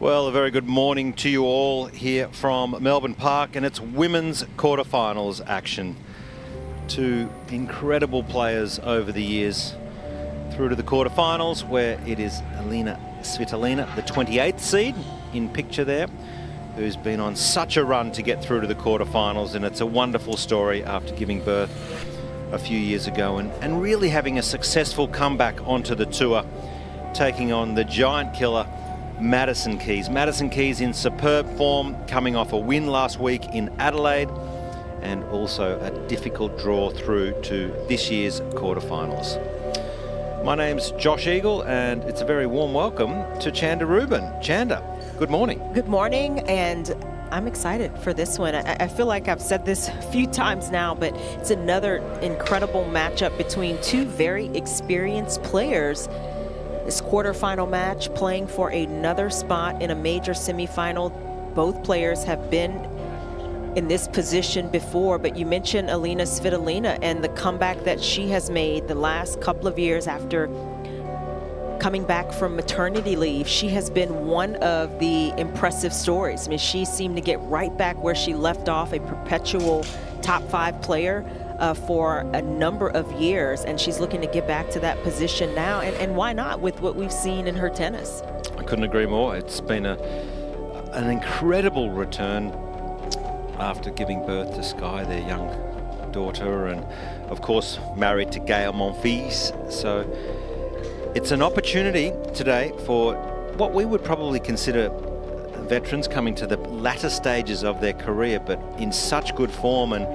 Well, a very good morning to you all here from Melbourne Park, and it's women's quarterfinals action. Two incredible players over the years through to the quarterfinals, where it is Aryna Sabalenka, the 28th seed in picture there, who's been on such a run to get through to the quarterfinals, and it's a wonderful story after giving birth a few years ago and really having a successful comeback onto the tour, taking on the giant killer Madison Keys. Madison Keys in superb form, coming off a win last week in Adelaide, and also a difficult draw through to this year's quarterfinals. My name's Josh Eagle, and it's a very warm welcome to Chanda Rubin. Chanda, good morning. Good morning, and I'm excited for this one. I feel like I've said this a few times now, but it's another incredible matchup between two very experienced players. This quarterfinal match playing for another spot in a major semifinal. Both players have been in this position before, but you mentioned Aryna Sabalenka and the comeback that she has made the last couple of years after coming back from maternity leave. She has been one of the impressive stories. I mean, she seemed to get right back where she left off, a perpetual top 5 player for a number of years, and she's looking to get back to that position now, and why not with what we've seen in her tennis. I couldn't agree more. It's been an incredible return after giving birth to Sky, their young daughter, and of course married to Gael Monfils. So it's an opportunity today for what we would probably consider veterans coming to the latter stages of their career, but in such good form and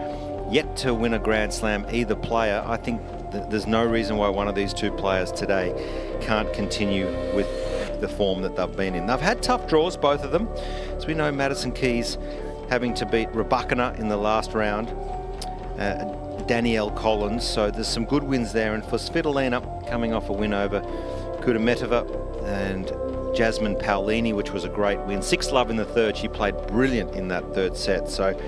yet to win a Grand Slam, either player. I think there's no reason why one of these two players today can't continue with the form that they've been in. They've had tough draws, both of them. As we know, Madison Keys having to beat Rybakina in the last round, Danielle Collins, so there's some good wins there. And for Svitolina, coming off a win over Kudermetova and Jasmine Paolini, which was a great win. 6-love in the third. She played brilliant in that third set. So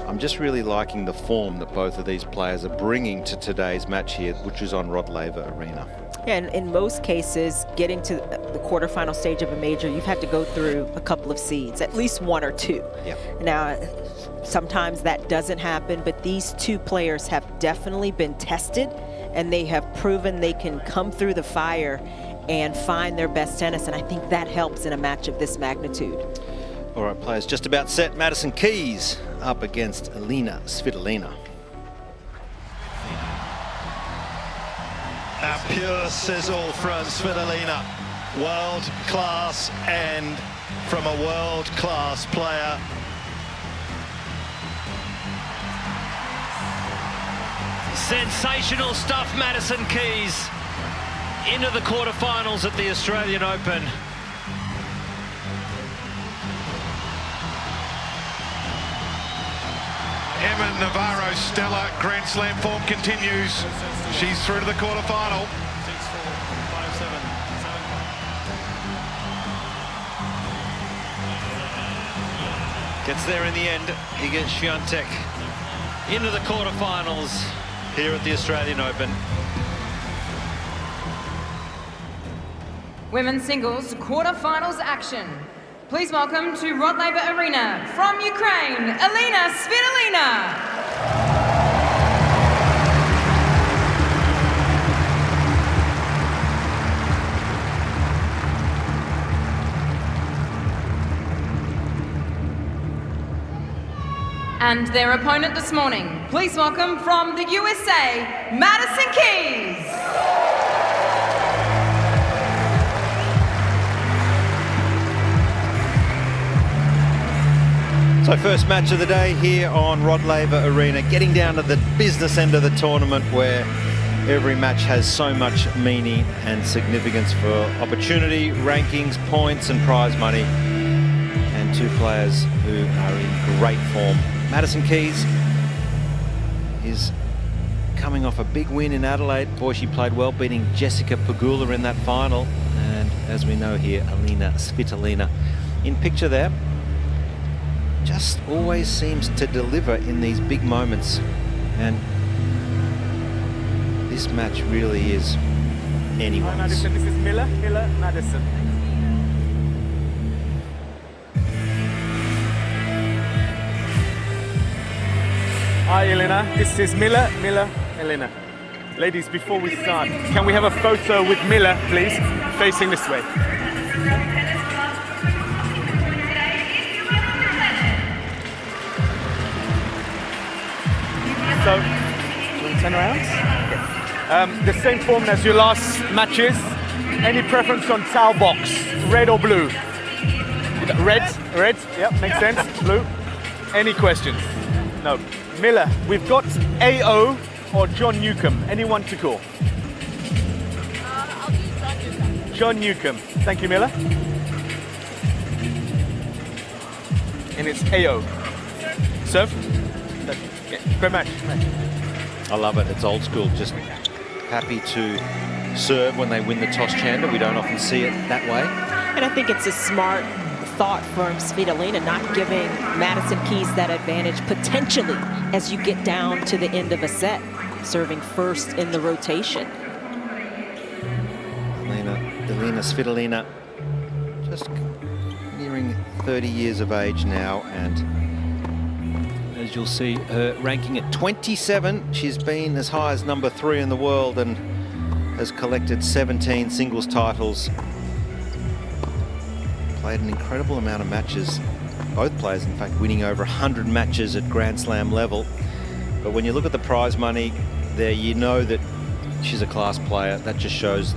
I'm just really liking the form that both of these players are bringing to today's match here, which is on Rod Laver Arena. Yeah, and in most cases, getting to the quarterfinal stage of a major, you've had to go through a couple of seeds, at least 1 or 2. Yeah. Now, sometimes that doesn't happen, but these two players have definitely been tested, and they have proven they can come through the fire and find their best tennis, and I think that helps in a match of this magnitude. All right, players just about set. Madison Keys up against Aryna Sabalenka. A pure sizzle from Svitolina. World class end from a world class player. Sensational stuff, Madison Keys into the quarterfinals at the Australian Open. Navarro, stellar Grand Slam form continues. She's through to the quarterfinal. 6-4, 5-7. Gets there in the end. Iga Swiatek into the quarterfinals here at the Australian Open. Women's singles quarterfinals action. Please welcome to Rod Laver Arena from Ukraine, Aryna Sabalenka. And their opponent this morning, please welcome from the USA, Madison Keys. So first match of the day here on Rod Laver Arena, getting down to the business end of the tournament where every match has so much meaning and significance for opportunity, rankings, points and prize money. And two players who are in great form. Madison Keys is coming off a big win in Adelaide. Boy, she played well, beating Jessica Pegula in that final. And as we know here, Aryna Sabalenka in picture there. Just always seems to deliver in these big moments, and this match really is anyone's. Madison, this is Madison. Hi, Elena. This is Miller, Elena. Ladies, before we start, can we have a photo with Miller, please? Facing this way. So, turn around. The same form as your last matches. Any preference on towel box, red or blue? Red, yep, makes sense. Blue. Any questions? No. Miller, we've got AO or John Newcomb. Anyone to call? I'll do John Newcomb. Thank you, Miller. And it's AO. Serve? Yeah, great match. I love it. It's old school. Just happy to serve when they win the toss, Chanda. We don't often see it that way. And I think it's a smart thought from Svitolina, not giving Madison Keys that advantage potentially as you get down to the end of a set, serving first in the rotation. Aryna Svitolina, just nearing 30 years of age now, and as you'll see, her ranking at 27. She's been as high as number 3 in the world and has collected 17 singles titles. Played an incredible amount of matches. Both players, in fact, winning over 100 matches at Grand Slam level. But when you look at the prize money there, you know that she's a class player. That just shows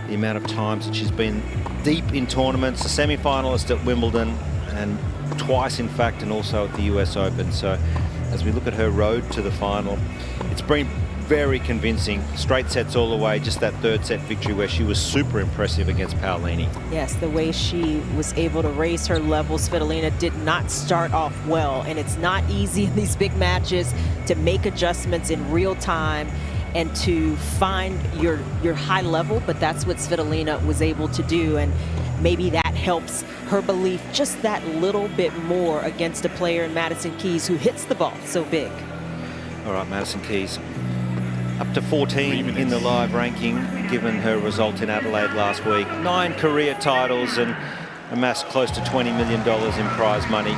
the amount of times that she's been deep in tournaments, a semi-finalist at Wimbledon, and twice, in fact, and also at the US Open. So as we look at her road to the final, it's been very convincing. Straight sets all the way, just that third set victory where she was super impressive against Paolini. Yes, the way she was able to raise her level. Svitolina did not start off well, and it's not easy in these big matches to make adjustments in real time and to find your high level, but that's what Svitolina was able to do, and maybe that helps her belief just that little bit more against a player in Madison Keys who hits the ball so big. All right, Madison Keys up to 14 in the live ranking, given her result in Adelaide last week. 9 career titles and amassed close to $20 million in prize money.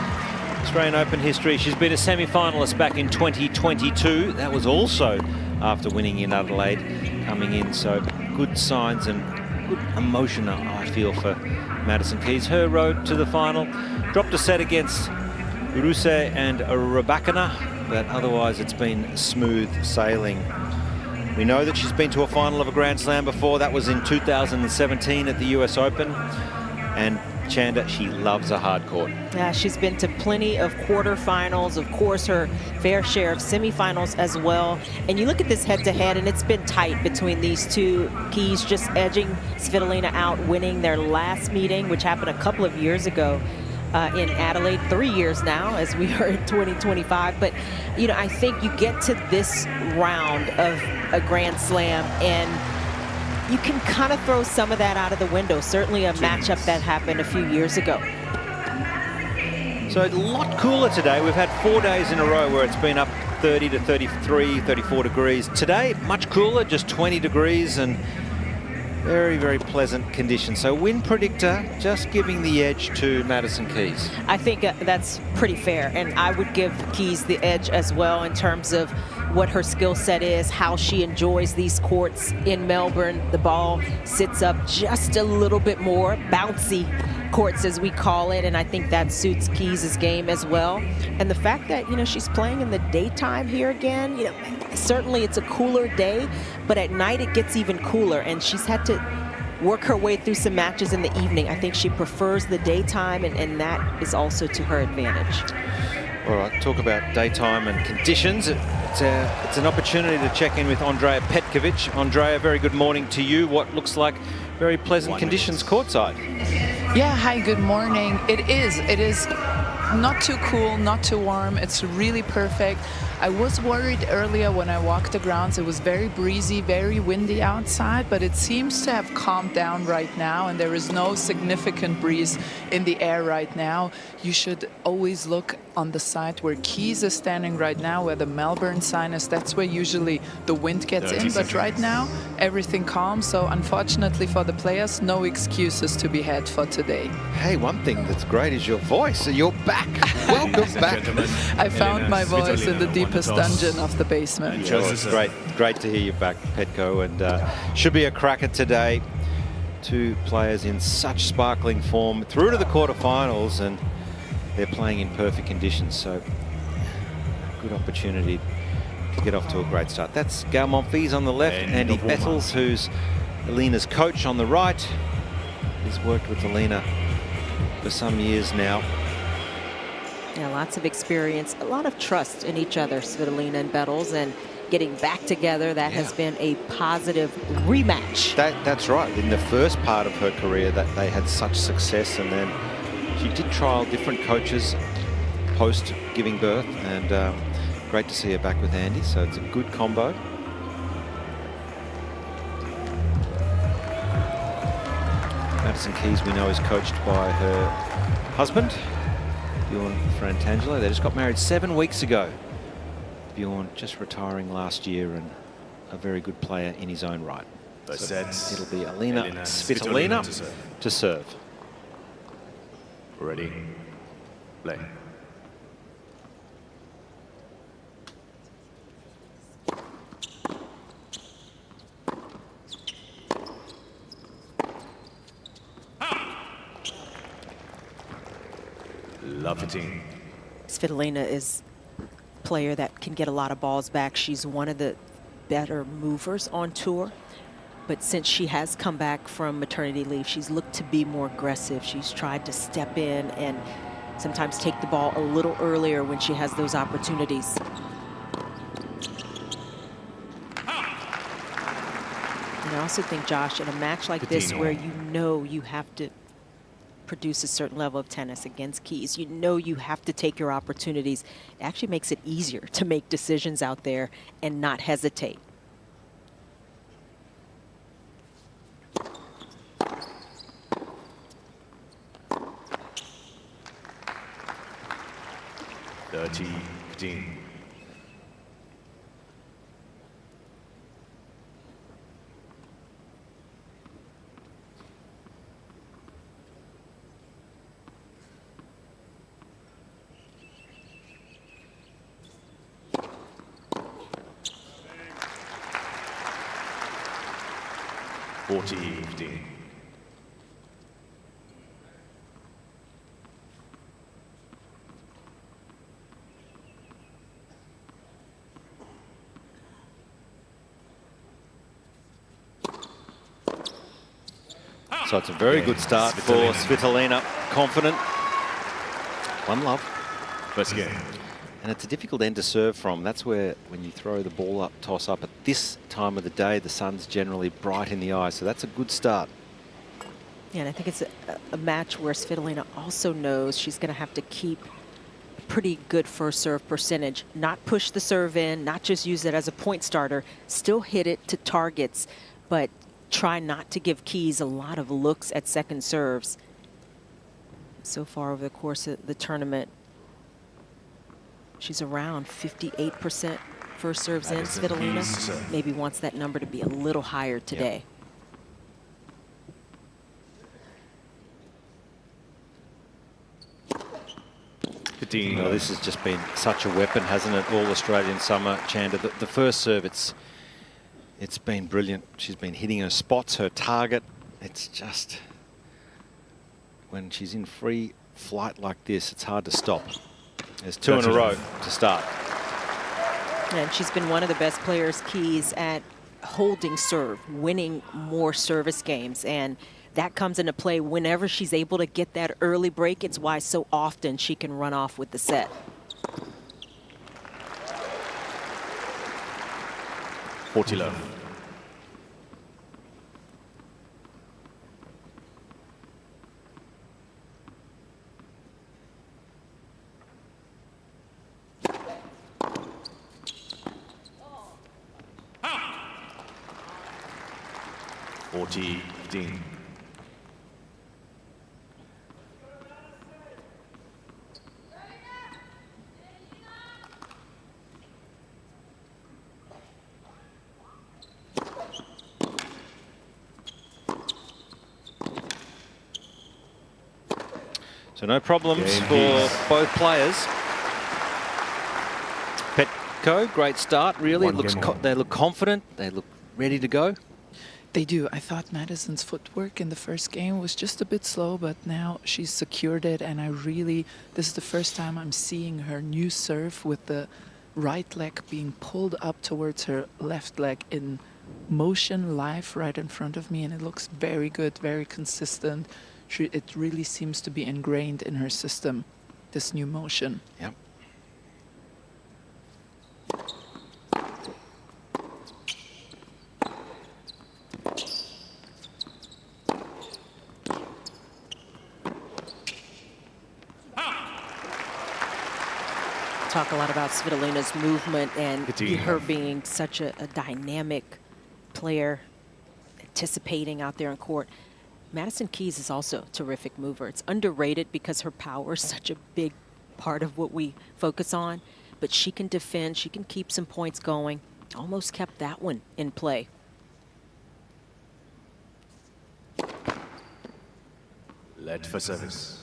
Australian Open history, she's been a semi-finalist back in 2022. That was also after winning in Adelaide, coming in. So good signs and good emotion, I feel, for Madison Keys. Her road to the final, dropped a set against Ruse and Rabakina, but otherwise it's been smooth sailing. We know that she's been to a final of a Grand Slam before. That was in 2017 at the US Open. And Chanda, she loves a hard court. Yeah, she's been to plenty of quarterfinals, of course, her fair share of semifinals as well. And you look at this head-to-head, and it's been tight between these two. Keys just edging Svitolina out, winning their last meeting, which happened a couple of years ago in Adelaide, 3 years now, as we are in 2025. But, you know, I think you get to this round of a Grand Slam, and you can kind of throw some of that out of the window. Certainly a matchup that happened a few years ago. So a lot cooler today. We've had 4 days in a row where it's been up 30 to 33, 34 degrees. Today, much cooler, just 20 degrees and very, very pleasant conditions. So wind predictor just giving the edge to Madison Keys. I think that's pretty fair, and I would give Keys the edge as well in terms of what her skill set is, how she enjoys these courts in Melbourne. The ball sits up just a little bit more, bouncy courts as we call it, and I think that suits Keys' game as well. And the fact that, you know, she's playing in the daytime here again, you know, certainly it's a cooler day, but at night it gets even cooler, and she's had to work her way through some matches in the evening. I think she prefers the daytime, and that is also to her advantage. All right, talk about daytime and conditions. It's an opportunity to check in with Andrea Petkovic. Andrea, very good morning to you. What looks like very pleasant conditions courtside. Yeah, hi, good morning. It is not too cool, not too warm. It's really perfect. I was worried earlier when I walked the grounds. It was very breezy, very windy outside, but it seems to have calmed down right now, and there is no significant breeze in the air right now. You should always look on the side where Keys is standing right now, where the Melbourne sign is. That's where usually the wind gets in, but right now everything calm. So unfortunately for the players, no excuses to be had for today. Hey, one thing that's great is your voice. So you're back. Welcome back. I found my voice in the deep deepest dungeon of the basement. Yeah, well, it's great to hear you back, Petko, and should be a cracker today. Two players in such sparkling form through to the quarterfinals, and they're playing in perfect conditions, so good opportunity to get off to a great start. That's Gael Monfils on the left, Andy Bettles, who's Alina's coach, on the right. He's worked with Alina for some years now. Yeah, lots of experience, a lot of trust in each other, Svitolina and Bettles, and getting back together, that has been a positive rematch. That's right. In the first part of her career, that they had such success, and then she did trial different coaches post giving birth, and great to see her back with Andy, so it's a good combo. Madison Keys, we know, is coached by her husband, Bjorn Frantangelo. They just got married 7 weeks ago. Bjorn just retiring last year, and a very good player in his own right. So it'll be Aryna Svitolina to serve. Ready, play. Love it. Svitolina is a player that can get a lot of balls back. She's one of the better movers on tour. But since she has come back from maternity leave, she's looked to be more aggressive. She's tried to step in and sometimes take the ball a little earlier when she has those opportunities. And I also think, Josh, in a match like this where you know you have to produce a certain level of tennis against Keys, you know you have to take your opportunities, it actually makes it easier to make decisions out there and not hesitate. So it's a very good start for Svitolina. Confident. 1-love. First game. And it's a difficult end to serve from. That's where, when you throw the ball up, toss up at this time of the day, the sun's generally bright in the eye. So that's a good start. Yeah, and I think it's a match where Svitolina also knows she's going to have to keep a pretty good first serve percentage. Not push the serve in, not just use it as a point starter, still hit it to targets, but try not to give Keys a lot of looks at second serves. So far over the course of the tournament, she's around 58% first serves in. Svitolina maybe wants that number to be a little higher today. Well, this has just been such a weapon, hasn't it? All Australian summer, Chanda. The first serve, it's been brilliant. She's been hitting her spots, her target. It's just, when she's in free flight like this, it's hard to stop. There's 2 in a row to start. And she's been one of the best players, Keys, at holding serve, winning more service games. And that comes into play whenever she's able to get that early break. It's why so often she can run off with the set. Love. So no problems for both players. Co. Great start, really. One game on. They look confident. They look ready to go. They do. I thought Madison's footwork in the first game was just a bit slow, but now she's secured it, and this is the first time I'm seeing her new serve with the right leg being pulled up towards her left leg in motion live right in front of me, and it looks very good, very consistent. It really seems to be ingrained in her system, this new motion. Yep. Talk a lot about Svitolina's movement and Continue. her being such a dynamic player, anticipating out there in court. Madison Keys is also a terrific mover. It's underrated because her power is such a big part of what we focus on, but she can defend, she can keep some points going. Almost kept that one in play. Led for service.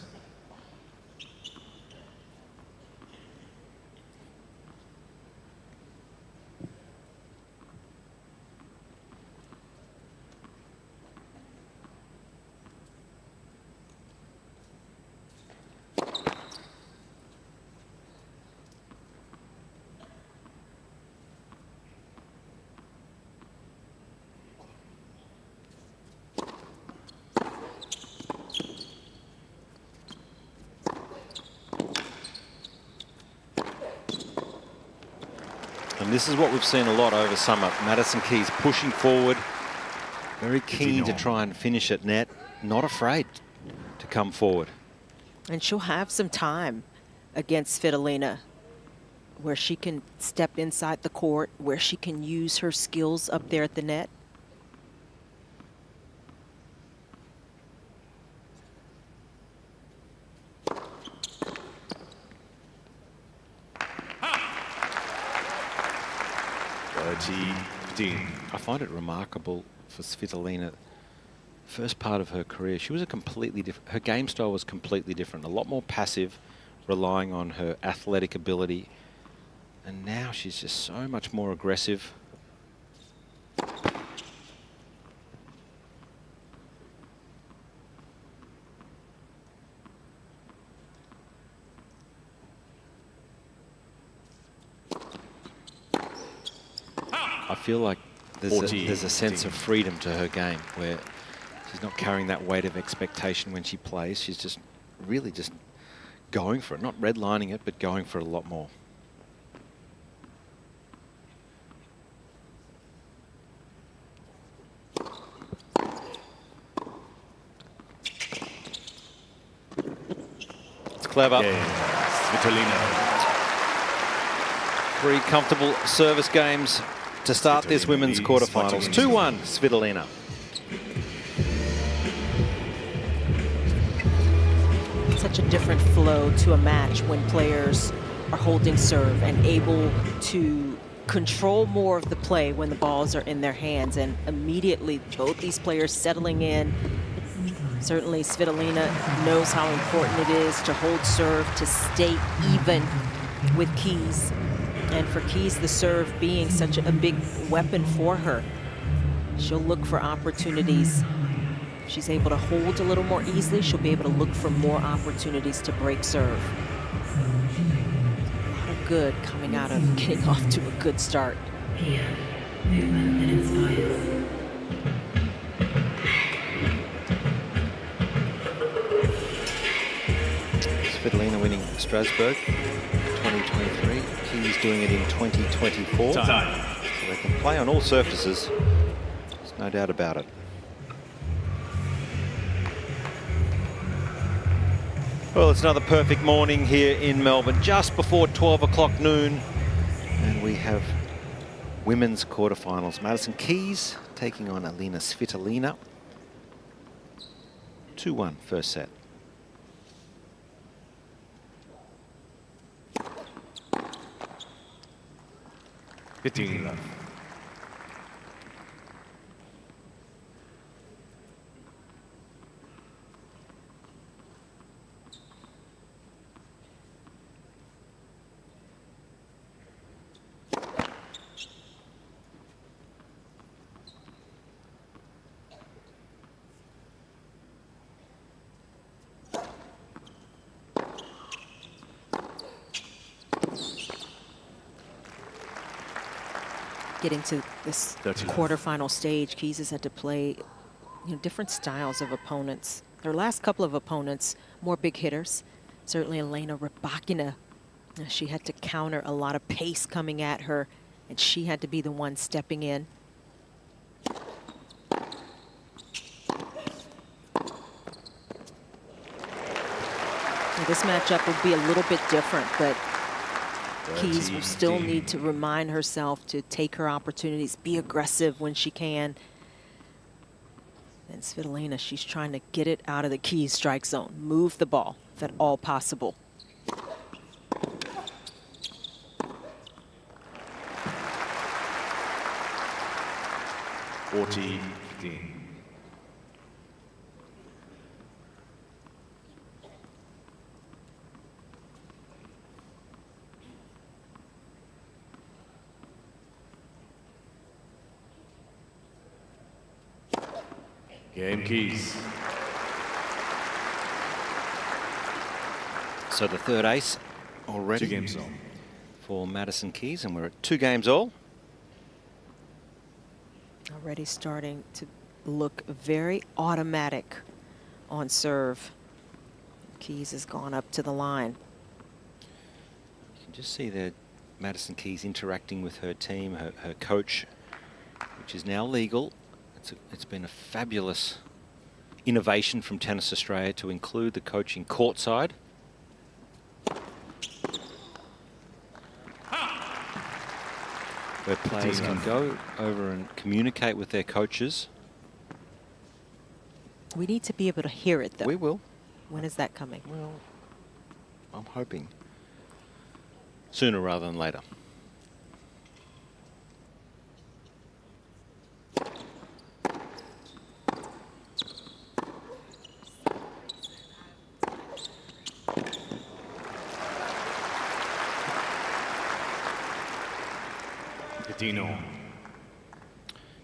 And this is what we've seen a lot over summer. Madison Keys pushing forward, very keen to try and finish at net, not afraid to come forward. And she'll have some time against Svitolina where she can step inside the court, where she can use her skills up there at the net. I find it remarkable for Svitolina. First part of her career, she was a completely different. Her game style was completely different. A lot more passive, relying on her athletic ability. And now she's just so much more aggressive. I feel like there's a sense of freedom to her game where she's not carrying that weight of expectation when she plays. She's just really just going for it, not redlining it, but going for it a lot more. It's clever. Svitolina. 3 comfortable service games to start this women's quarterfinals. 2-1, Svitolina. Such a different flow to a match when players are holding serve and able to control more of the play when the balls are in their hands. And immediately, both these players settling in. Certainly, Svitolina knows how important it is to hold serve, to stay even with Keys. And for Keys, the serve being such a big weapon for her, she'll look for opportunities. If she's able to hold a little more easily, she'll be able to look for more opportunities to break serve. A lot of good coming out of getting off to a good start. Svitolina winning Strasbourg 2023. Keys doing it in 2024. So they can play on all surfaces. There's no doubt about it. Well, it's another perfect morning here in Melbourne, just before 12 o'clock noon. And we have women's quarterfinals. Madison Keys taking on Aryna Svitolina. 2-1 first set. Hitting. getting to this quarterfinal stage, Keys has had to play different styles of opponents. Their last couple of opponents, more big hitters. Certainly Elena Rybakina, she had to counter a lot of pace coming at her, and she had to be the one stepping in. Now, this matchup will be a little bit different, but Keys will still need to remind herself to take her opportunities, be aggressive when she can. And Svitolina, she's trying to get it out of the Keys strike zone, move the ball if at all possible. Game Keys. So the third ace already 2 games all for Madison Keys, and we're at 2 games all. Already starting to look very automatic on serve. Keys has gone up to the line. You can just see that Madison Keys interacting with her team, her coach, which is now legal. It's been a fabulous innovation from Tennis Australia to include the coaching courtside. Where players can go over and communicate with their coaches. We need to be able to hear it, though. We will. When is that coming? Well, I'm hoping sooner rather than later.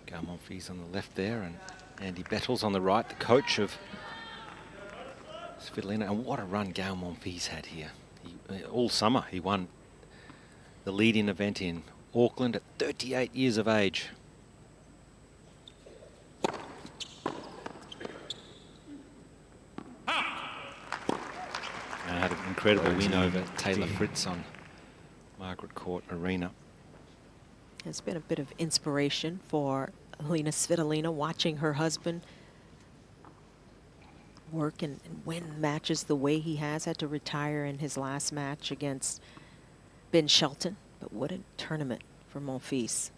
Gael Monfils on the left there, and Andy Bettles on the right, the coach of Svitolina. And what a run Gael Monfils had here. All summer he won the lead-in event in Auckland at 38 years of age. And had an incredible win over Taylor Fritz on Margaret Court Arena. It's been a bit of inspiration for Aryna Svitolina, watching her husband work and win matches the way he has. Had to retire in his last match against Ben Shelton. But what a tournament for Monfils.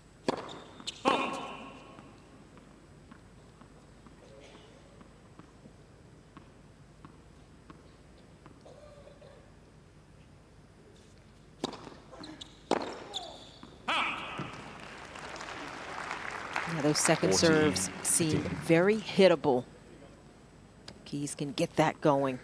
Those second serves seem very hittable. Keys can get that going.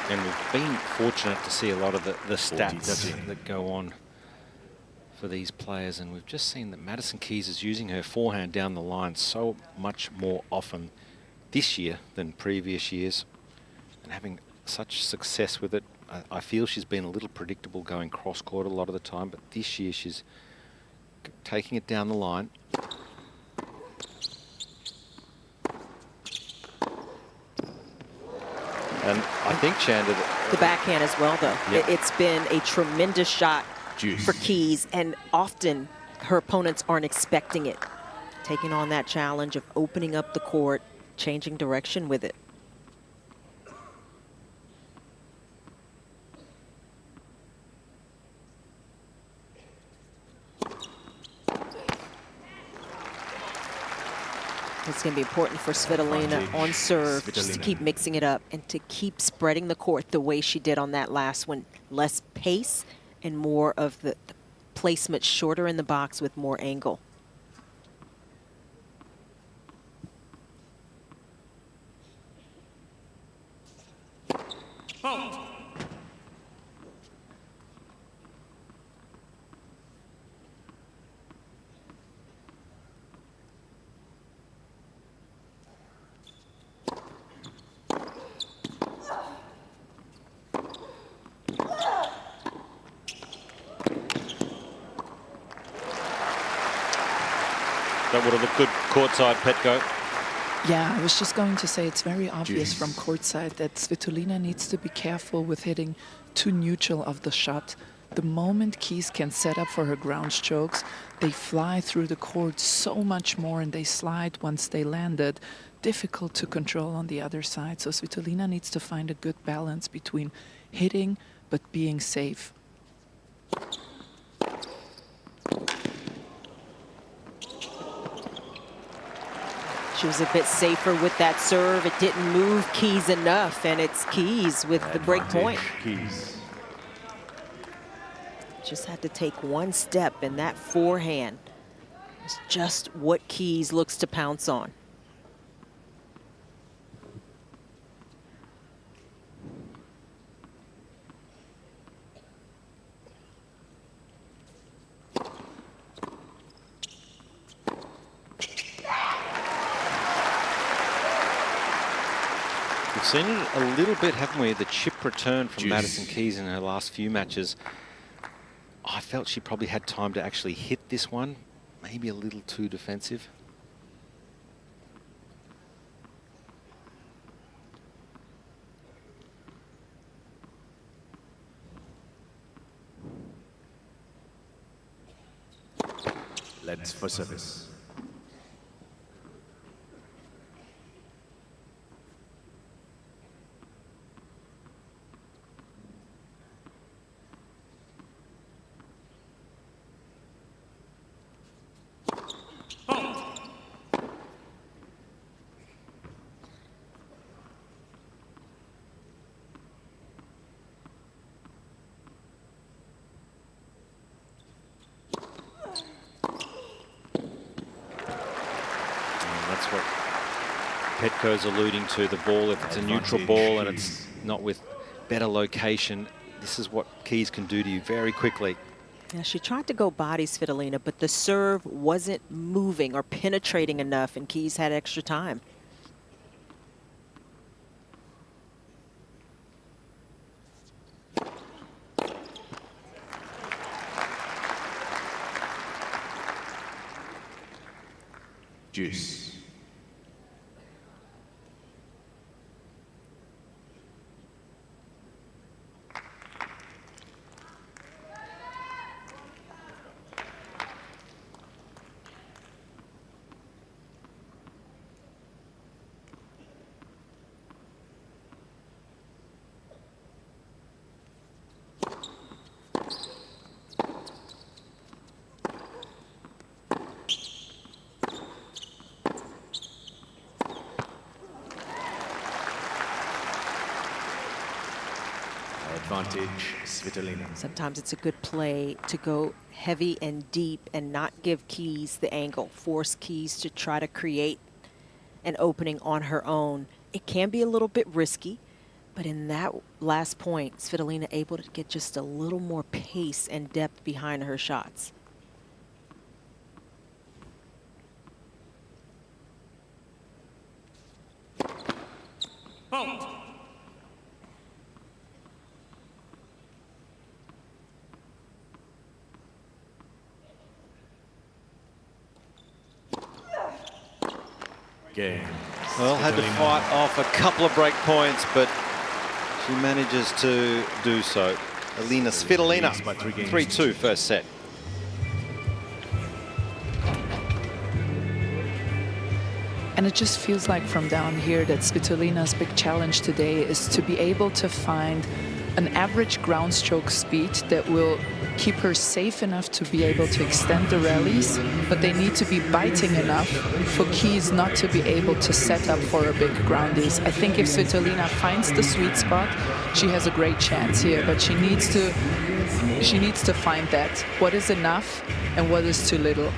And we've been fortunate to see a lot of the stats that go on for these players. And we've just seen that Madison Keys is using her forehand down the line so much more often this year than previous years, and having such success with it. I feel she's been a little predictable going cross-court a lot of the time, but this year she's taking it down the line. And I think, Chanda, the backhand as well, though. Yep. It's been a tremendous shot for Keys, and often her opponents aren't expecting it. Taking on that challenge of opening up the court, changing direction with it. It's going to be important for Svitolina on serve, just to keep mixing it up and to keep spreading the court the way she did on that last one. Less pace and more of the placement shorter in the box with more angle. That would have looked good courtside, Petko. Yeah, I was just going to say it's very obvious from courtside that Svitolina needs to be careful with hitting too neutral of the shot. The moment Keys can set up for her ground strokes, they fly through the court so much more and they slide once they landed. Difficult to control on the other side. So Svitolina needs to find a good balance between hitting but being safe. She was a bit safer with that serve. It didn't move Keys enough, and it's Keys with the break point. Keys. Just had to take one step, and that forehand is just what Keys looks to pounce on. We've seen it a little bit, haven't we? The chip return from Madison Keys in her last few matches. I felt she probably had time to actually hit this one. Maybe a little too defensive. Let's for service. Petko's alluding to the ball, if it's a neutral ball and it's not with better location, this is what Keys can do to you very quickly. Yeah, she tried to go body Svitolina, but the serve wasn't moving or penetrating enough, and Keys had extra time. Juice. Advantage, Svitolina. Sometimes it's a good play to go heavy and deep and not give Keys the angle. Force Keys to try to create an opening on her own. It can be a little bit risky, but in that last point, Svitolina able to get just a little more pace and depth behind her shots. Halt. Game. Well, had to fight off a couple of break points, but she manages to do so. Aryna Svitolina, 3-2 first set. And it just feels like from down here that Svitolina's big challenge today is to be able to find an average ground stroke speed that will keep her safe enough to be able to extend the rallies, but they need to be biting enough for Keys not to be able to set up for a big groundies. I think if Svitolina finds the sweet spot, she has a great chance here, but she needs to find that. What is enough and what is too little?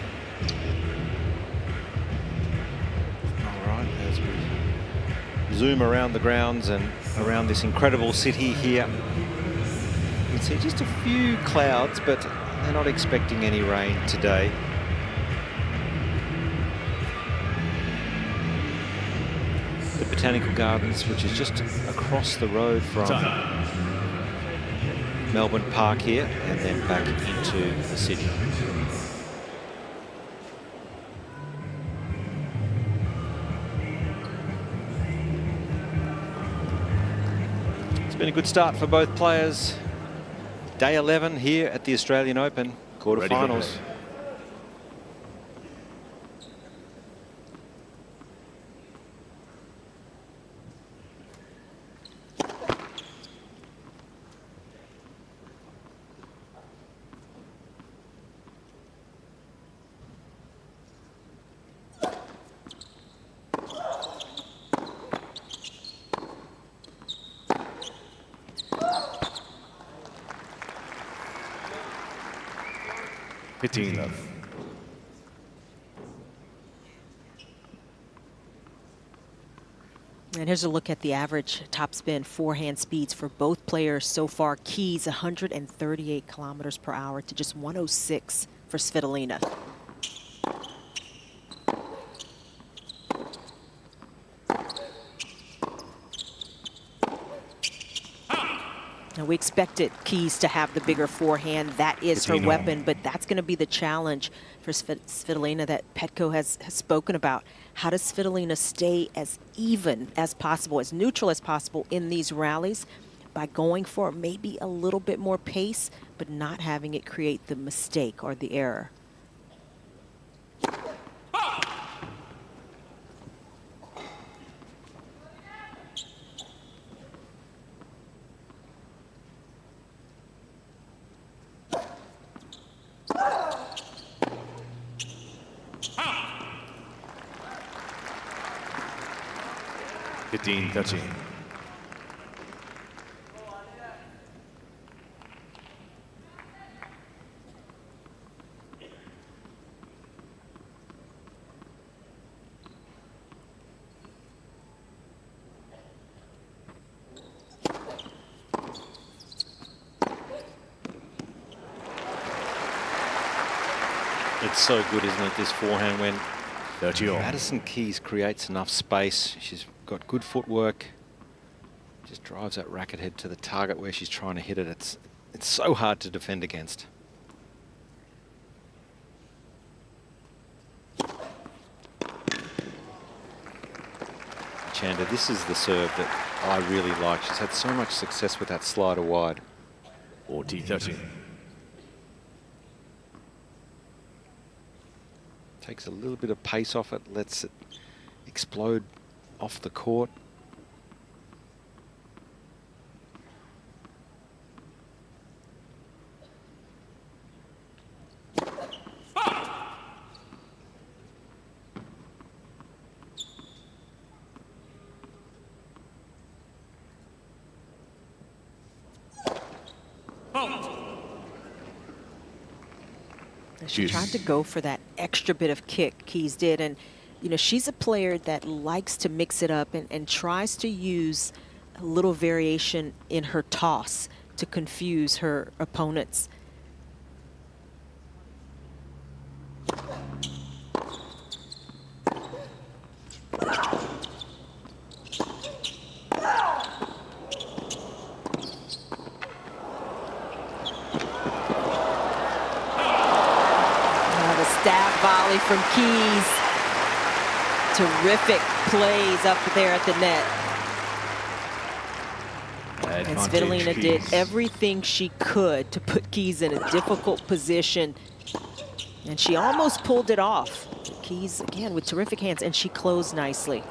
All right, as we zoom around the grounds and around this incredible city here, you can see just a few clouds, but they're not expecting any rain today. The Botanical Gardens, which is just across the road from Melbourne Park here, and then back into the city. been a good start for both players. Day 11 here at the Australian Open quarterfinals. 15 love. And here's a look at the average topspin forehand speeds for both players so far. Keys 138 kilometers per hour to just 106 for Svitolina. Now we expected Keys to have the bigger forehand. That is her weapon, but that's going to be the challenge for Svitolina that Petko has spoken about. How does Svitolina stay as even as possible, as neutral as possible in these rallies by going for maybe a little bit more pace, but not having it create the mistake or the error? Touching. It's so good, isn't it, this forehand when 30 all. Madison Keys creates enough space. She's got good footwork. Just drives that racket head to the target where she's trying to hit it. It's so hard to defend against. Chanda, this is the serve that I really like. She's had so much success with that slider wide. 40-30. Takes a little bit of pace off it, lets it explode off the court. She tried to go for that extra bit of kick, Keys did. And, you know, she's a player that likes to mix it up and tries to use a little variation in her toss to confuse her opponents. Volley from Keys. Terrific plays up there at the net. And Svitolina did everything she could to put Keys in a difficult position. And she almost pulled it off. Keys, again, with terrific hands, and she closed nicely.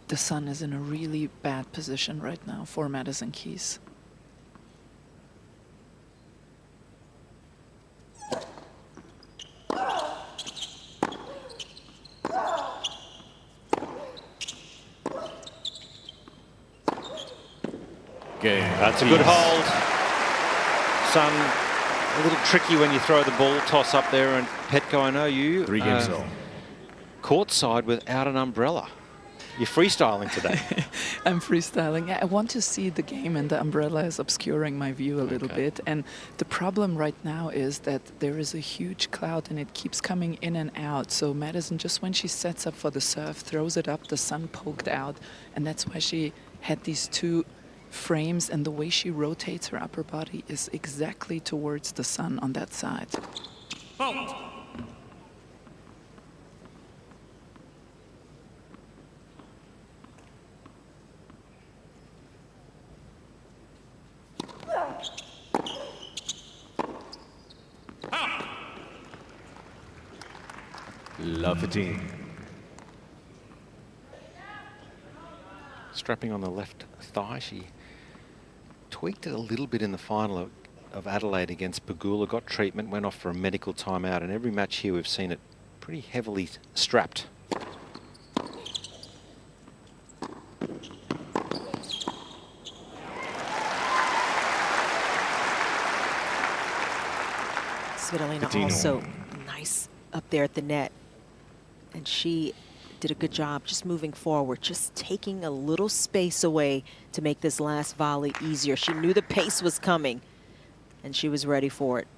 The sun is in a really bad position right now for Madison Keys. That's a good hold. Sun, a little tricky when you throw the ball toss up there. And Petko, I know you 3 games all. Courtside without an umbrella. You're freestyling today. I'm freestyling. I want to see the game, and the umbrella is obscuring my view a little bit. And the problem right now is that there is a huge cloud and it keeps coming in and out. So Madison, just when she sets up for the serve, throws it up, the sun poked out. And that's why she had these two frames, and the way she rotates her upper body is exactly towards the sun on that side. Love-15. Strapping on the left thigh, she tweaked it a little bit in the final of Adelaide against Pegula, got treatment, went off for a medical timeout, and every match here we've seen it pretty heavily strapped. Svitolina also nice up there at the net. And she did a good job just moving forward, just taking a little space away to make this last volley easier. She knew the pace was coming, and she was ready for it.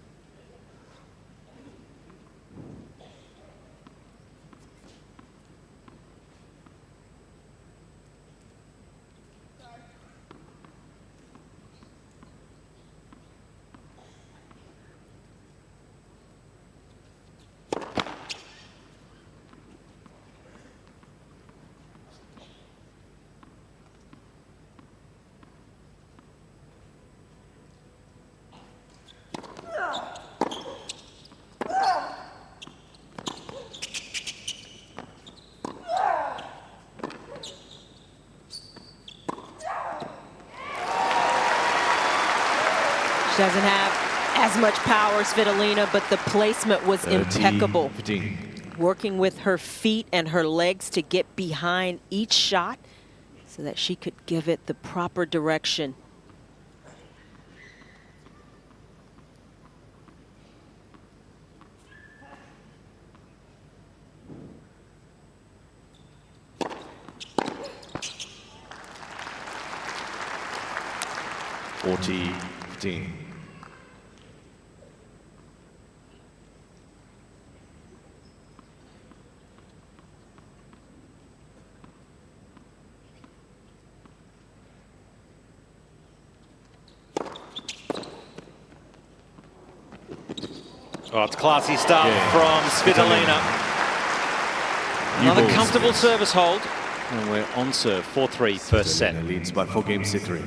She doesn't have as much power as Svitolina, but the placement was impeccable. 15. Working with her feet and her legs to get behind each shot so that she could give it the proper direction. (40-15). Oh, it's classy stuff from Svitolina. Another comfortable service hold. And we're on serve, 4-3 first set. Leads by 4 games to 3.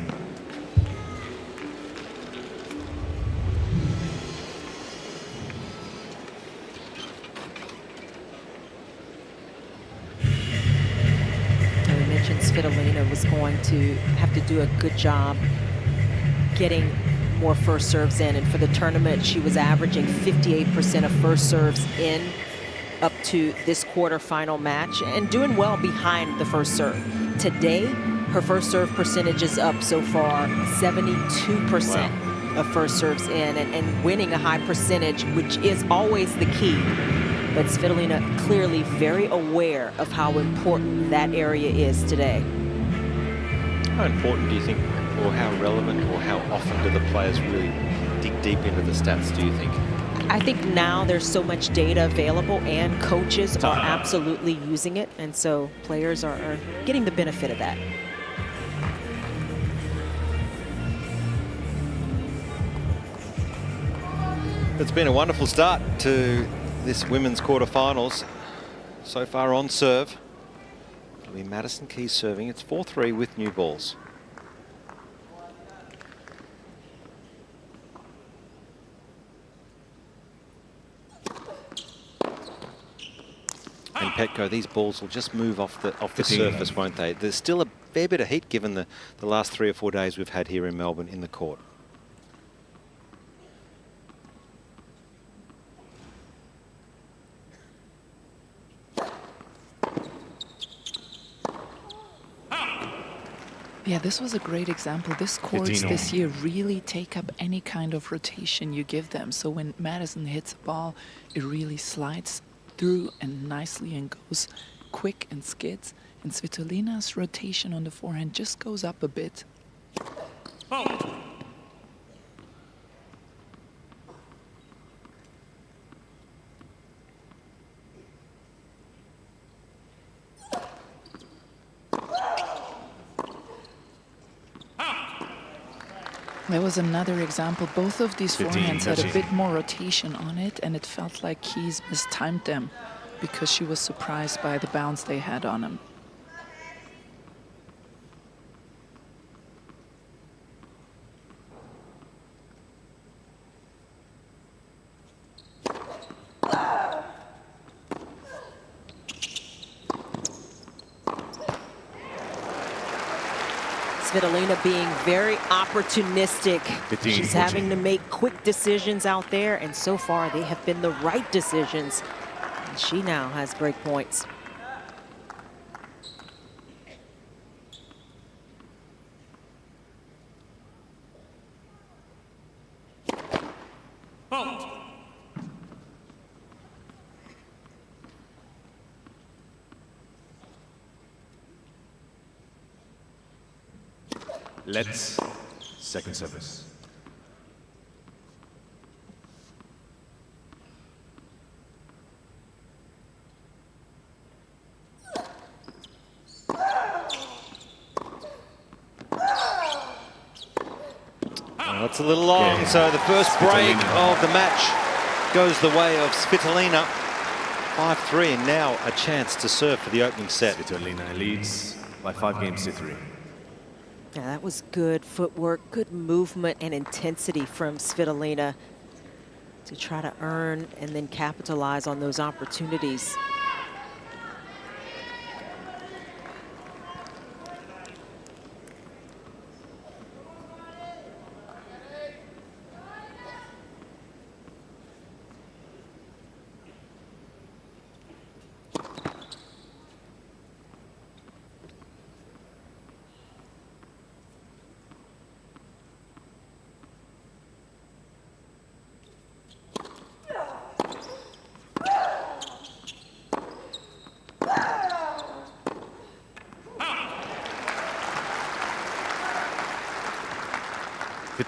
We mentioned Svitolina was going to have to do a good job getting more first serves in, and for the tournament she was averaging 58% of first serves in up to this quarterfinal match and doing well behind the first serve. Today her first serve percentage is up so far 72% of first serves in, and winning a high percentage, which is always the key. But Svitolina clearly very aware of how important that area is today. How important do you think, or how relevant, or how often do the players really dig deep into the stats, do you think? I think now there's so much data available and coaches are absolutely using it, and so players are getting the benefit of that. It's been a wonderful start to this women's quarterfinals. So far on serve, it'll be Madison Keys serving. It's 4-3 with new balls. And Petko, these balls will just move off the surface, won't they? There's still a fair bit of heat given the last 3 or 4 days we've had here in Melbourne in the court. Yeah, this was a great example. This courts this year really take up any kind of rotation you give them. So when Madison hits a ball, it really slides through and nicely and goes quick and skids. And Svitolina's rotation on the forehand just goes up a bit. There was another example. Both of these 15, forehands had a 13. bit more rotation on it, and it felt like Keys mistimed them because she was surprised by the bounce they had on him. Svitolina being very opportunistic. 15, She's 14. having to make quick decisions out there, and so far they have been the right decisions. And she now has break points. Let's second service. Well, it's a little long, so the first break of the match goes the way of Svitolina. 5-3, and now a chance to serve for the opening set. Svitolina leads by 5 games to 3. Yeah, that was good footwork, good movement and intensity from Svitolina to try to earn and then capitalize on those opportunities.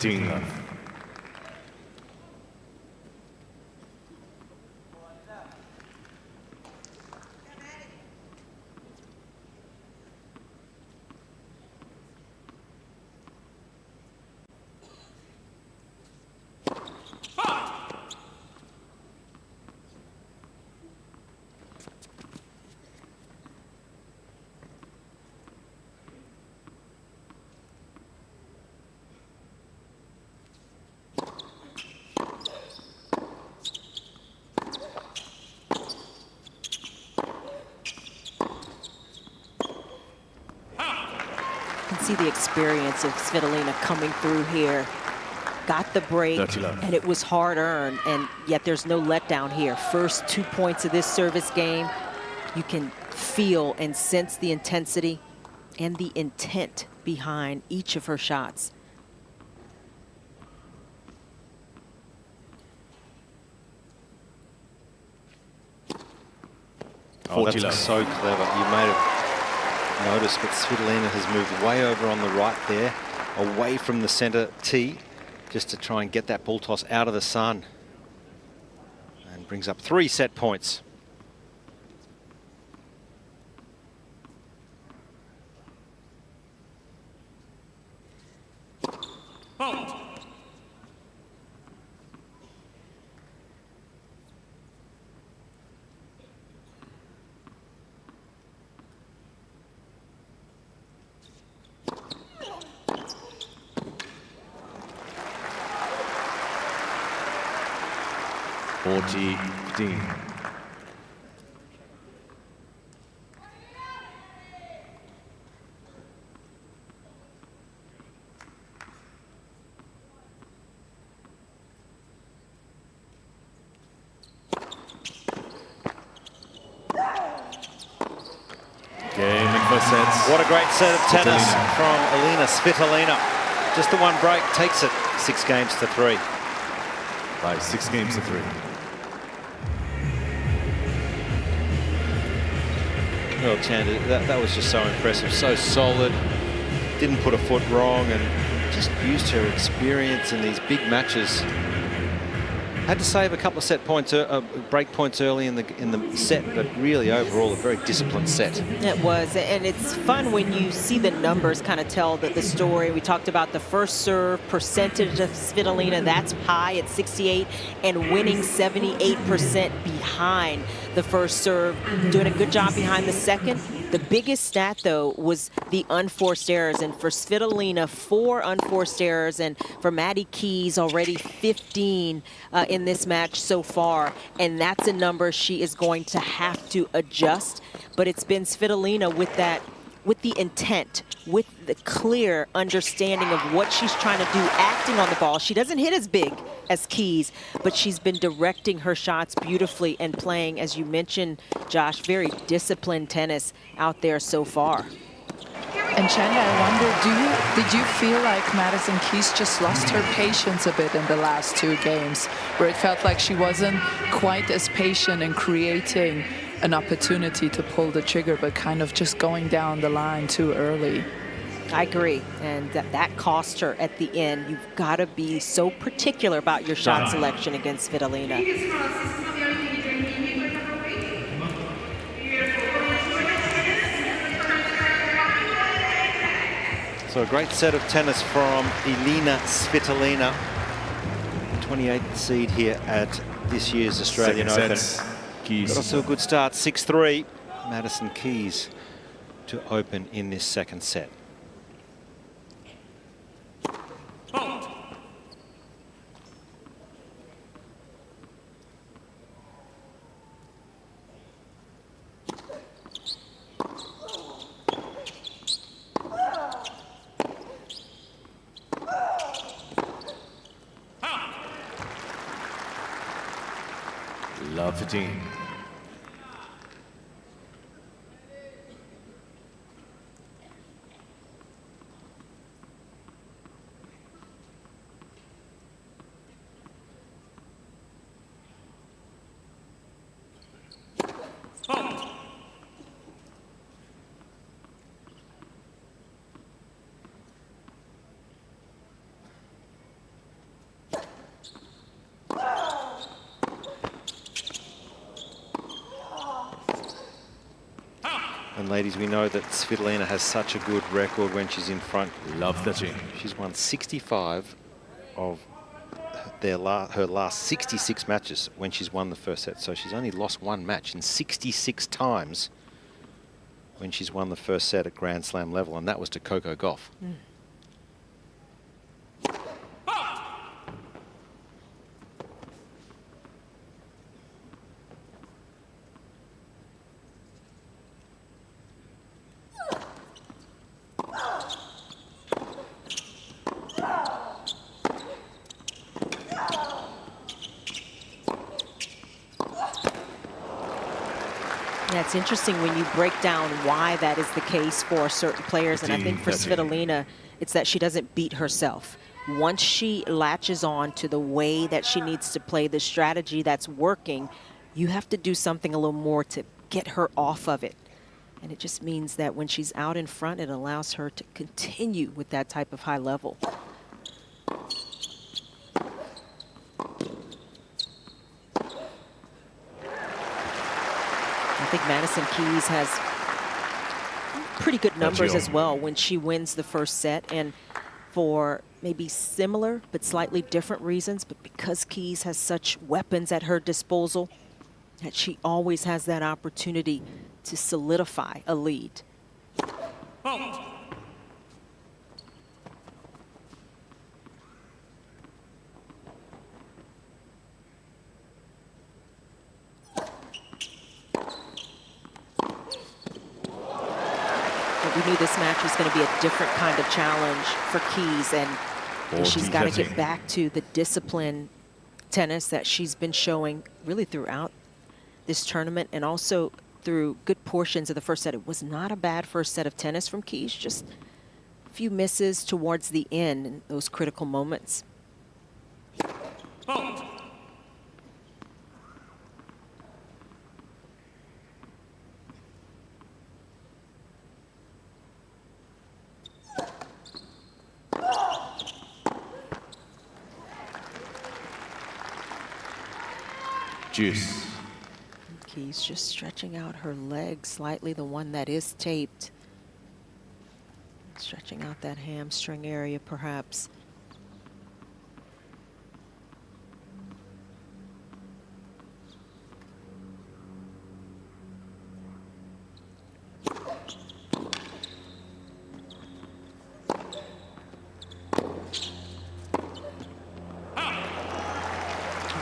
Love. See the experience of Svitolina coming through here. Got the break, and it was hard earned, and yet there's no letdown here. First 2 points of this service game, you can feel and sense the intensity and the intent behind each of her shots. Oh, that's so clever. You may have noticed, but Svitolina has moved way over on the right there, away from the center tee, just to try and get that ball toss out of the sun. And brings up 3 set points. What a great set of tennis from Aryna Svitolina. Just the one break takes it 6 games to 3. By 6 games to 3. Well, Chandler, that was just so impressive, so solid, didn't put a foot wrong, and just used her experience in these big matches. Had to save a couple of set points, break points early in the set, but really overall a very disciplined set. It was, and it's fun when you see the numbers kind of tell the story. We talked about the first serve percentage of Svitolina. That's high at 68, and winning 78% behind the first serve. Doing a good job behind the second. The biggest stat, though, was the unforced errors. And for Svitolina, 4 unforced errors. And for Maddie Keys, already 15 in this match so far. And that's a number she is going to have to adjust. But it's been Svitolina with the intent, with the clear understanding of what she's trying to do, acting on the ball. She doesn't hit as big as Keys, but she's been directing her shots beautifully and playing, as you mentioned, Josh, very disciplined tennis out there so far. And Chanda, I wonder, did you feel like Madison Keys just lost her patience a bit in the last 2 games, where it felt like she wasn't quite as patient in creating an opportunity to pull the trigger, but kind of just going down the line too early? I agree, and that cost her at the end. You've got to be so particular about your shot selection against Svitolina. So a great set of tennis from Aryna Svitolina, 28th seed here at this year's Australian Open. Got off to a good start, 6-3. Madison Keys to open in this second set. Love 15. And ladies, we know that Svitolina has such a good record when she's in front. Love 13. She's won 65 of her last 66 matches when she's won the first set. So she's only lost 1 match in 66 times when she's won the first set at Grand Slam level, and that was to Coco Gauff. Yeah, it's interesting when you break down why that is the case for certain players. And I think for Svitolina, it's that she doesn't beat herself. Once she latches on to the way that she needs to play, the strategy that's working, you have to do something a little more to get her off of it. And it just means that when she's out in front, it allows her to continue with that type of high level. I think Madison Keys has pretty good numbers as well when she wins the first set, and for maybe similar but slightly different reasons, but because Keys has such weapons at her disposal, that she always has that opportunity to solidify a lead. We knew this match was going to be a different kind of challenge for Keys, and she's got to get back to the discipline tennis that she's been showing really throughout this tournament, and also through good portions of the first set. It was not a bad first set of tennis from Keys, just a few misses towards the end in those critical moments. Juice. Keys just stretching out her leg slightly, the one that is taped. Stretching out that hamstring area, perhaps.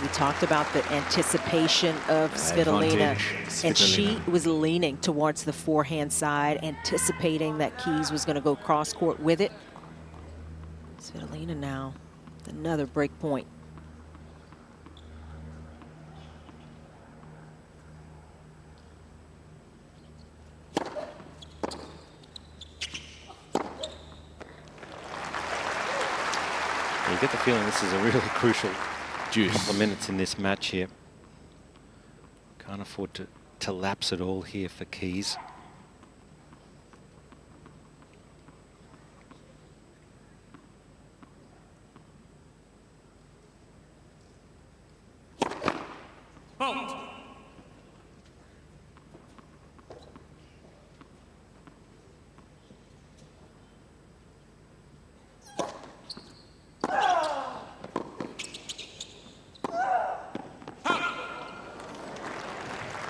We talked about the anticipation of Svitolina, and she was leaning towards the forehand side, anticipating that Keys was going to go cross court with it. Svitolina now, another break point. You get the feeling this is a really crucial couple of minutes in this match here. Can't afford to lapse it all here for Keys.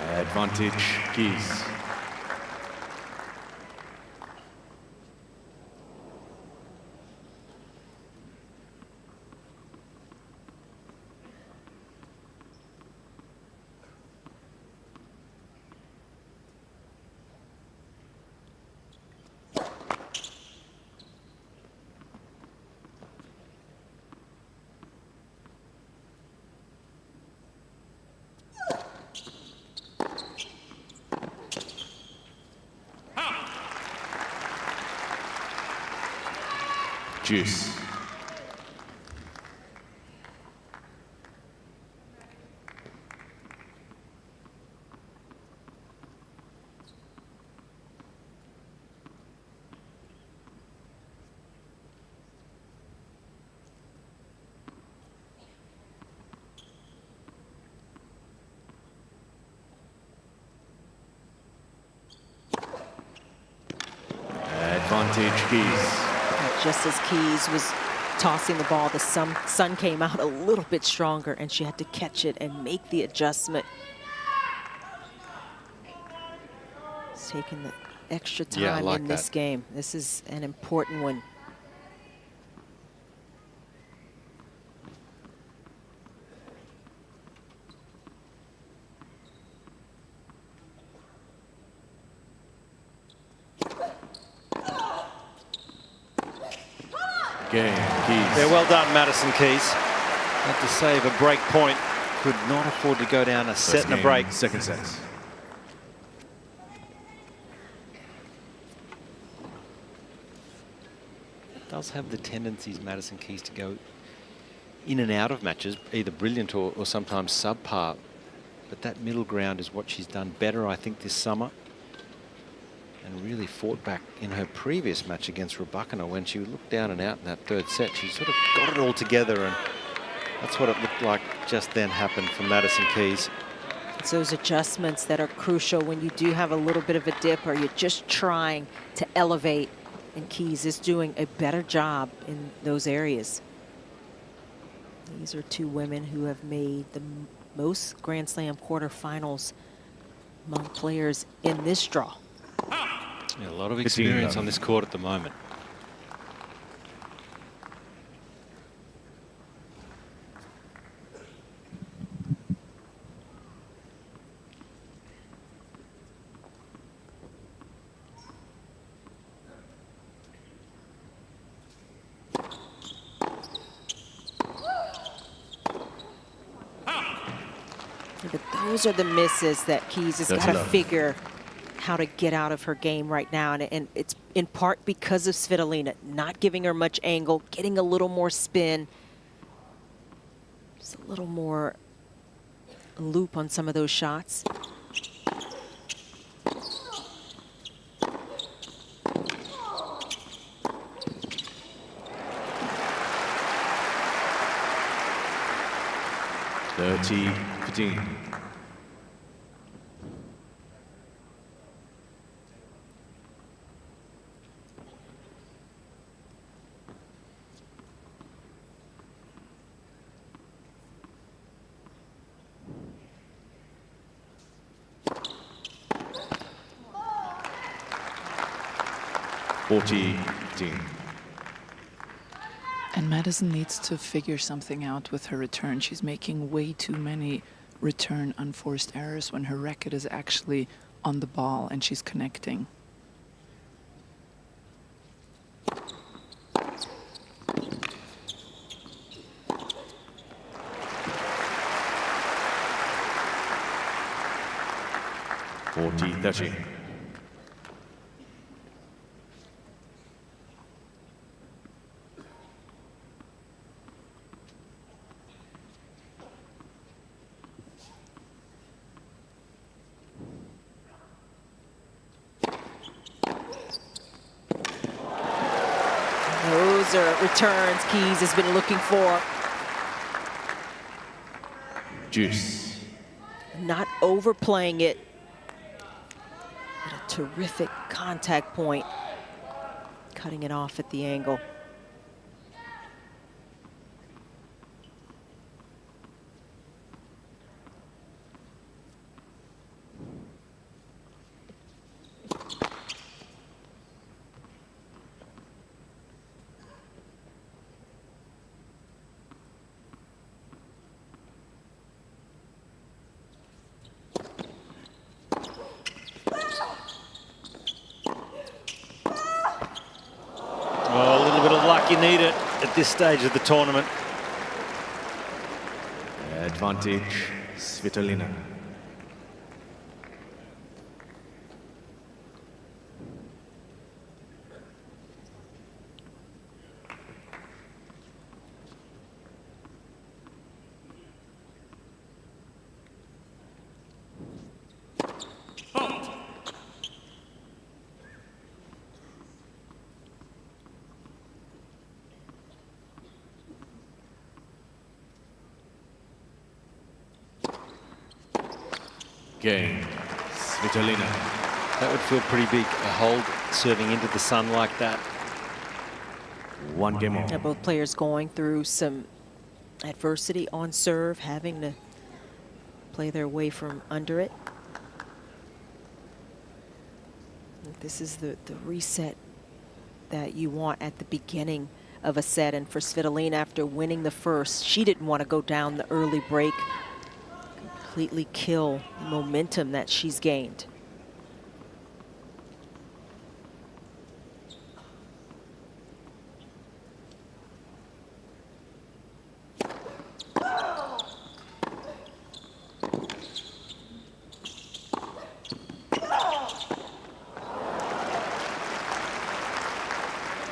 Advantage, Keys. Juice. Advantage, Keys. Just as Keys was tossing the ball, the sun came out a little bit stronger, and she had to catch it and make the adjustment. It's taking the extra time in this game. This is an important one. Yeah, well done, Madison Keys. Had to save a break point. Could not afford to go down a set and a break. Second set. Does have the tendencies, Madison Keys, to go in and out of matches, either brilliant or sometimes subpar. But that middle ground is what she's done better, I think, this summer. And really fought back in her previous match against Rybakina when she looked down and out in that third set. She sort of got it all together, and that's what it looked like just then happened for Madison Keys. It's those adjustments that are crucial when you do have a little bit of a dip or you're just trying to elevate, and Keys is doing a better job in those areas. These are two women who have made the most Grand Slam quarterfinals among players in this draw. Yeah, a lot of experience on this court at the moment. But those are the misses that Keys has got to figure how to get out of her game right now. And it's in part because of Svitolina not giving her much angle, getting a little more spin, just a little more loop on some of those shots. 30-15. And Madison needs to figure something out with her return. She's making way too many return unforced errors when her racket is actually on the ball and she's connecting. Those are returns Keys has been looking for. Juice. Not overplaying it. But a terrific contact point. Cutting it off at the angle. You need it at this stage of the tournament. Advantage, Svitolina. Cain, Svitolina. That would feel pretty big, a hold serving into the sun like that. 1 game on. Yeah, both players going through some adversity on serve, having to play their way from under it. This is the reset that you want at the beginning of a set. And for Svitolina, after winning the first, she didn't want to go down the early break, completely kill the momentum that she's gained.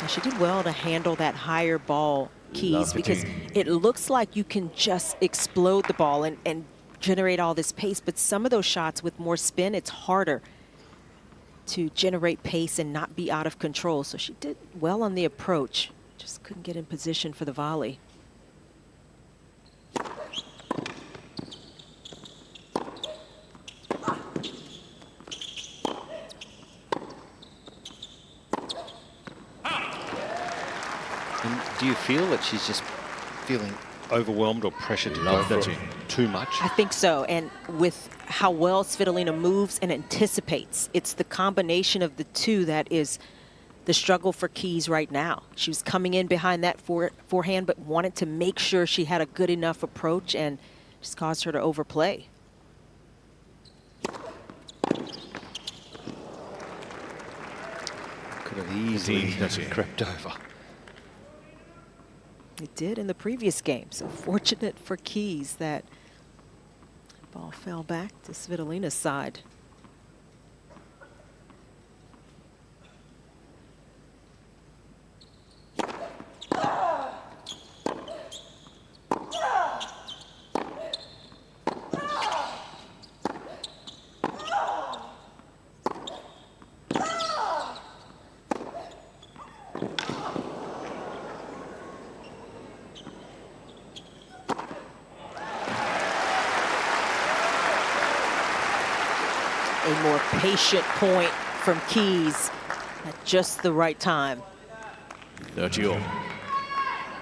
She did well to handle that higher ball, Keys, because it looks like you can just explode the ball and generate all this pace, but some of those shots with more spin, it's harder to generate pace and not be out of control. So she did well on the approach, just couldn't get in position for the volley. And do you feel that she's just feeling overwhelmed or pressured to go for it too much? I think so, and with how well Svitolina moves and anticipates, it's the combination of the two that is the struggle for Keys right now. She was coming in behind that forehand, but wanted to make sure she had a good enough approach, and just caused her to overplay. Could have easily crept over. It did in the previous game, so fortunate for Keys that ball fell back to Svitolina's side. a more patient point from Keys at just the right time. 30-all.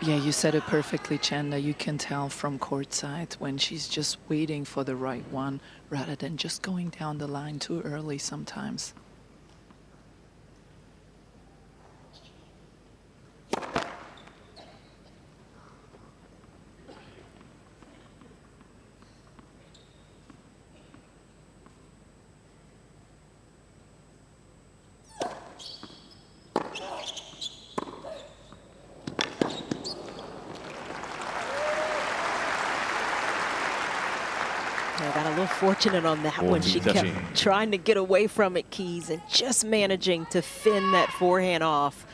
Yeah, you said it perfectly, Chanda. You can tell from courtside when she's just waiting for the right one rather than just going down the line too early sometimes. Got a little fortunate on that one. She kept trying to get away from it, Keys, and just managing to fin that forehand off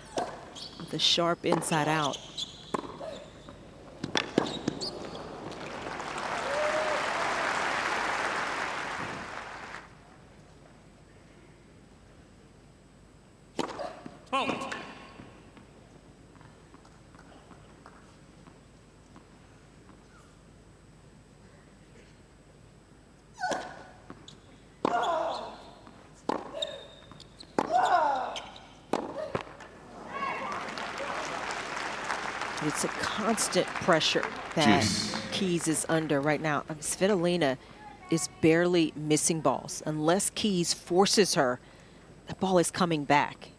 with a sharp inside out. It's a constant pressure that Keys is under right now. Svitolina is barely missing balls. Unless Keys forces her, the ball is coming back.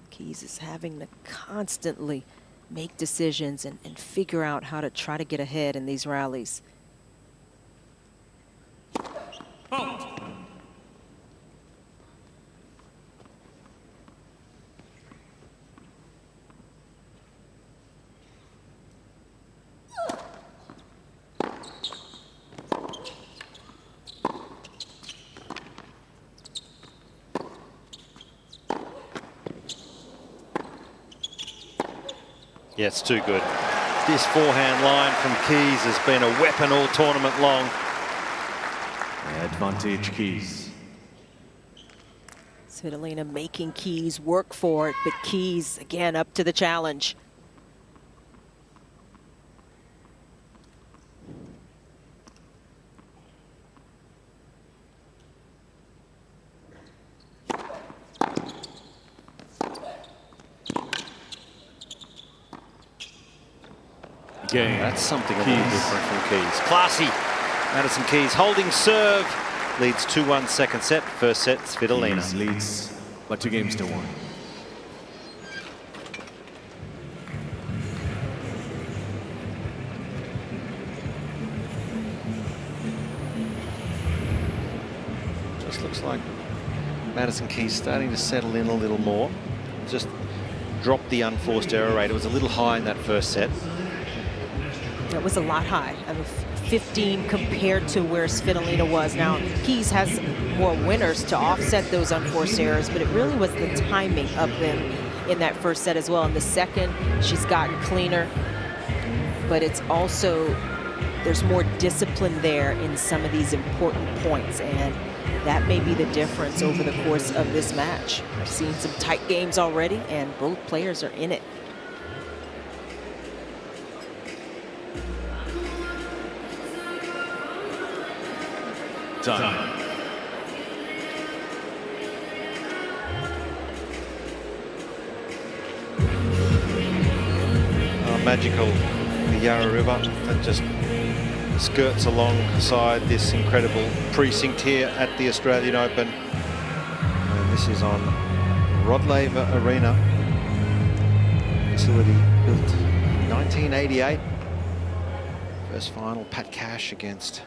Keys is having to constantly make decisions and figure out how to try to get ahead in these rallies. Yeah, it's too good. This forehand line from Keys has been a weapon all tournament long. Advantage Keys. Svitolina making Keys work for it, but Keys, again, up to the challenge. Game. That's something a little different from Keys. Classy. Madison Keys holding serve. Leads 2-1 second set. First set, Svitolina. Keys leads, but 2 games to 1. Just looks like Madison Keys starting to settle in a little more. Just dropped the unforced error rate. It was a little high in that first set. It was a lot high. I mean, 15 compared to where Svitolina was. Now, Keys has more winners to offset those unforced errors, but it really was the timing of them in that first set as well. In the second, she's gotten cleaner, but it's also, there's more discipline there in some of these important points, and that may be the difference over the course of this match. I've seen some tight games already, and both players are in it. Time. Magical, the Yarra River that just skirts alongside this incredible precinct here at the Australian Open. And this is on Rod Laver Arena. Facility built in 1988. First final, Pat Cash against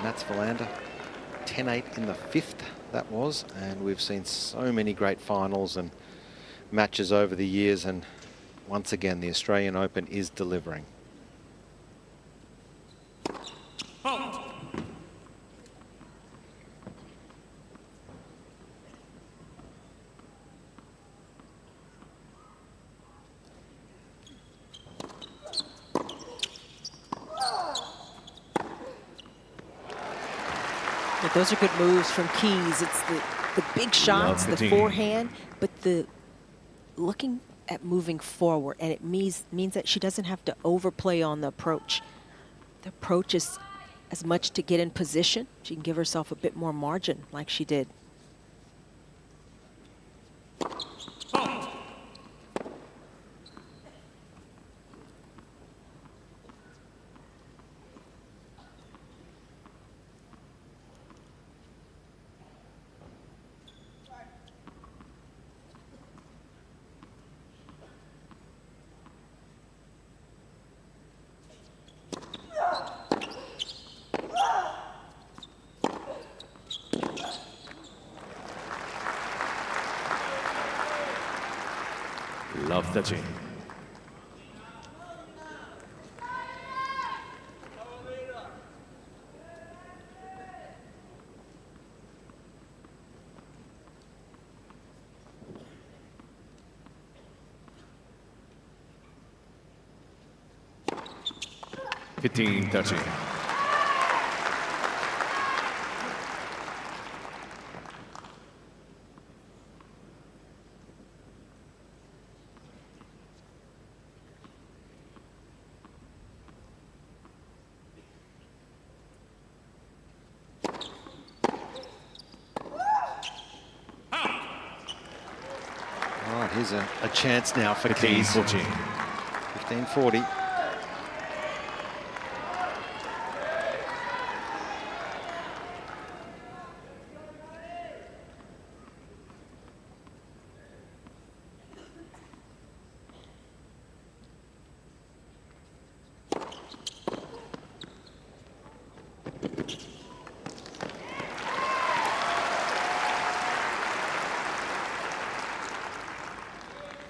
Mats Wilander. 10-8 in the 5th, that was. And we've seen so many great finals and matches over the years, and once again, the Australian Open is delivering. But those are good moves from Keys. It's the big shots, the forehand, but the looking at moving forward, and it means that she doesn't have to overplay on the approach. The approach is as much to get in position. She can give herself a bit more margin like she did. Love the team. Fifteen 13. Right, here's a chance now for 15-14. 15-40.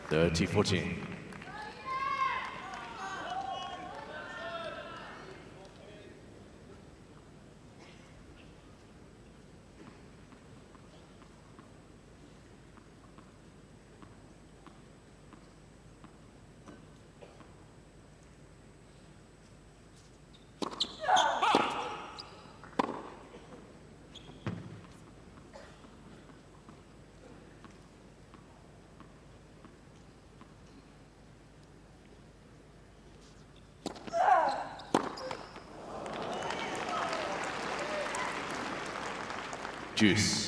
$30-14. Juice.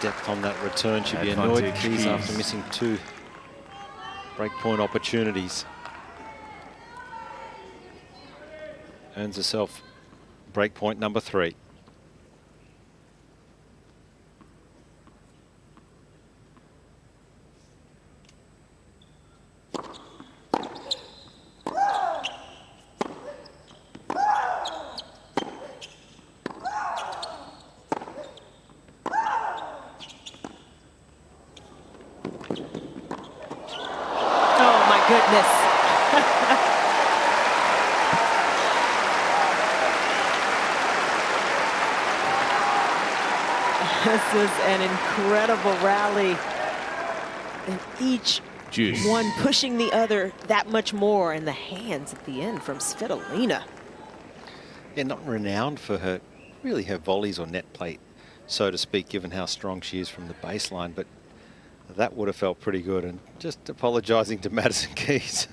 Depth on that return. Should be annoyed Advantage Keys Keys. after missing 2 breakpoint opportunities. Earns herself breakpoint number 3. Goodness. This was an incredible rally. And each Juice. one pushing the other that much more, and the hands at the end from Svitolina. Yeah, not renowned for her volleys or net plate, so to speak, given how strong she is from the baseline, but that would have felt pretty good. And just apologising to Madison Keys.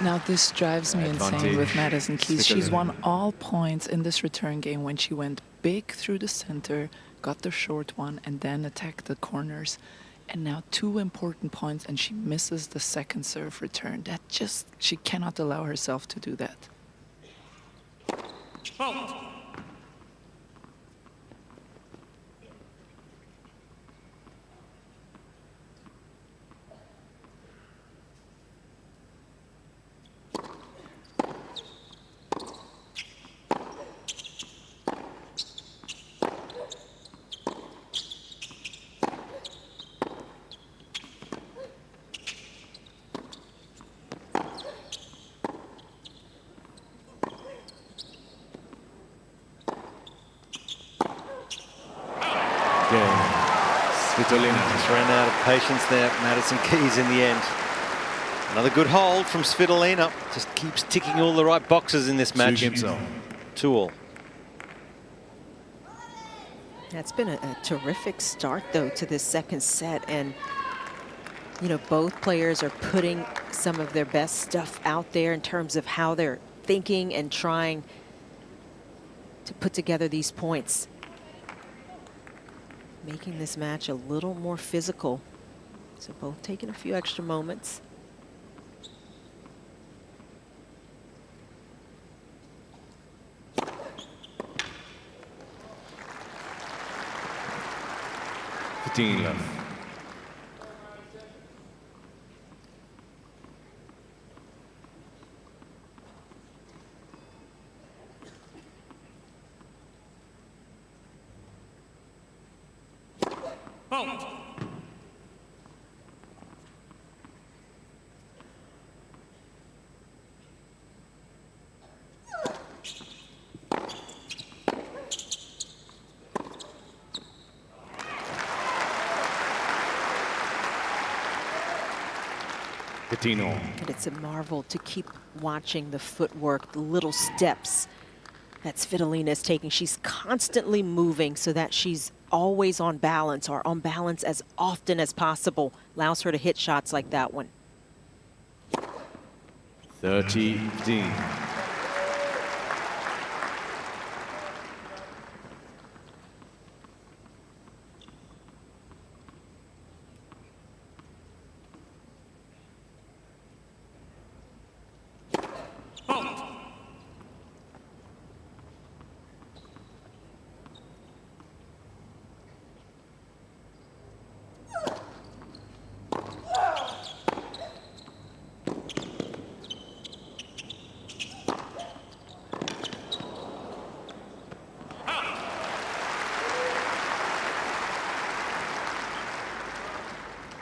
Now this drives me insane Advantage. with Madison Keys. She's won Svitolina. all points in this return game when she went big through the center, got the short one, and then attacked the corners. And now 2 important points, and she misses the second serve return. That just, she cannot allow herself to do that. Again, Svitolina. Just ran out of patience there, Madison Keys in the end. Another good hold from Svitolina. Just keeps ticking all the right boxes in this match. 2-2. That's been a terrific start, though, to this second set. And, you know, both players are putting some of their best stuff out there in terms of how they're thinking and trying to put together these points, making this match a little more physical. So both taking a few extra moments. Love. And it's a marvel to keep watching the footwork, the little steps that Svitolina is taking. She's constantly moving so that she's always on balance, or on balance as often as possible. Allows her to hit shots like that one. 30-15.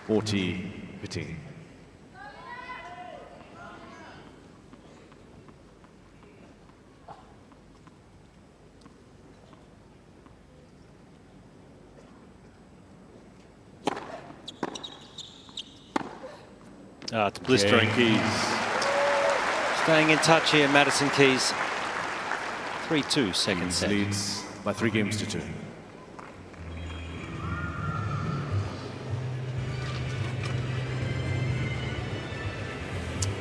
$40-15. It's blistering. Keys. Staying in touch here, Madison Keys. 3-2 second set. Leads by 3 games to 2.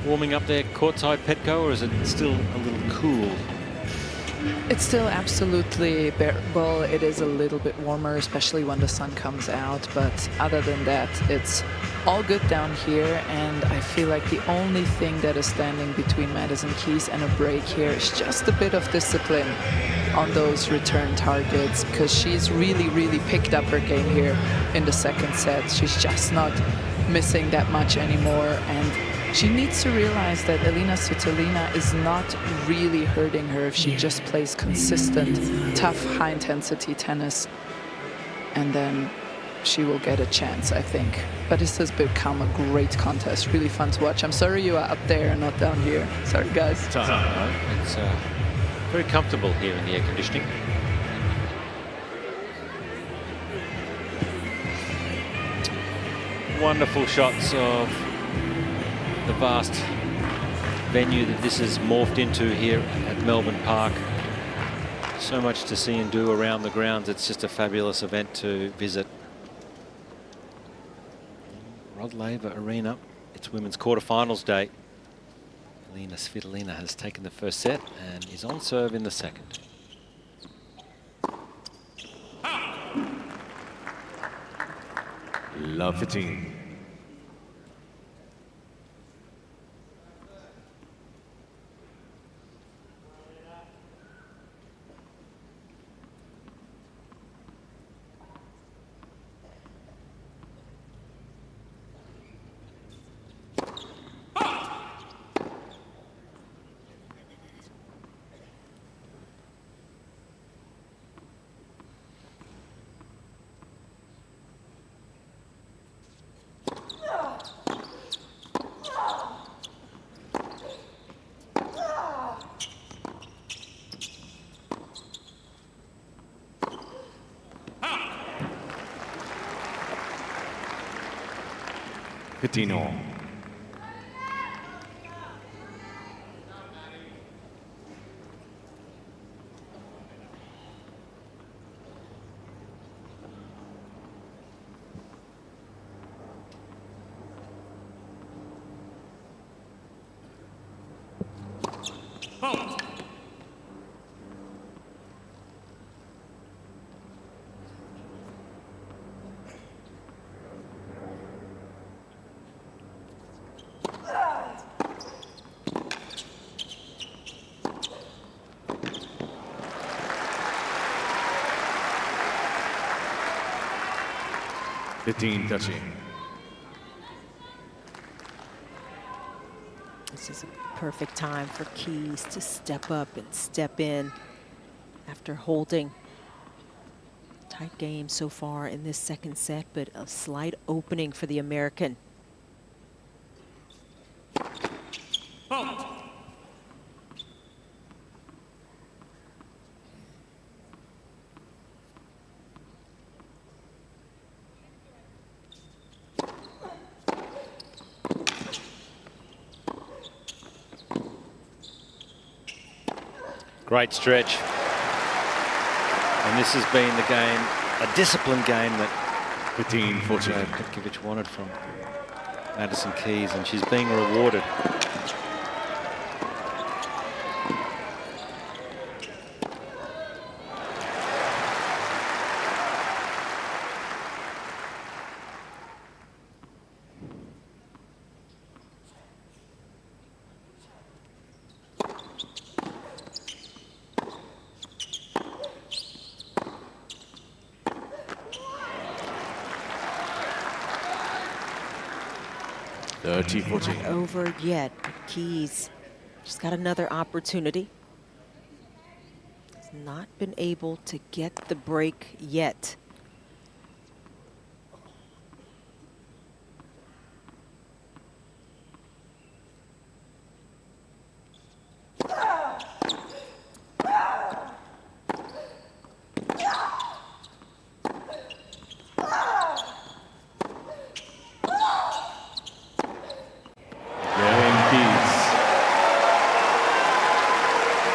Warming up there courtside, Petko, or is it still a little cool? It's still absolutely bearable. It is a little bit warmer, especially when the sun comes out. But other than that, it's all good down here. And I feel like the only thing that is standing between Madison Keys and a break here is just a bit of discipline on those return targets, because she's really, really picked up her game here in the second set. She's just not missing that much anymore. And she needs to realize that Aryna Svitolina is not really hurting her if she just plays consistent, tough, high-intensity tennis. And then she will get a chance, I think. But this has become a great contest, really fun to watch. I'm sorry you are up there and not down here. Sorry, guys. It's very comfortable here in the air conditioning. Wonderful shots of the vast venue that this has morphed into here at Melbourne Park. So much to see and do around the grounds. It's just a fabulous event to visit. Rod Laver Arena. It's women's quarterfinals day. Aryna Svitolina has taken the first set and is on serve in the second. Love 15. 15 all. Oh. This is a perfect time for Keys to step up and step in after holding tight game so far in this second set, but a slight opening for the American. Oh. Great stretch. And this has been the game, a disciplined game that 15-14. Petkovic wanted from Madison Keys, and she's being rewarded. Not over yet. Keys, she's got another opportunity. Has not been able to get the break yet.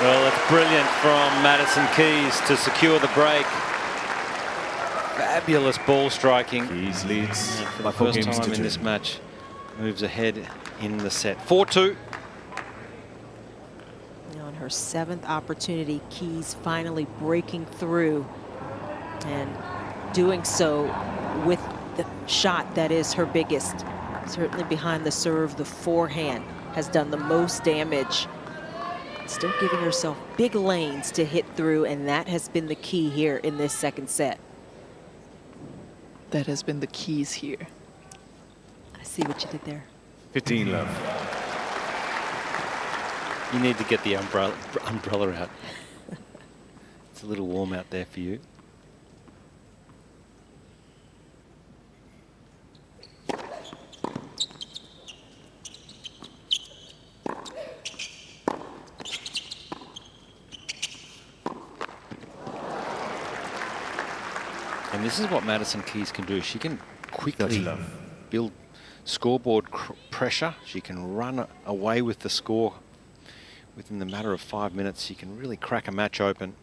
Well, it's brilliant from Madison Keys to secure the break. Fabulous ball striking. Keys leads For by the 4 first games time to in 2. this match, moves ahead in the set. 4-2. On her 7th opportunity, Keys finally breaking through and doing so with the shot that is her biggest. Certainly behind the serve, the forehand has done the most damage. Still giving herself big lanes to hit through, and that has been the key here in this second set. That has been the keys here. I see what you did there. 15 love. You need to get the umbrella out. It's a little warm out there for you. And this is what Madison Keys can do. She can quickly build scoreboard pressure. She can run away with the score within the matter of 5 minutes. She can really crack a match open.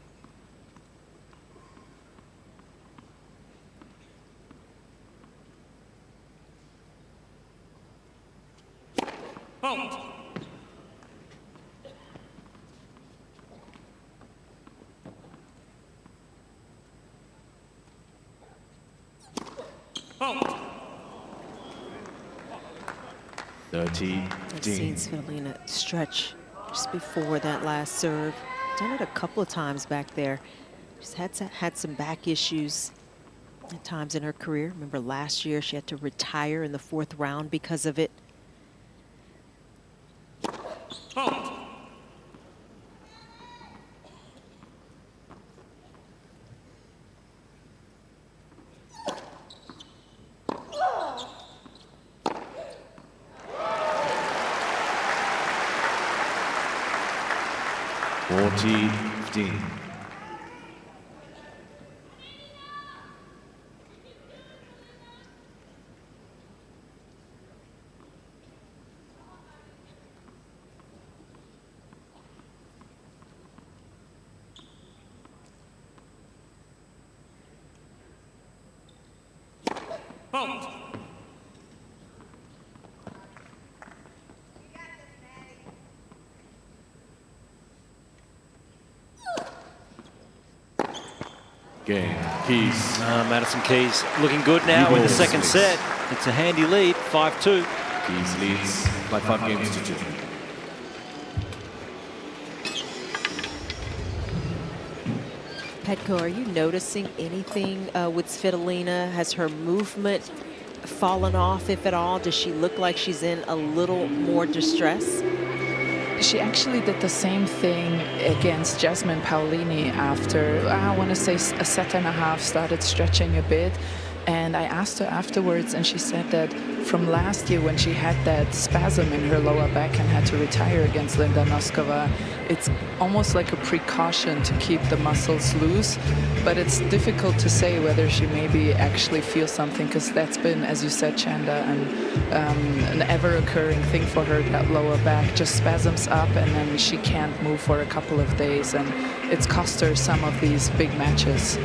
Oh. Oh. 30-15. I've seen Svitolina stretch just before that last serve. Done it a couple of times back there. She's had some back issues at times in her career. Remember last year she had to retire in the 4th round because of it. Oh. Fault. Game. Keys. Madison Keys looking good now in the second set. It's a handy lead, 5-2. Keys leads by 5 games to 2. Petko, are you noticing anything with Svitolina? Has her movement fallen off, if at all? Does she look like she's in a little more distress? She actually did the same thing against Jasmine Paolini after, I want to say, a set and a half, started stretching a bit. And I asked her afterwards, and she said that from last year when she had that spasm in her lower back and had to retire against Linda Noskova, it's almost like a precaution to keep the muscles loose. But it's difficult to say whether she maybe actually feels something, because that's been, as you said, Chanda, an ever-occurring thing for her, that lower back just spasms up and then she can't move for a couple of days, and it's cost her some of these big matches.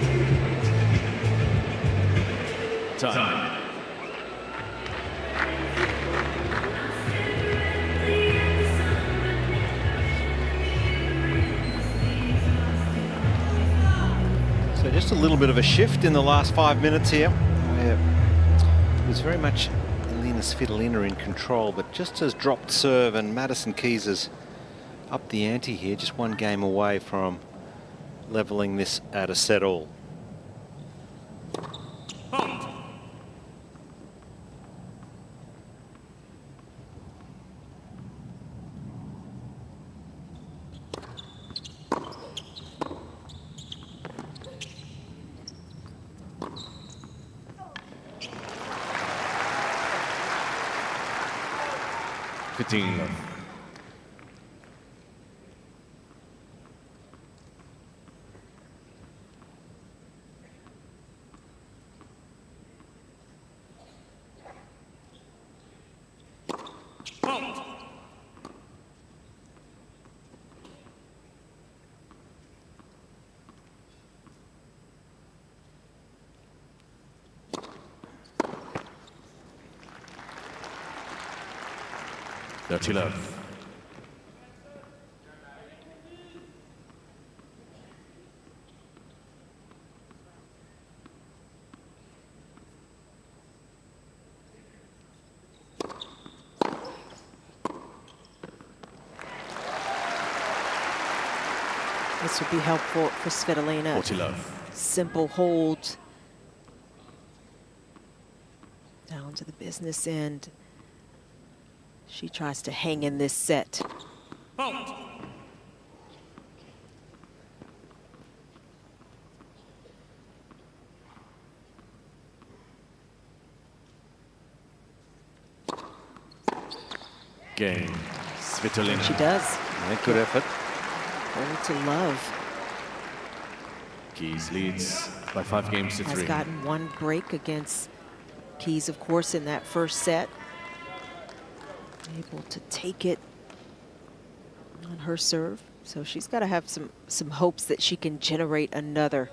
Time. So just a little bit of a shift in the last 5 minutes here. It was very much Aryna Svitolina in control, but just as dropped serve, and Madison Keys has upped the ante here, just one game away from leveling this at a set all. Fault. Cain. Fault. Dirty love. This would be helpful for Svitolina. 40 love. Simple hold. Down to the business end. She tries to hang in this set. Fault. Game. Svitolina. She does. Yeah, good effort. Hold to love. Keys leads by 5 games to 3. Has gotten one break against Keys, of course, in that first set. Able to take it on her serve. So she's got to have some hopes that she can generate another.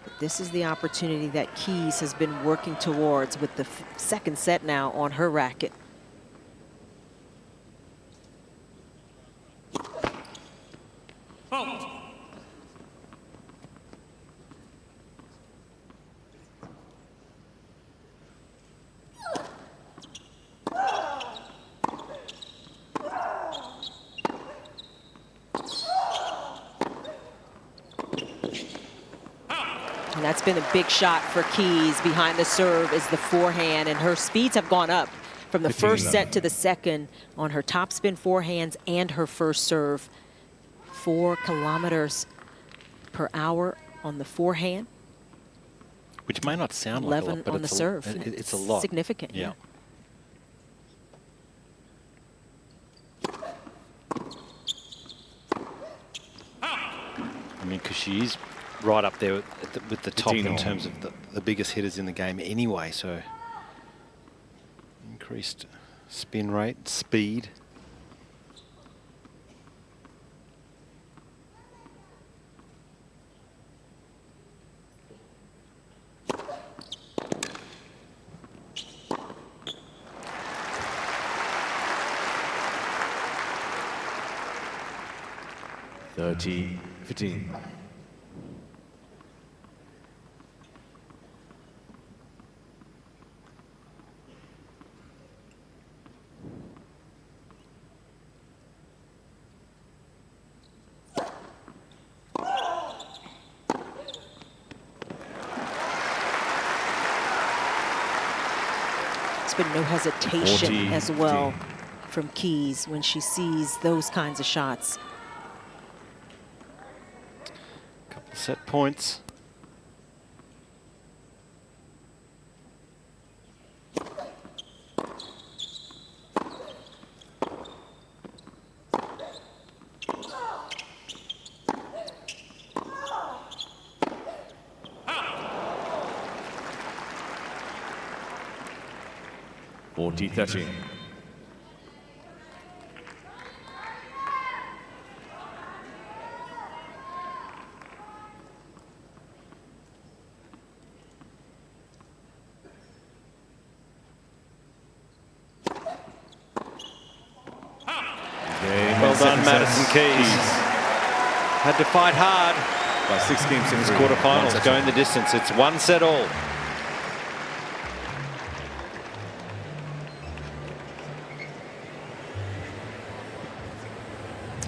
But this is the opportunity that Keys has been working towards with the second set now on her racket. Fault. And that's been a big shot for Keys behind the serve is the forehand, and her speeds have gone up from the first set to the second on her topspin forehands and her first serve. 4 kilometers per hour on the forehand. Which may not sound like a 11 lot, but on the serve. It's a lot. Significant. Yeah. I mean, because she is right up there with the top in terms of the biggest hitters in the game anyway, so increased spin rate, speed. 30-15. It's been no hesitation as well from Keys when she sees those kinds of shots. Couple set points. (40-30). Well done, Madison Keys. Had to fight hard by 6 games in this quarterfinals, going the distance. It's 1-all.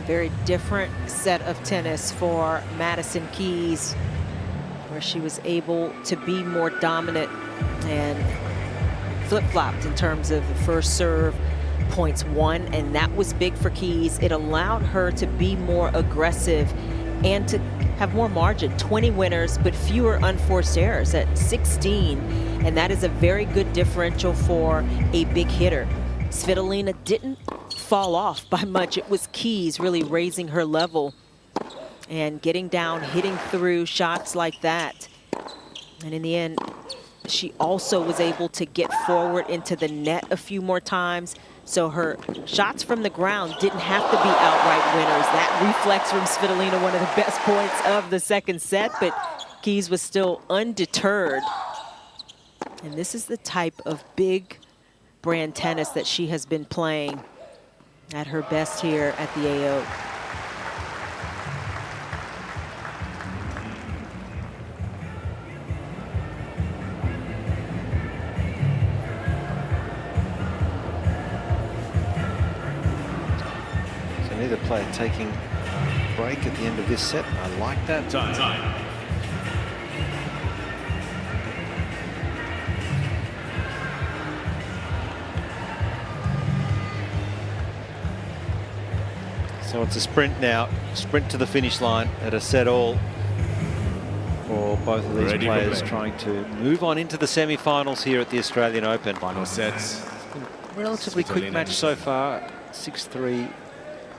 Very different set of tennis for Madison Keys, where she was able to be more dominant and flip-flopped in terms of the first serve points won, and that was big for Keys. It allowed her to be more aggressive and to have more margin. 20 winners, but fewer unforced errors at 16, and that is a very good differential for a big hitter. Svitolina didn't fall off by much. It was Keys really raising her level and getting down, hitting through shots like that. And in the end, she also was able to get forward into the net a few more times. So her shots from the ground didn't have to be outright winners. That reflex from Svitolina, one of the best points of the second set, but Keys was still undeterred. And this is the type of big brand tennis that she has been playing at her best here at the AO. So neither player taking a break at the end of this set. I like that. Time. So it's a sprint now, sprint to the finish line at a 7-all for both of these players trying to move on into the semi-finals here at the Australian Open. Final sets. Relatively quick Svitolina. match so far. 6-3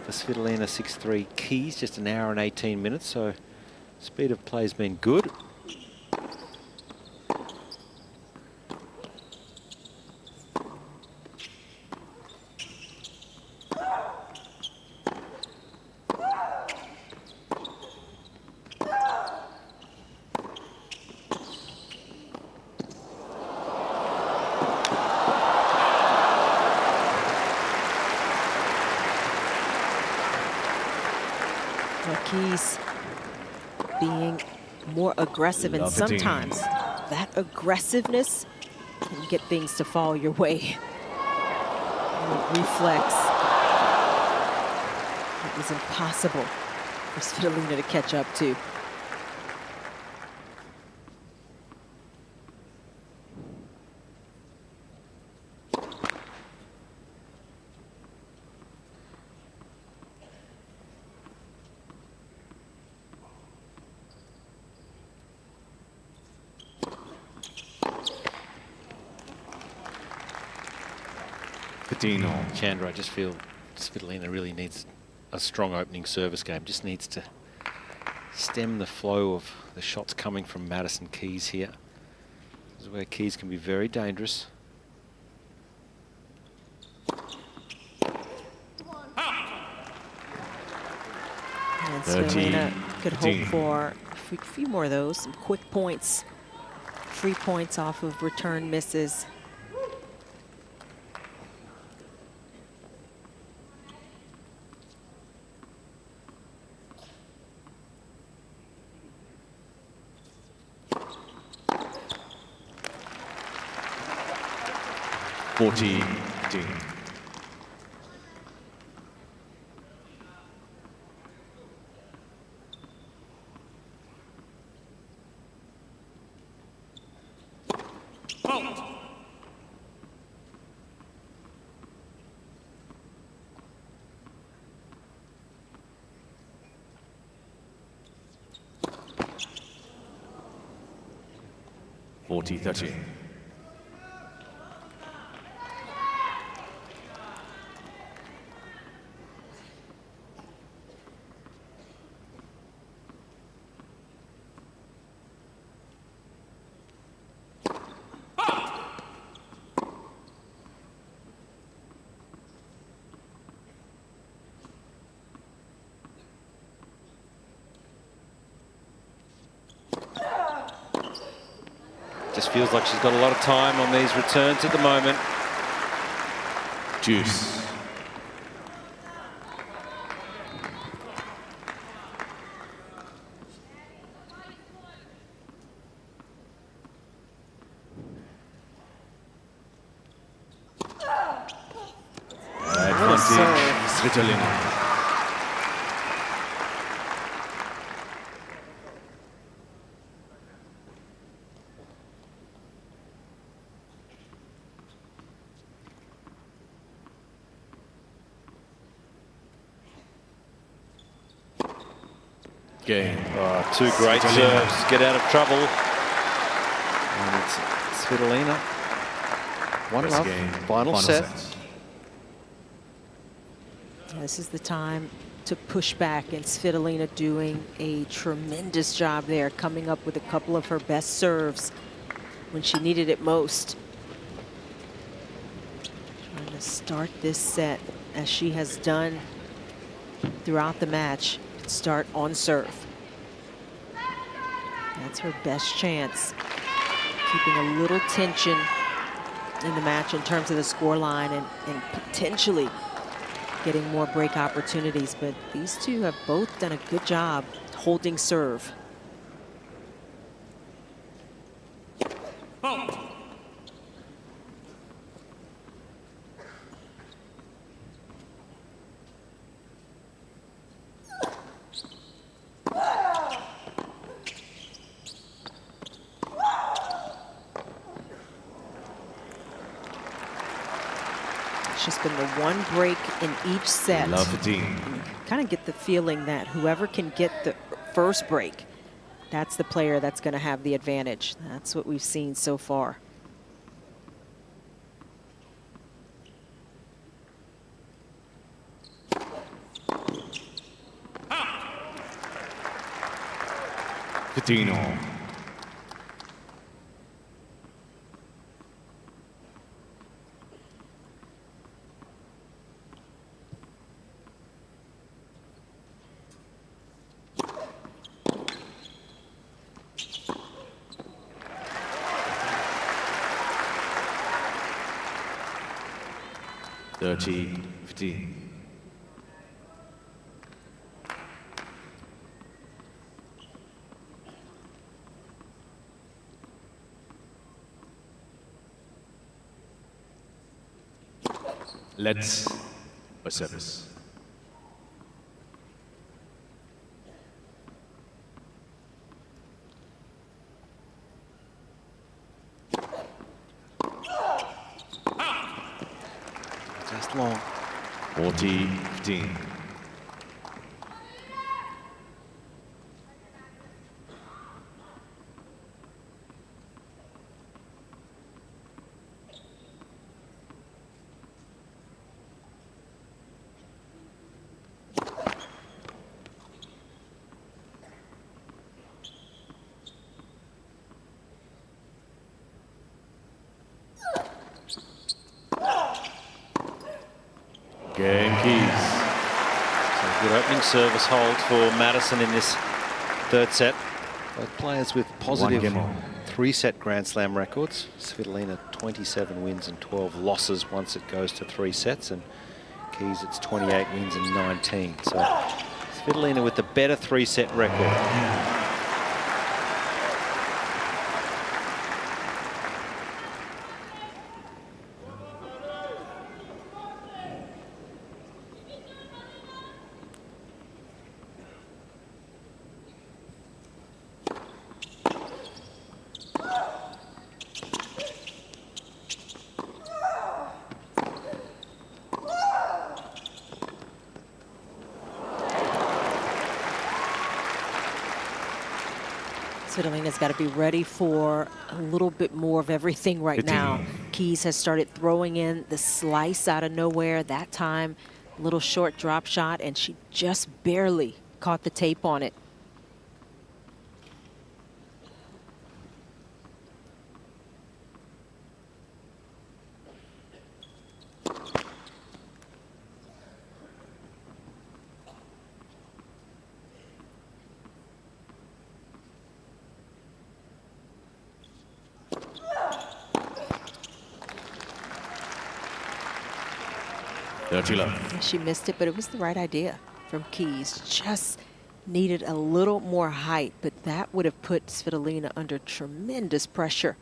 for Svitolina, 6-3 Keys, just an hour and 18 minutes, so speed of play has been good. Keys being more aggressive, and sometimes that aggressiveness can get things to fall your way. Reflex. It was impossible for Svitolina to catch up to. Chandra, I just feel Svitolina really needs a strong opening service game. Just needs to stem the flow of the shots coming from Madison Keys here. This is where Keys can be very dangerous. And Svitolina could hope for a few more of those, some quick points, 3 points off of return misses. 40-15. Fault. 40-30. Just feels like she's got a lot of time on these returns at the moment. Juice. Advantage, Svitolina. Cain. Oh, two great serves, get out of trouble. And it's Svitolina. 1-love, final set. This is the time to push back, and Svitolina doing a tremendous job there, coming up with a couple of her best serves when she needed it most. Trying to start this set as she has done throughout the match. Start on serve. That's her best chance. Keeping a little tension in the match in terms of the scoreline and potentially getting more break opportunities. But these two have both done a good job holding serve. Fault. It's just been the one break in each set. Love the team. Kind of get the feeling that whoever can get the first break, that's the player that's going to have the advantage. That's what we've seen so far. Coutinho. $30-15. Let's a service. Just long. 40-15. Game keys. So good opening service hold for Madison in this third set. Both players with positive 3-set Grand Slam records. Svitolina 27 wins and 12 losses once it goes to 3 sets, and Keys it's 28 wins and 19. So Svitolina with the better 3-set record. Svitolina's got to be ready for a little bit more of everything right now. Keys has started throwing in the slice out of nowhere. That time, little short drop shot, and she just barely caught the tape on it. She missed it, but it was the right idea from Keys. Just needed a little more height, but that would have put Svitolina under tremendous pressure.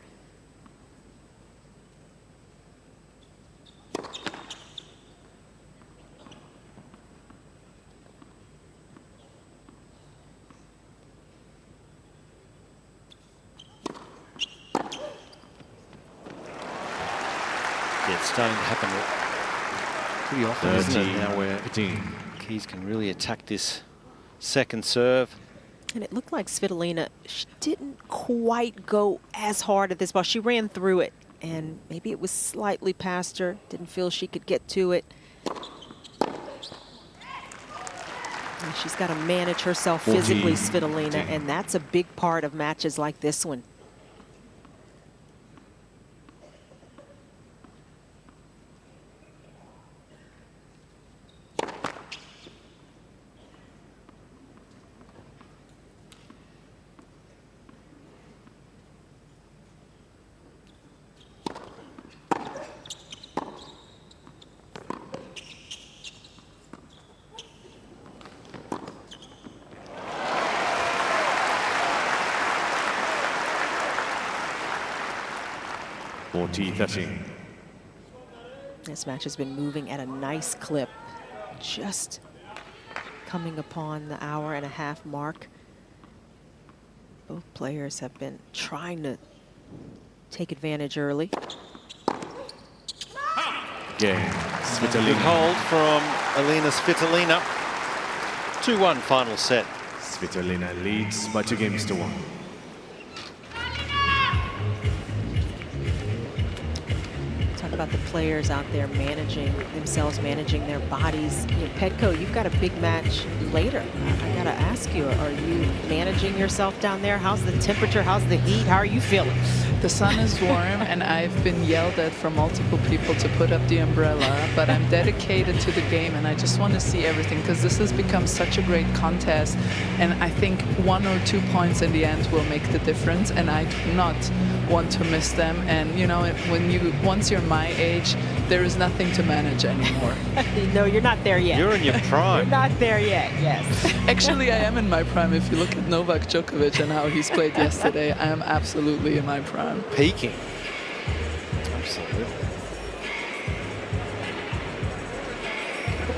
Yeah, it's starting to happen pretty often, isn't it, now where Keys can really attack this second serve. And it looked like Svitolina, she didn't quite go as hard at this ball. She ran through it, and maybe it was slightly past her. Didn't feel she could get to it. And she's got to manage herself physically, Svitolina, and that's a big part of matches like this one. This match has been moving at a nice clip, just coming upon the hour-and-a-half mark. Both players have been trying to take advantage early. Good hold from Aryna Svitolina. 2-1 final set. Svitolina leads by 2-1. About the players out there managing themselves, managing their bodies. You know, Petko, you've got a big match later. I gotta ask you, are you managing yourself down there? How's the temperature? How's the heat? How are you feeling? The sun is warm, and I've been yelled at from multiple people to put up the umbrella, but I'm dedicated to the game, and I just want to see everything, because this has become such a great contest, and I think 1 or 2 points in the end will make the difference, and I do not want to miss them. And you know, once you're my age, there is nothing to manage anymore. No, you're not there yet. You're in your prime. You're not there yet, yes. Actually, I am in my prime. If you look at Novak Djokovic and how he's played yesterday, I am absolutely in my prime. Peaking. Absolutely.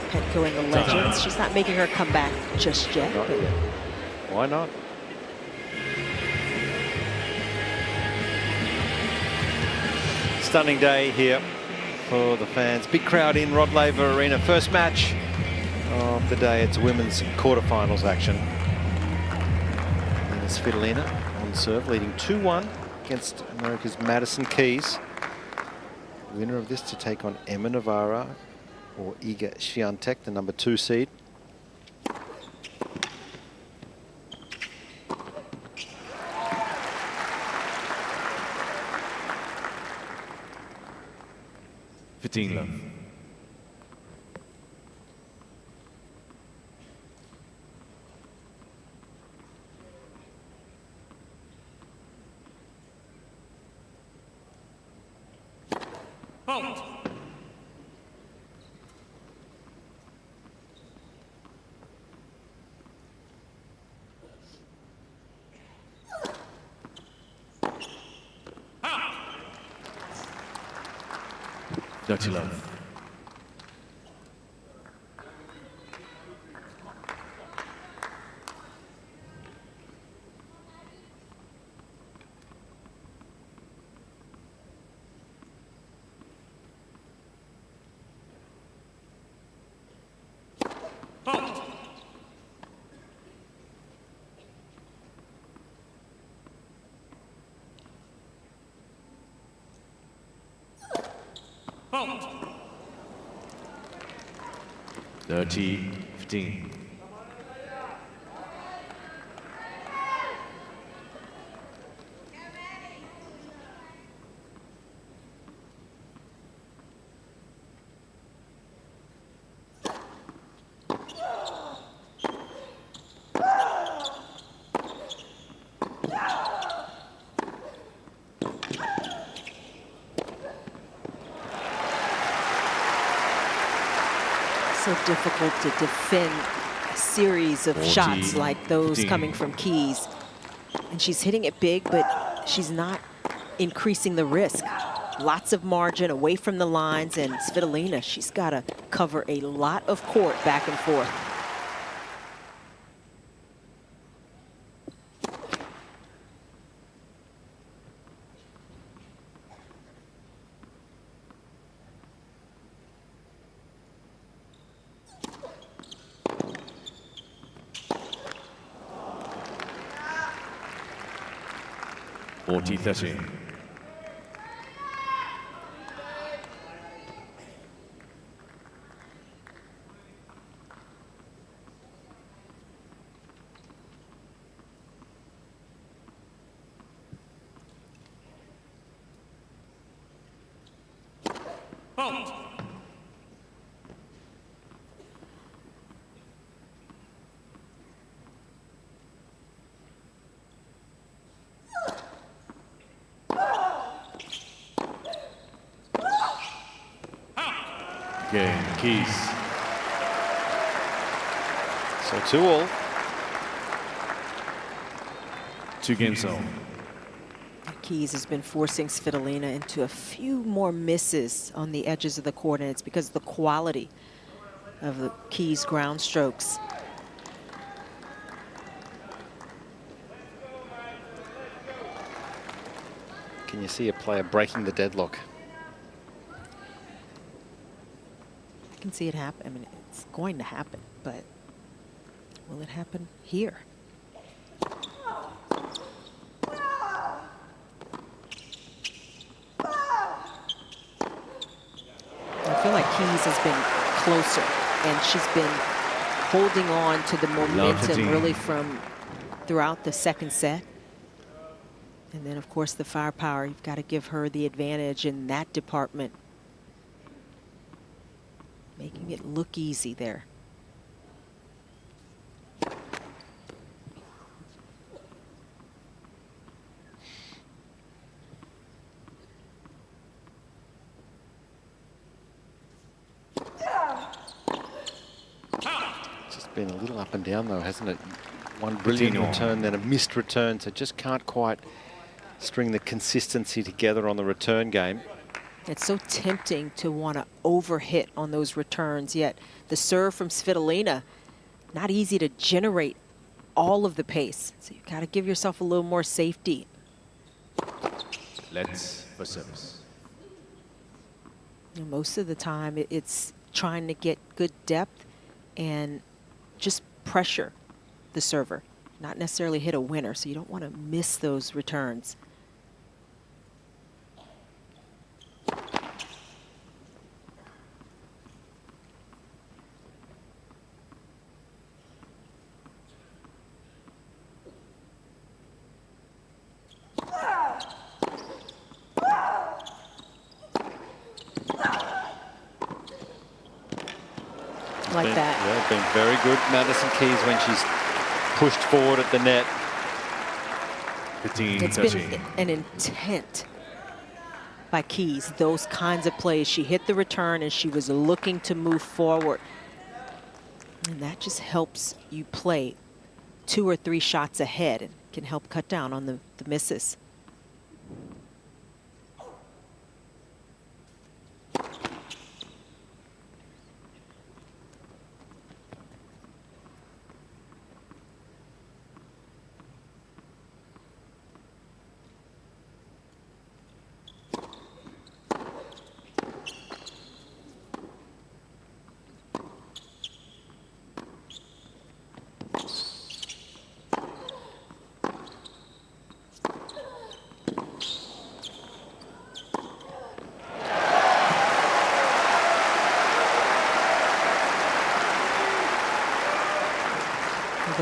Petko and the legends. She's not making her come back just yet. Not yet. Why not? Stunning day here for the fans. Big crowd in Rod Laver Arena. First match of the day. It's women's quarterfinals action. Aryna Svitolina on serve, leading 2-1 against America's Madison Keys. Winner of this to take on Emma Navarro or Iga Swiatek, the number 2 seed. Love. Halt. Dirty love. Halt. Fault. 30-15. So difficult to defend a series of shots like those coming from Keys. And she's hitting it big, but she's not increasing the risk. Lots of margin away from the lines, and Svitolina, she's got to cover a lot of court back and forth. (40-30). Fault. Cain, Keys. So 2-all. 2 games all. Keys has been forcing Svitolina into a few more misses on the edges of the court, and it's because of the quality of the Keys ground strokes. Can you see a player breaking the deadlock? I can see it happen. I mean, it's going to happen, but will it happen here? I feel like Keys has been closer, and she's been holding on to the momentum really from throughout the second set. And then, of course, the firepower. You've got to give her the advantage in that department. Making it look easy there. Just been a little up and down though, hasn't it? One brilliant return, then a missed return, so just can't quite string the consistency together on the return game. It's so tempting to want to overhit on those returns, yet the serve from Svitolina, not easy to generate all of the pace. So you've got to give yourself a little more safety. Let's for service. You know, most of the time, it's trying to get good depth and just pressure the server, not necessarily hit a winner, so you don't want to miss those returns. Like that. Yeah, been very good, Madison Keys, when she's pushed forward at the net. 15, it's 13. been an intent by Keys, those kinds of plays. She hit the return and she was looking to move forward. And that just helps you play 2 or 3 shots ahead and can help cut down on the misses.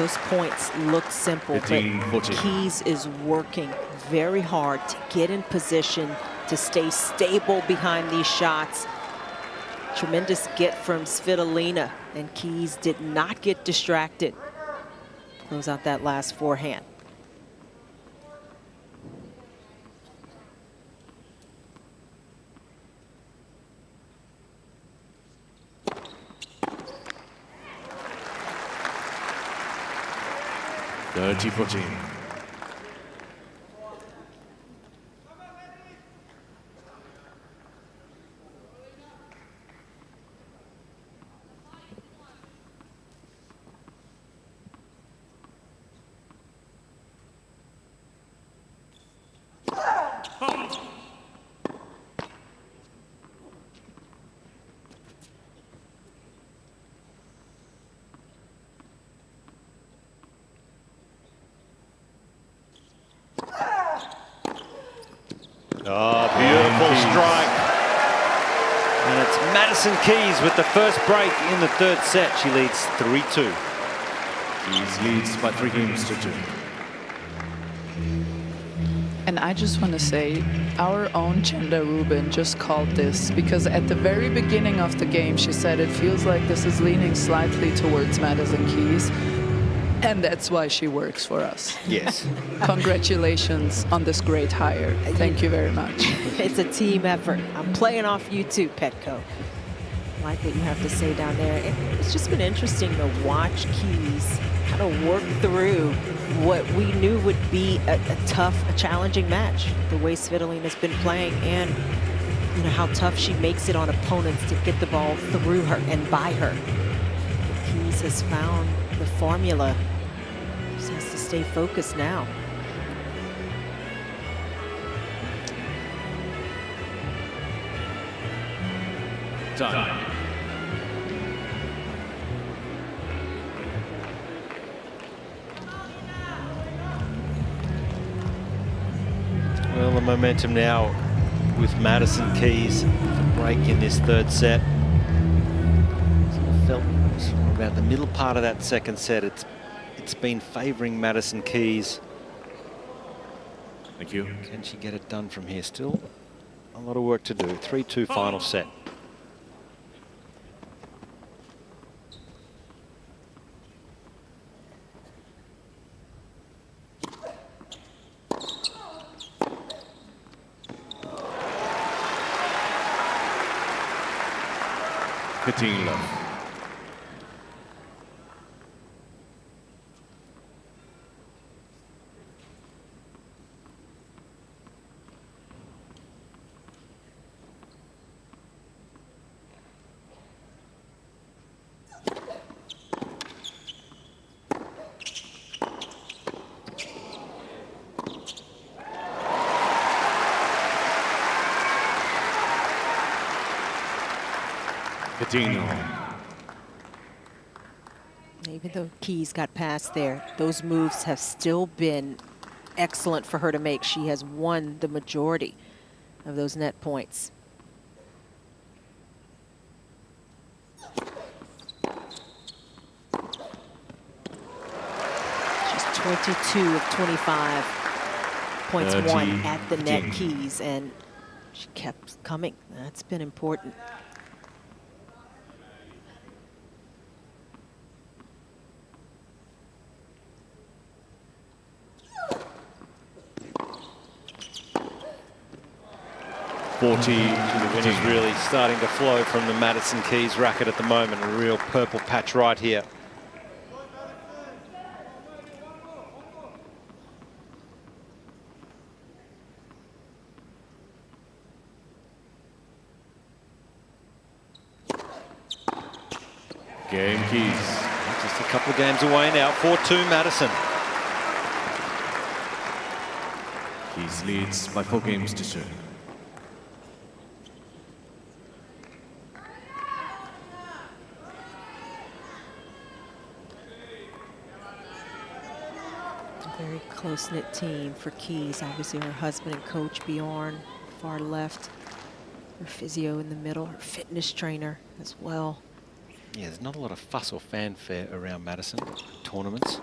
those points look simple, but 15-14. Keys is working very hard to get in position, to stay stable behind these shots. Tremendous get from Svitolina, and Keys did not get distracted. Close out that last forehand. $30-14. Oh, beautiful strike. And it's Madison Keys with the first break in the third set. She leads 3-2. Keys leads by 3 games to 2. And I just want to say, our own Chenda Rubin just called this, because at the very beginning of the game, she said it feels like this is leaning slightly towards Madison Keys. And that's why she works for us. Yes. Congratulations on this great hire. Thank you very much. It's a team effort. I'm playing off you too, Petco. I like what you have to say down there. It's just been interesting to watch Keys kind of work through what we knew would be a tough, a challenging match. The way Svitolina's been playing, and you know how tough she makes it on opponents to get the ball through her and by her. Keys has found the formula. Just has to stay focused now. Time. Well, the momentum now with Madison Keys. The break in this third set. Sort of felt about the middle part of that second set. It's been favouring Madison Keys. Thank you. Can she get it done from here? Still a lot of work to do. 3-2 final set. Love. Even though Keys got past there, those moves have still been excellent for her to make. She has won the majority of those net points. She's 22 of 25 points won at the net, Keys, and she kept coming. That's been important. The wind is really starting to flow from the Madison Keys racket at the moment. A real purple patch right here. Game Keys. Just a couple of games away now. 4-2 Madison. Keys leads by 4 games to 2. Very close-knit team for Keys. Obviously, her husband and coach, Bjorn, far left. Her physio in the middle, her fitness trainer as well. Yeah, there's not a lot of fuss or fanfare around Madison tournaments.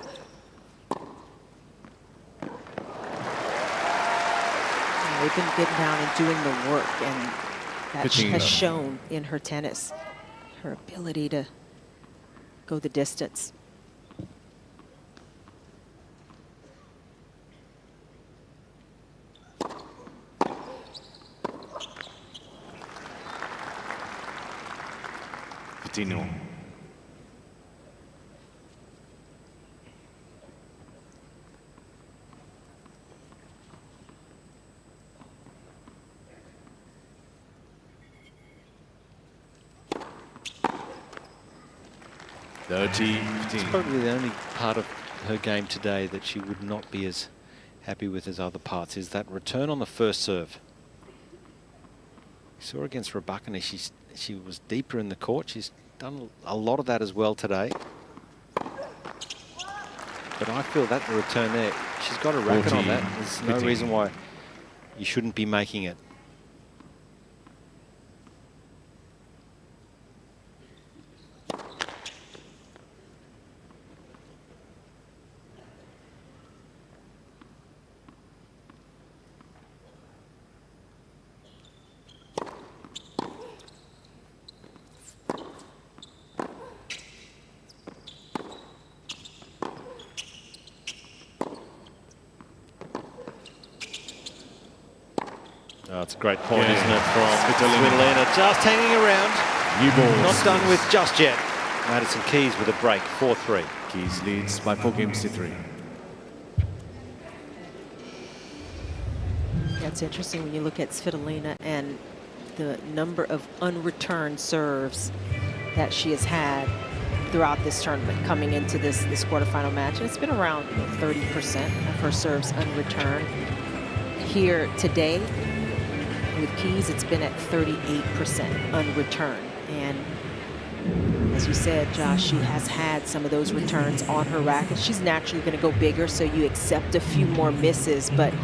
They've been getting down and doing the work, and that has shown in her tennis, her ability to go the distance. Patino. It's probably the only part of her game today that she would not be as happy with as other parts, is that return on the first serve. You saw against Rybakina, she was deeper in the court. She's done a lot of that as well today. But I feel that return there, she's got a racket on that. There's no reason why you shouldn't be making it. Oh, it's a great point, isn't it, from Svitolina, just hanging around. New ball. Not done with just yet. Madison Keys with a break, 4-3. Keys leads by 4 games to 3. That's interesting when you look at Svitolina and the number of unreturned serves that she has had throughout this tournament coming into this quarterfinal match. And it's been around 30% of her serves unreturned. Here today, with Keys, it's been at 38% unreturned. And as you said, Josh, she has had some of those returns on her racket. She's naturally going to go bigger, so you accept a few more misses, but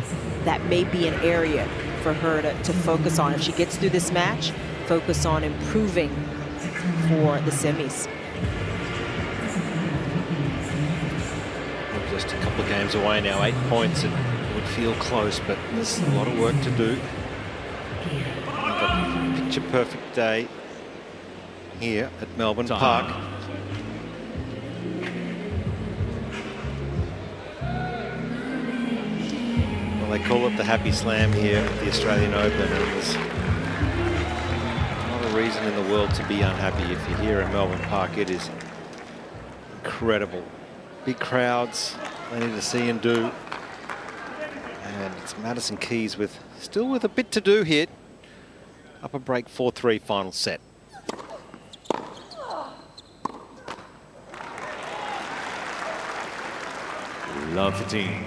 that may be an area for her to focus on. If she gets through this match, focus on improving for the semis. We're just a couple of games away now, 8 points. It would feel close, but there's a lot of work to do. Another picture-perfect day here at Melbourne Park. Well, they call it the Happy Slam here at the Australian Open, and there's not a reason in the world to be unhappy if you're here at Melbourne Park. It is incredible. Big crowds, plenty to see and do. And it's Madison Keys still with a bit to do here. Up a break, 4-3 final set. Love the team.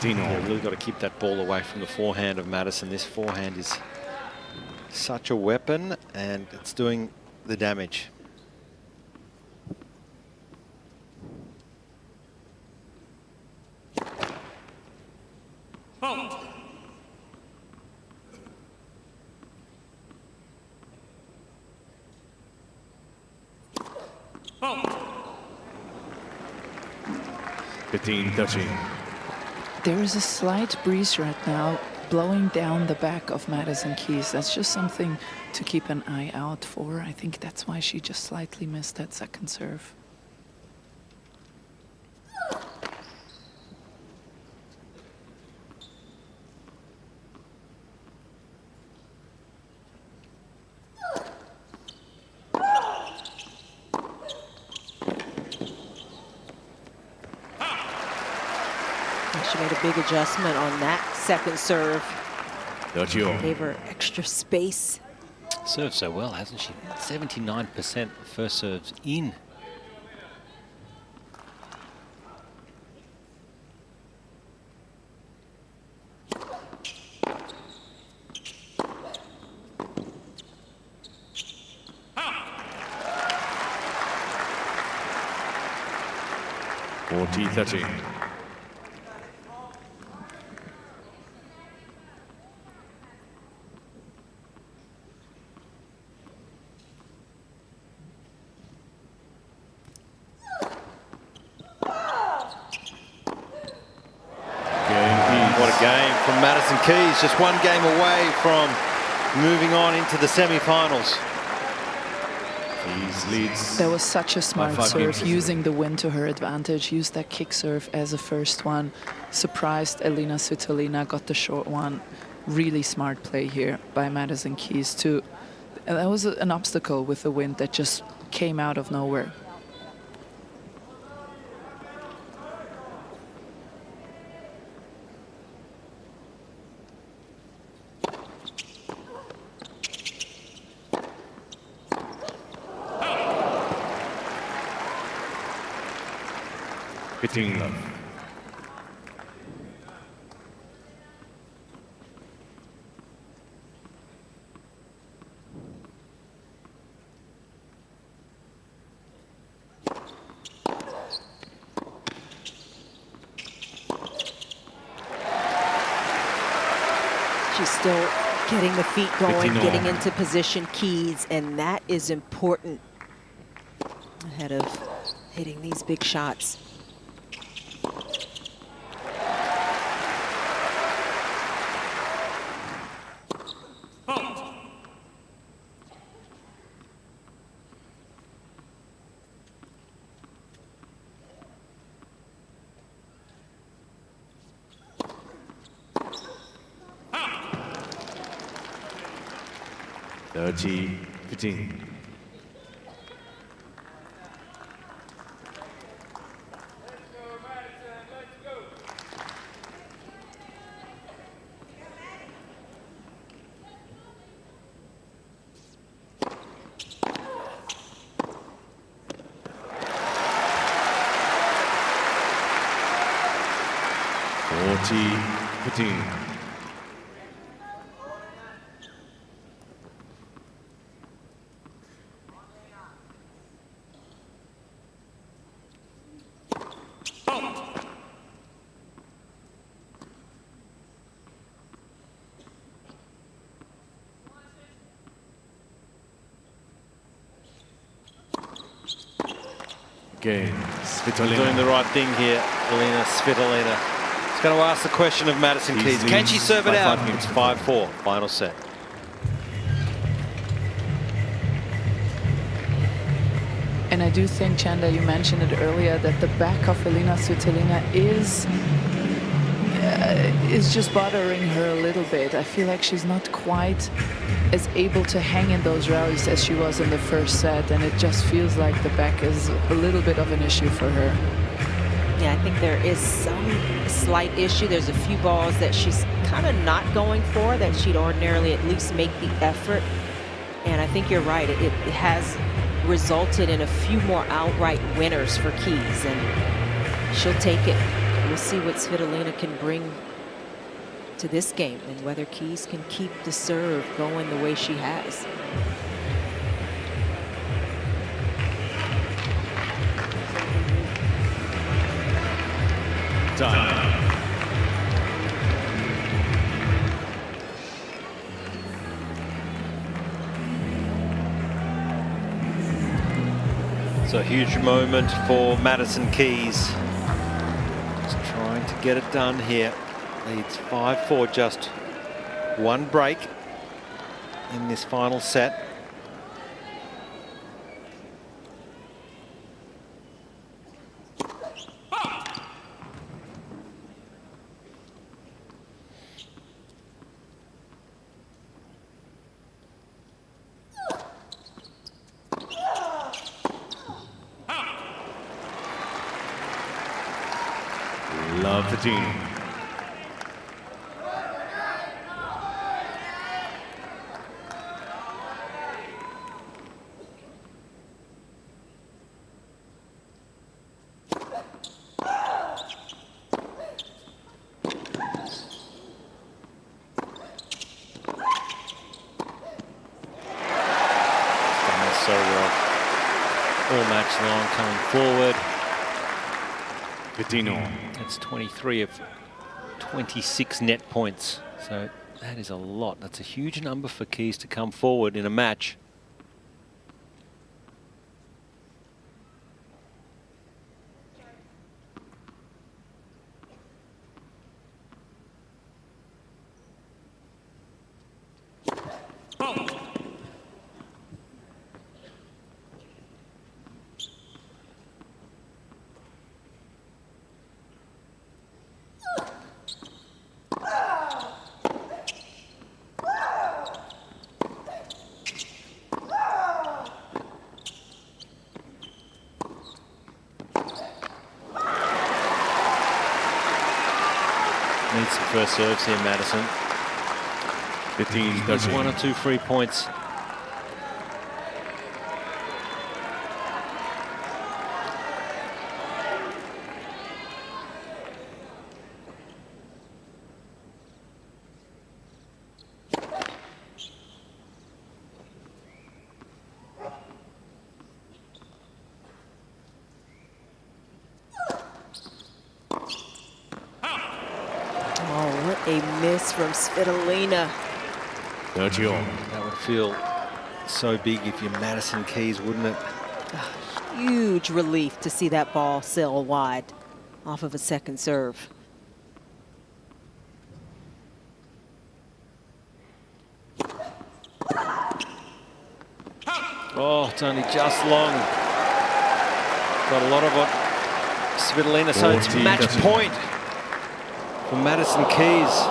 Yeah, really got to keep that ball away from the forehand of Madison. This forehand is such a weapon, and it's doing the damage. Fault. Fault. 15-13. There is a slight breeze right now blowing down the back of Madison Keys. That's just something to keep an eye out for. I think that's why she just slightly missed that second serve. She made a big adjustment on that second serve. Gave her extra space. Served so well, hasn't she? 79% first serves in. 40-30. What a game from Madison Keys. Just one game away from moving on into the semi-finals. Keys leads. That was such a smart 5 serve, games. using the wind to her advantage. Used that kick serve as a first one. Surprised Aryna Sabalenka, got the short one. Really smart play here by Madison Keys too. And that was an obstacle with the wind that just came out of nowhere. Hitting love. She's still getting the feet going, 15-all. getting into position, Keys, and that is important ahead of hitting these big shots. Dirty 15. Cain, Doing the right thing here, Aryna Sabalenka. It's going to ask the question of Madison Keys. Can she serve it out? It's 5-4, final set. And I do think, Chanda, you mentioned it earlier, that the back of Aryna Sabalenka is just bothering her a little bit. I feel like she's not quite as able to hang in those rallies as she was in the first set, and it just feels like the back is a little bit of an issue for her. Yeah, I think there is some slight issue. There's a few balls that she's kind of not going for that she'd ordinarily at least make the effort. And I think you're right. It has resulted in a few more outright winners for Keys, and she'll take it. We'll see what Svitolina can bring to this game and whether Keys can keep the serve going the way she has. Time. It's a huge moment for Madison Keys. Just trying to get it done here. Leads 5-4, just one break in this final set. Love the team. So well, all match long coming forward. Pitino. That's 23 of 26 net points. So that is a lot. That's a huge number for Keys to come forward in a match. Needs some first serves here, Madison. 15-13. 1 or 2 free points. A miss from Svitolina. 30 all. That would feel so big if you're Madison Keys, wouldn't it? Huge relief to see that ball sail wide off of a second serve. Oh, it's only just long. Got a lot of it. Svitolina, so it's match point for Madison Keys.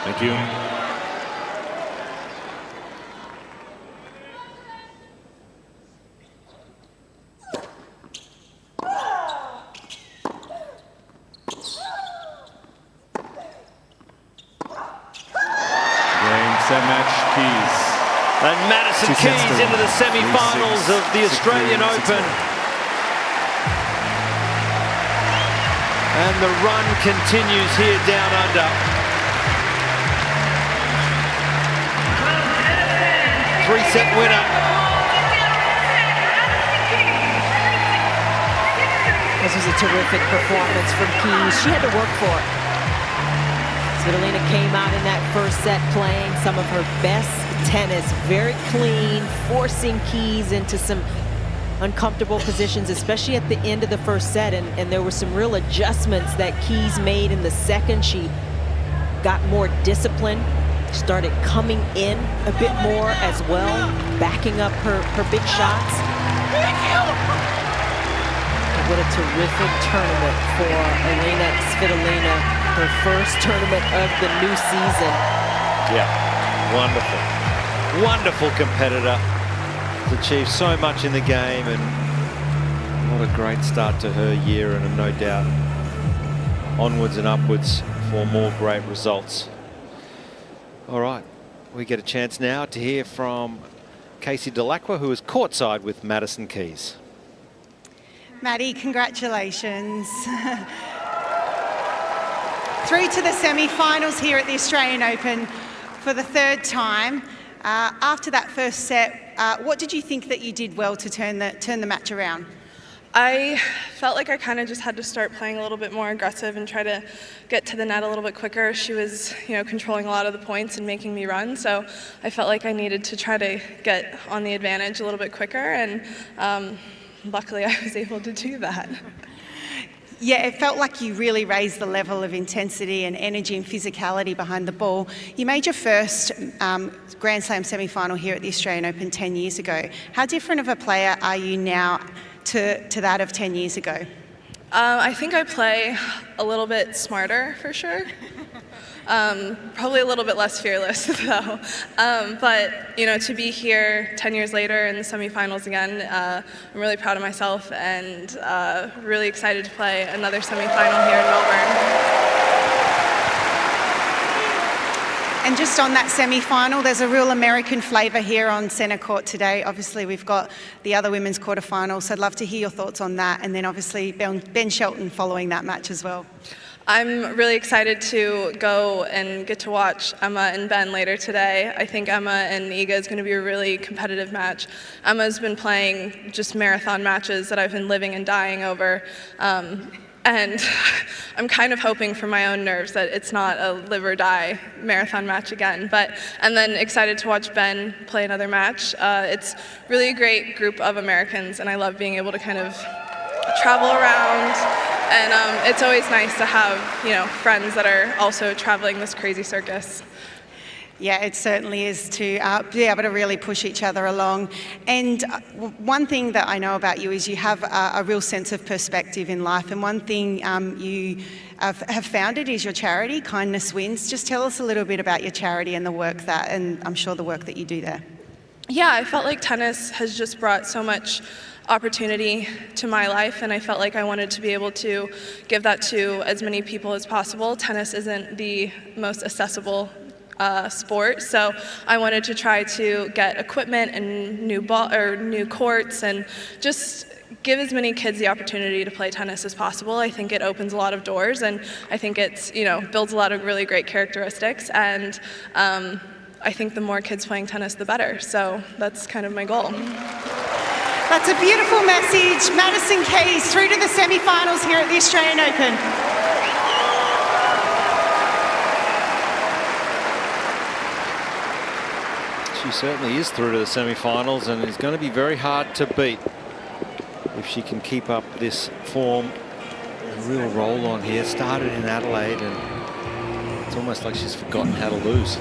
Thank you. Game, set, match, Keys. And Madison Keys into the semi-finals of the Australian Open. And the run continues here down under. 3-set winner. This was a terrific performance from Keys. She had to work for it. Svitolina came out in that first set playing some of her best tennis, very clean, forcing Keys into some uncomfortable positions, especially at the end of the first set. And there were some real adjustments that Keys made in the second. She got more disciplined, started coming in a bit more as well, backing up her big shots. What a terrific tournament for Aryna Sabalenka, her first tournament of the new season. Yeah, wonderful. Wonderful competitor. Has achieved so much in the game, and what a great start to her year, and no doubt onwards and upwards for more great results. All right, we get a chance now to hear from Casey Delacroix, who is courtside with Madison Keys. Maddie, congratulations. Through to the semi-finals here at the Australian Open for the third time. After that first set, what did you think that you did well to turn the match around? I felt like I kind of just had to start playing a little bit more aggressive and try to get to the net a little bit quicker. She was, controlling a lot of the points and making me run, so I felt like I needed to try to get on the advantage a little bit quicker, and luckily I was able to do that. Yeah, it felt like you really raised the level of intensity and energy and physicality behind the ball. You made your first Grand Slam semi-final here at the Australian Open 10 years ago. How different of a player are you now to that of 10 years ago? I think I play a little bit smarter, for sure. Probably a little bit less fearless, though. But, to be here 10 years later in the semifinals again, I'm really proud of myself and really excited to play another semifinal here in Melbourne. And just on that semi-final, there's a real American flavour here on centre court today. Obviously, we've got the other women's quarterfinals, so I'd love to hear your thoughts on that. And then obviously Ben Shelton following that match as well. I'm really excited to go and get to watch Emma and Ben later today. I think Emma and Iga is going to be a really competitive match. Emma's been playing just marathon matches that I've been living and dying over. And I'm kind of hoping for my own nerves that it's not a live or die marathon match again. And then excited to watch Ben play another match. It's really a great group of Americans, and I love being able to kind of travel around. And it's always nice to have, friends that are also traveling this crazy circus. Yeah, it certainly is to be able to really push each other along. And one thing that I know about you is you have a real sense of perspective in life. And one thing you have founded is your charity, Kindness Wins. Just tell us a little bit about your charity and the work and I'm sure the work that you do there. Yeah, I felt like tennis has just brought so much opportunity to my life, and I felt like I wanted to be able to give that to as many people as possible. Tennis isn't the most accessible sport, so I wanted to try to get equipment and new courts and just give as many kids the opportunity to play tennis as possible. I think it opens a lot of doors, and I think it's builds a lot of really great characteristics, and I think the more kids playing tennis, the better. So that's kind of my goal. That's a beautiful message. Madison Keys through to the semi-finals here at the Australian Open. She certainly is through to the semi-finals, and is going to be very hard to beat if she can keep up this form. A real roll on here. Started in Adelaide, and it's almost like she's forgotten how to lose.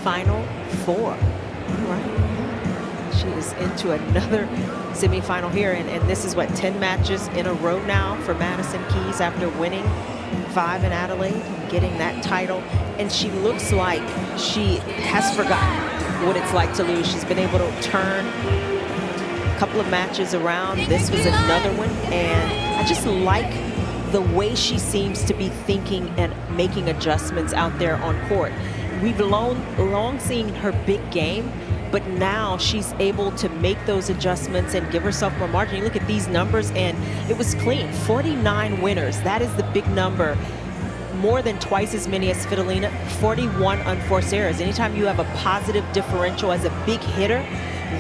Final four. All right. She is into another semi-final here, and this is what, 10 matches in a row now for Madison Keys after winning 5 in Adelaide and getting that title. And she looks like she has forgotten what it's like to lose. She's been able to turn a couple of matches around. This was another one, and I just like the way she seems to be thinking and making adjustments out there on court. We've long seen her big game, but now she's able to make those adjustments and give herself more margin. You look at these numbers, and it was clean. 49 winners. That is the big number. More than twice as many as Svitolina. 41 unforced errors. Anytime you have a positive differential as a big hitter,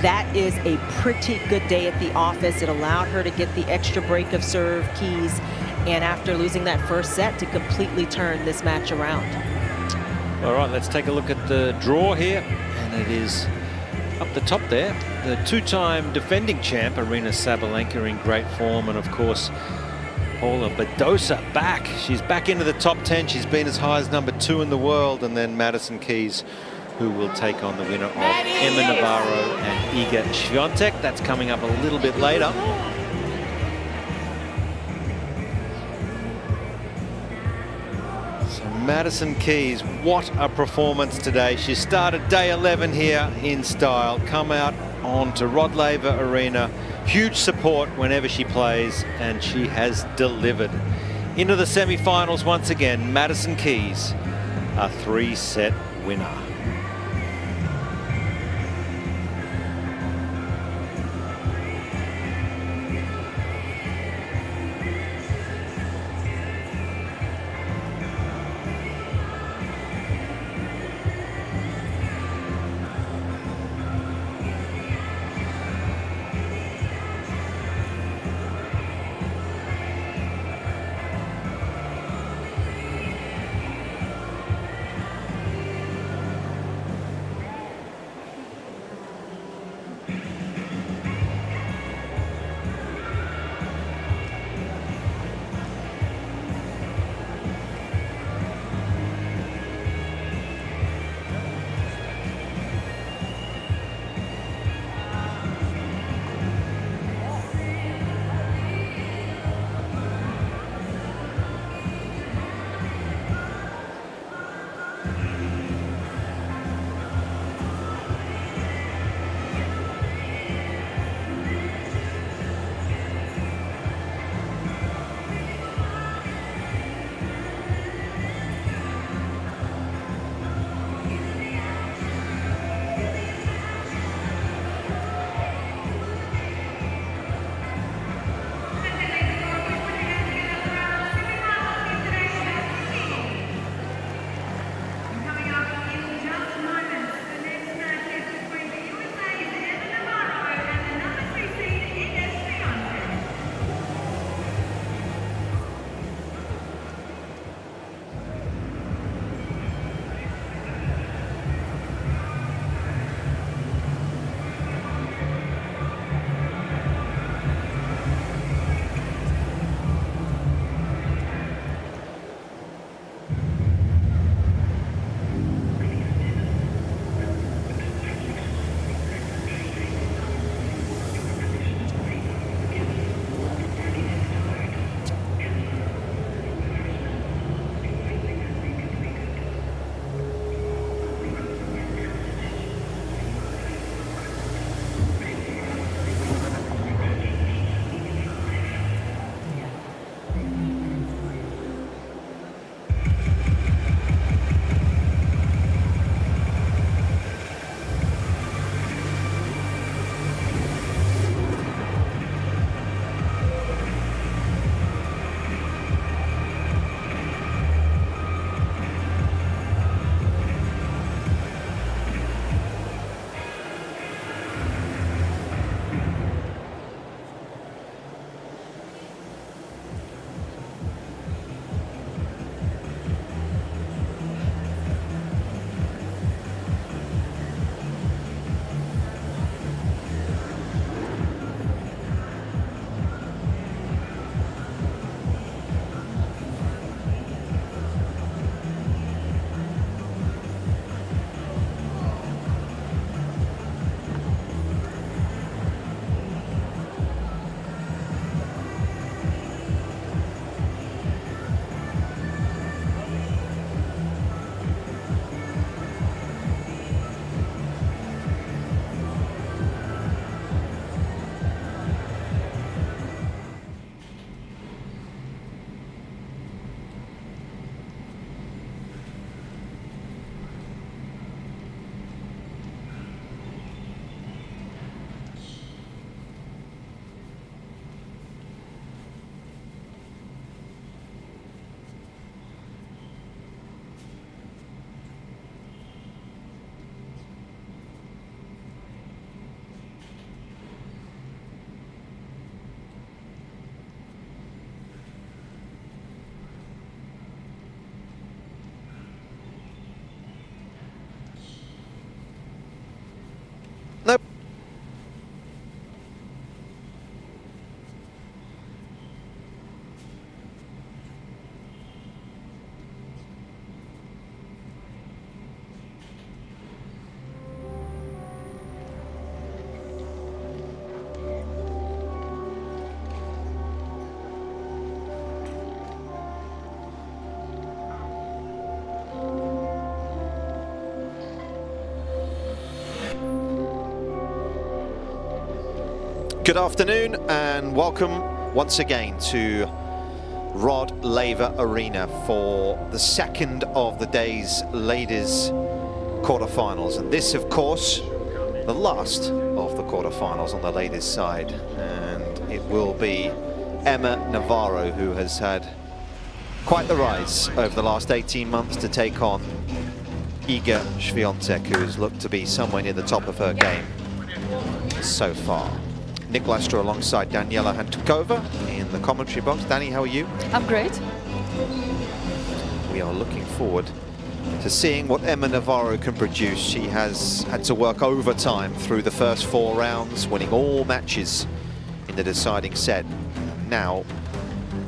that is a pretty good day at the office. It allowed her to get the extra break of serve Keys, and after losing that first set, to completely turn this match around. All right, let's take a look at the draw here, and it is up the top there, the two-time defending champ, Aryna Sabalenka, in great form, and of course, Paula Badosa back. She's back into the top 10. She's been as high as number 2 in the world, and then Madison Keys, who will take on the winner of Emma Navarro and Iga Swiatek. That's coming up a little bit later. Madison Keys, what a performance today. She started day 11 here in style, come out on to Rod Laver Arena. Huge support whenever she plays, and she has delivered. Into the semi-finals once again, Madison Keys, a 3-set winner. Good afternoon and welcome once again to Rod Laver Arena for the second of the day's ladies quarterfinals. And this, of course, the last of the quarterfinals on the ladies side. And it will be Emma Navarro, who has had quite the rise over the last 18 months to take on Iga Swiatek, who has looked to be somewhere near the top of her game so far. Nick Lester alongside Daniela Hantukova in the commentary box. Danny, how are you? I'm great. We are looking forward to seeing what Emma Navarro can produce. She has had to work overtime through the first 4 rounds, winning all matches in the deciding set. Now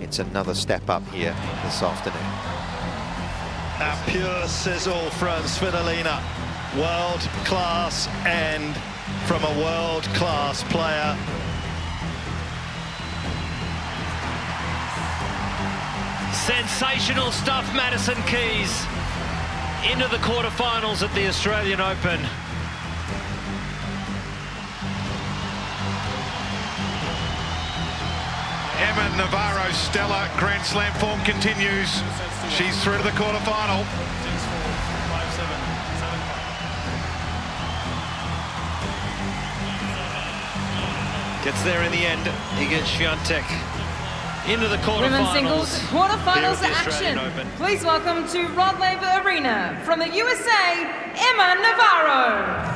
it's another step up here this afternoon. A pure sizzle from Svitolina. World class end from a world class player. Sensational stuff, Madison Keys. Into the quarterfinals at the Australian Open. Emma Navarro's stellar Grand Slam form continues. She's through to the quarterfinal. Gets there in the end. Iga Swiatek into the quarterfinals. Women's singles quarterfinals action. Please welcome to Rod Laver Arena from the USA, Emma Navarro.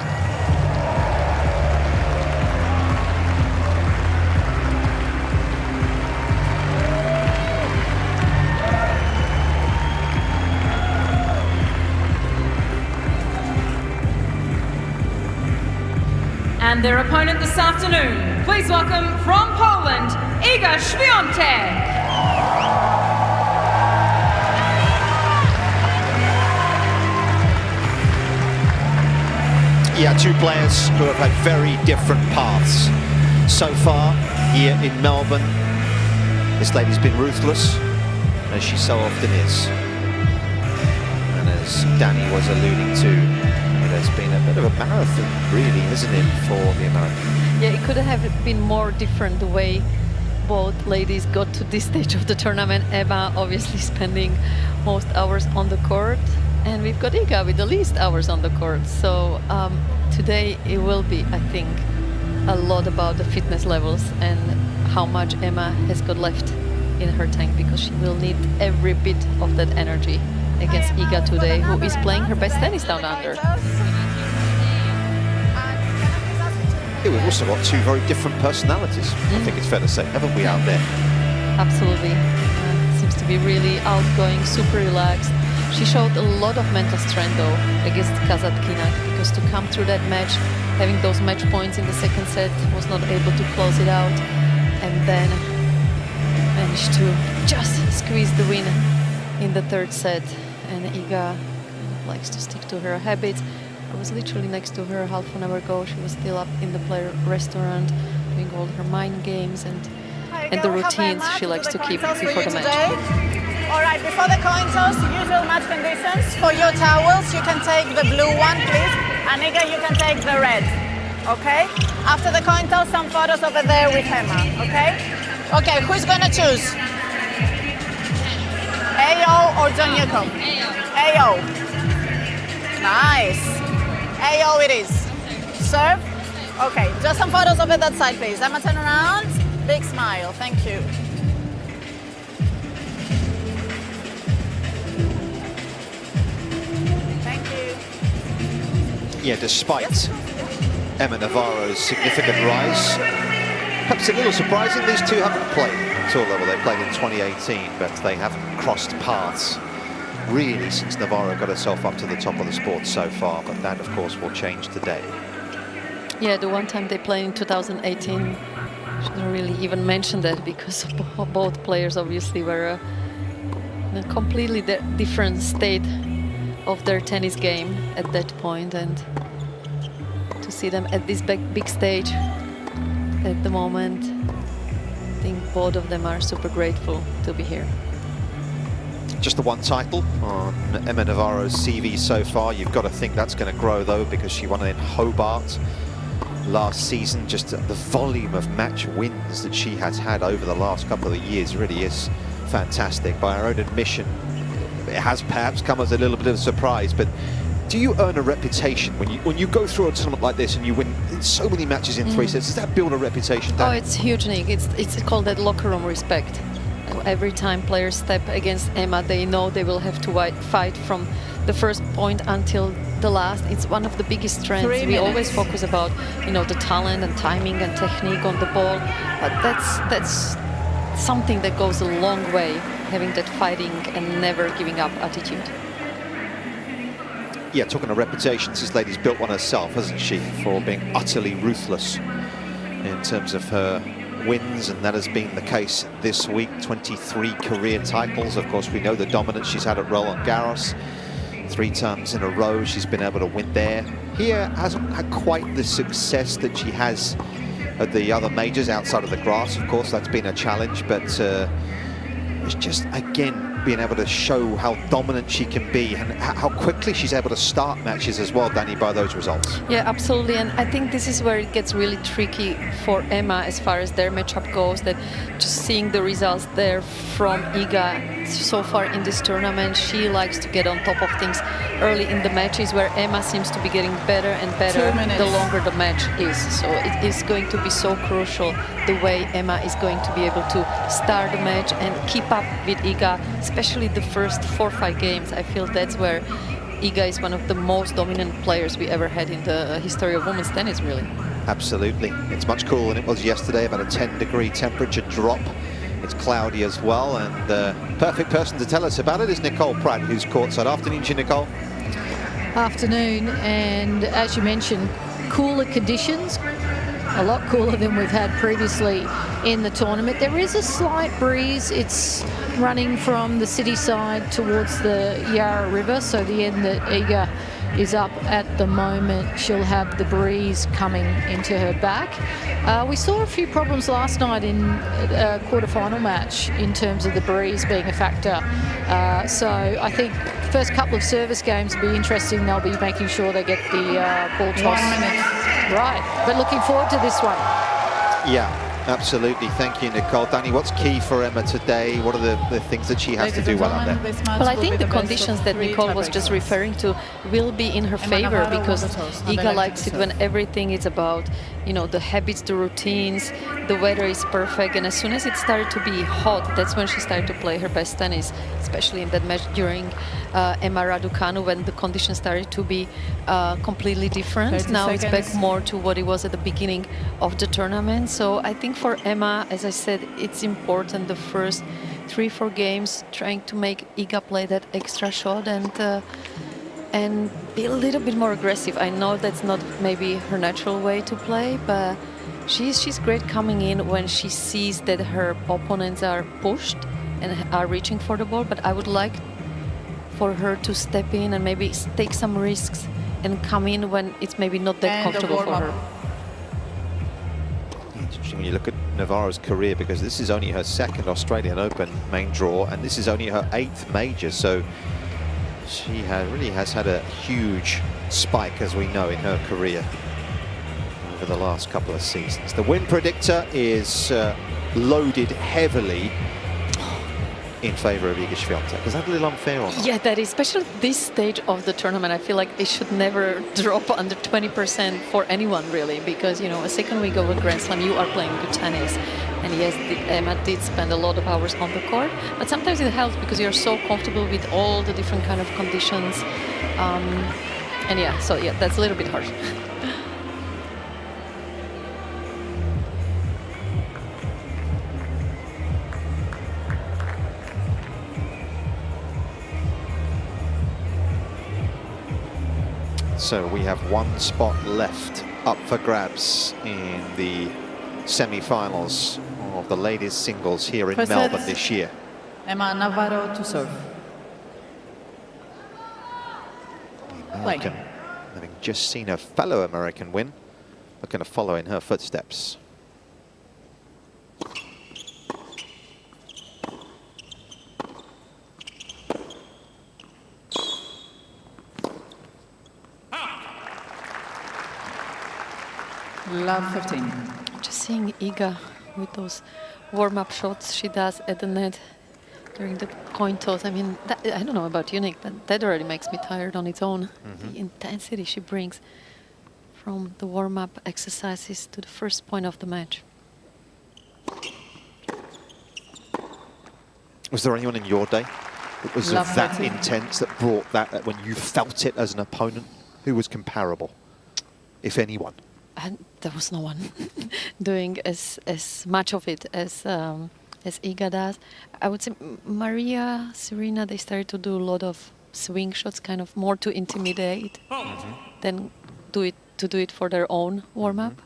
And their opponent this afternoon, please welcome from Poland, Iga Swiatek. Yeah, two players who have had very different paths so far here in Melbourne. This lady's been ruthless, as she so often is. And as Danny was alluding to, there's been a bit of a marathon, really, isn't it, for the American? Yeah, it could have been more different the way both ladies got to this stage of the tournament. Emma obviously spending most hours on the court, and we've got Iga with the least hours on the court. So today it will be, I think, a lot about the fitness levels and how much Emma has got left in her tank, because she will need every bit of that energy against Iga today, who is playing her best tennis down under. Yeah, we've also got two very different personalities, I think it's fair to say, haven't we, out there? Absolutely. Seems to be really outgoing, super relaxed. She showed a lot of mental strength, though, against Kazatkina, because to come through that match, having those match points in the second set, was not able to close it out, and then managed to just squeeze the win in the third set. And Iga likes to stick to her habits. I was literally next to her half an hour ago. She was still up in the player restaurant doing all her mind games and the routines she likes to keep before the match. All right, before the coin toss, usual match conditions. For your towels, you can take the blue one, please. And Iga, you can take the red, okay? After the coin toss, some photos over there with Emma, okay? Okay, who's gonna choose? AO or John Newcomb? AO. Nice. AO it is. Serve. Okay, just some photos over that side, please. Emma, turn around. Big smile. Thank you. Thank you. Yeah, despite Emma Navarro's significant rise, perhaps a little surprising, these two haven't played tour level. They played in 2018, but they haven't crossed paths really since Navarro got herself up to the top of the sport so far, but that of course will change today. Yeah, the one time they played in 2018, shouldn't really even mention that, because both players obviously were in a completely different state of their tennis game at that point, and to see them at this big stage at the moment, I think both of them are super grateful to be here. Just the one title on Emma Navarro's CV so far. You've got to think that's going to grow, though, because she won it in Hobart last season. Just the volume of match wins that she has had over the last couple of years really is fantastic. By her own admission, it has perhaps come as a little bit of a surprise, but do you earn a reputation when you go through a tournament like this and you win so many matches in 3 sets? Does that build a reputation, Danny? Oh, it's huge, Nick. It's called that locker room respect. Every time players step against Emma, they know they will have to fight from the first point until the last. It's one of the biggest strengths. We always focus about, you know, the talent and timing and technique on the ball, but that's something that goes a long way, having that fighting and never giving up attitude. Yeah, talking of reputations, this lady's built one herself, hasn't she, for being utterly ruthless in terms of her wins, and that has been the case this week. 23 career titles. Of course, we know the dominance she's had at Roland Garros. 3 times in a row she's been able to win there. Here hasn't had quite the success that she has at the other majors outside of the grass. Of course, that's been a challenge, but it's just, again, being able to show how dominant she can be and how quickly she's able to start matches as well, Danny, by those results. Yeah, absolutely. And I think this is where it gets really tricky for Emma as far as their matchup goes, that just seeing the results there from Iga so far in this tournament, she likes to get on top of things early in the matches, where Emma seems to be getting better and better the longer the match is. So it is going to be so crucial the way Emma is going to be able to start the match and keep up with Iga, especially the first 4 or 5 games. I feel that's where Iga is one of the most dominant players we ever had in the history of women's tennis, really. Absolutely. It's much cooler than it was yesterday, about a 10-degree temperature drop. It's cloudy as well, and the perfect person to tell us about it is Nicole Pratt, who's courtside. Afternoon to you, Nicole. Afternoon, and as you mentioned, cooler conditions, a lot cooler than we've had previously in the tournament. There is a slight breeze. It's running from the city side towards the Yarra River, so the end that Iga is up at the moment, she'll have the breeze coming into her back. We saw a few problems last night in a quarterfinal match in terms of the breeze being a factor. So I think first couple of service games will be interesting. They'll be making sure they get the ball toss. 1 minute. Right, but looking forward to this one. Yeah, absolutely. Thank you, Nicole. Danny, what's key for Emma today? What are the things that she has to do well out there? Well, I think the conditions that Nicole was just referring to will be in her favor, because Iga likes it when everything is about, you know, the habits, the routines, the weather is perfect. And as soon as it started to be hot, that's when she started to play her best tennis, especially in that match during Emma Raducanu, when the conditions started to be completely different. Now it's back more to what it was at the beginning of the tournament. So I think for Emma, as I said, it's important the first 3-4 games trying to make Iga play that extra shot and be a little bit more aggressive. I know that's not maybe her natural way to play, but she's great coming in when she sees that her opponents are pushed and are reaching for the ball. But I would like for her to step in and maybe take some risks and come in when it's maybe not that comfortable for her. Interesting when you look at Navarro's career, because this is only her 2nd Australian Open main draw, and this is only her 8th major. So she really has had a huge spike, as we know, in her career over the last couple of seasons. The win predictor is loaded heavily in favour of Iga Swiatek. Is that a little unfair or not? Yeah, that is, especially at this stage of the tournament. I feel like they should never drop under 20% for anyone, really, because, you know, a second week of a Grand Slam, you are playing good tennis. And yes, Emma did spend a lot of hours on the court, but sometimes it helps because you're so comfortable with all the different kind of conditions. And yeah, so yeah, that's a little bit harsh. So we have 1 spot left up for grabs in the semi-finals of the ladies singles here in Melbourne this year. Emma Navarro to serve. American, having just seen a fellow American win, looking to follow in her footsteps. Love 15. Just seeing Iga with those warm-up shots she does at the net during the coin toss. I mean, that, I don't know about you, Nick, but that already makes me tired on its own. The intensity she brings from the warm-up exercises to the first point of the match. Was there anyone in your day that was Love that 13. intense, that brought that when you felt it as an opponent? Who was comparable, if anyone? And there was no one doing as much of it as Iga does. I would say Maria, Serena, they started to do a lot of swing shots, kind of more to intimidate than do it for their own warm-up.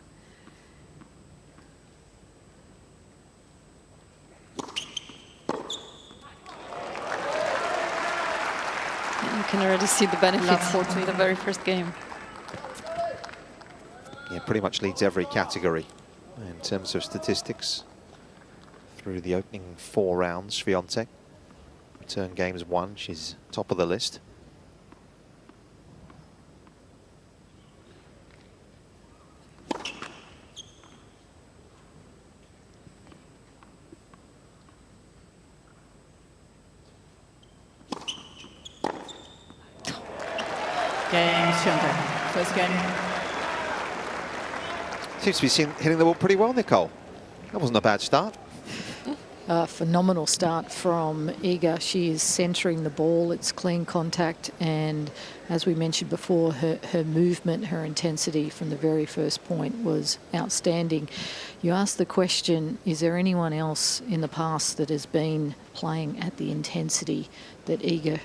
You can already see the benefits of the very first game. Yeah, pretty much leads every category in terms of statistics through the opening 4 rounds. Swiatek, return games 1, she's top of the list. Game, Swiatek. First game. Seems to be hitting the ball pretty well, Nicole. That wasn't a bad start. Phenomenal start from Iga. She is centering the ball. It's clean contact. And as we mentioned before, her movement, her intensity from the very first point was outstanding. You asked the question, is there anyone else in the past that has been playing at the intensity that Iga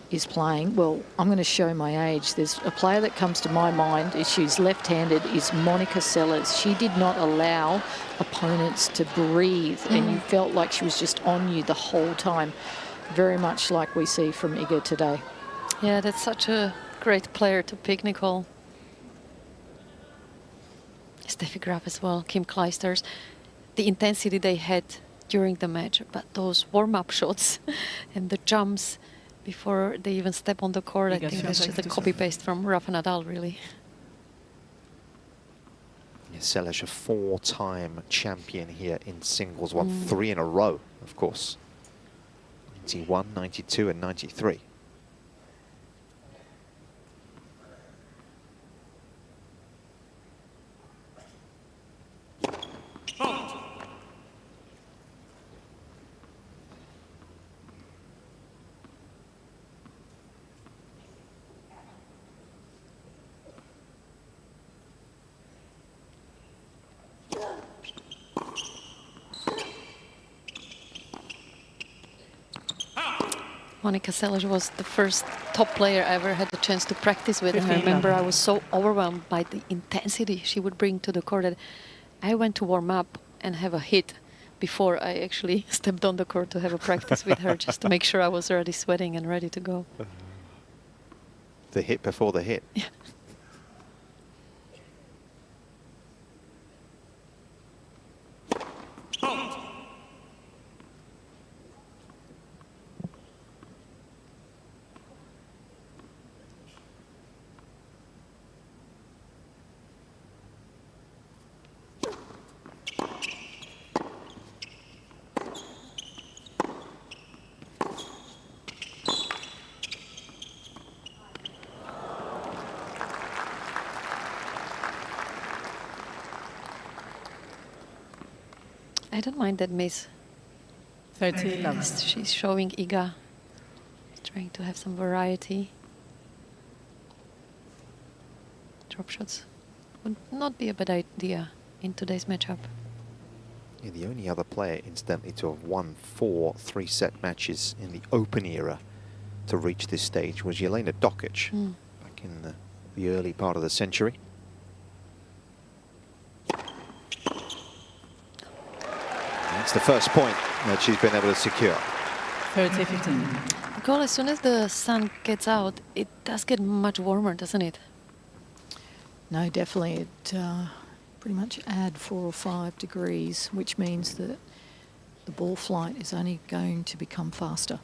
is playing? Well, I'm going to show my age. There's a player that comes to my mind, she's left-handed, is Monica Seles. She did not allow opponents to breathe, and you felt like she was just on you the whole time. Very much like we see from Iga today. Yeah, that's such a great player to pick, Nicole. Steffi Graf as well, Kim Clijsters. The intensity they had during the match, but those warm-up shots and the jumps before they even step on the court, I think that's just a copy-paste from Rafa Nadal, really. Yeah, Seles, a 4-time champion here in singles, won 3 in a row, of course. 91, 92 and 93. Monica Seles was the first top player I ever had the chance to practice with. And I remember I was so overwhelmed by the intensity she would bring to the court that I went to warm up and have a hit before I actually stepped on the court to have a practice with her, just to make sure I was already sweating and ready to go. The hit before the hit. Yeah. I don't mind that miss. 30 love. She's showing Iga, trying to have some variety. Drop shots would not be a bad idea in today's matchup. Yeah, the only other player, incidentally, to have won 4 3-set matches in the Open era to reach this stage was Jelena Dokic back in the early part of the century. That's the first point that she's been able to secure. 30-15. Goal, as soon as the sun gets out, it does get much warmer, doesn't it? No, definitely. It pretty much add 4 or 5 degrees, which means that the ball flight is only going to become faster.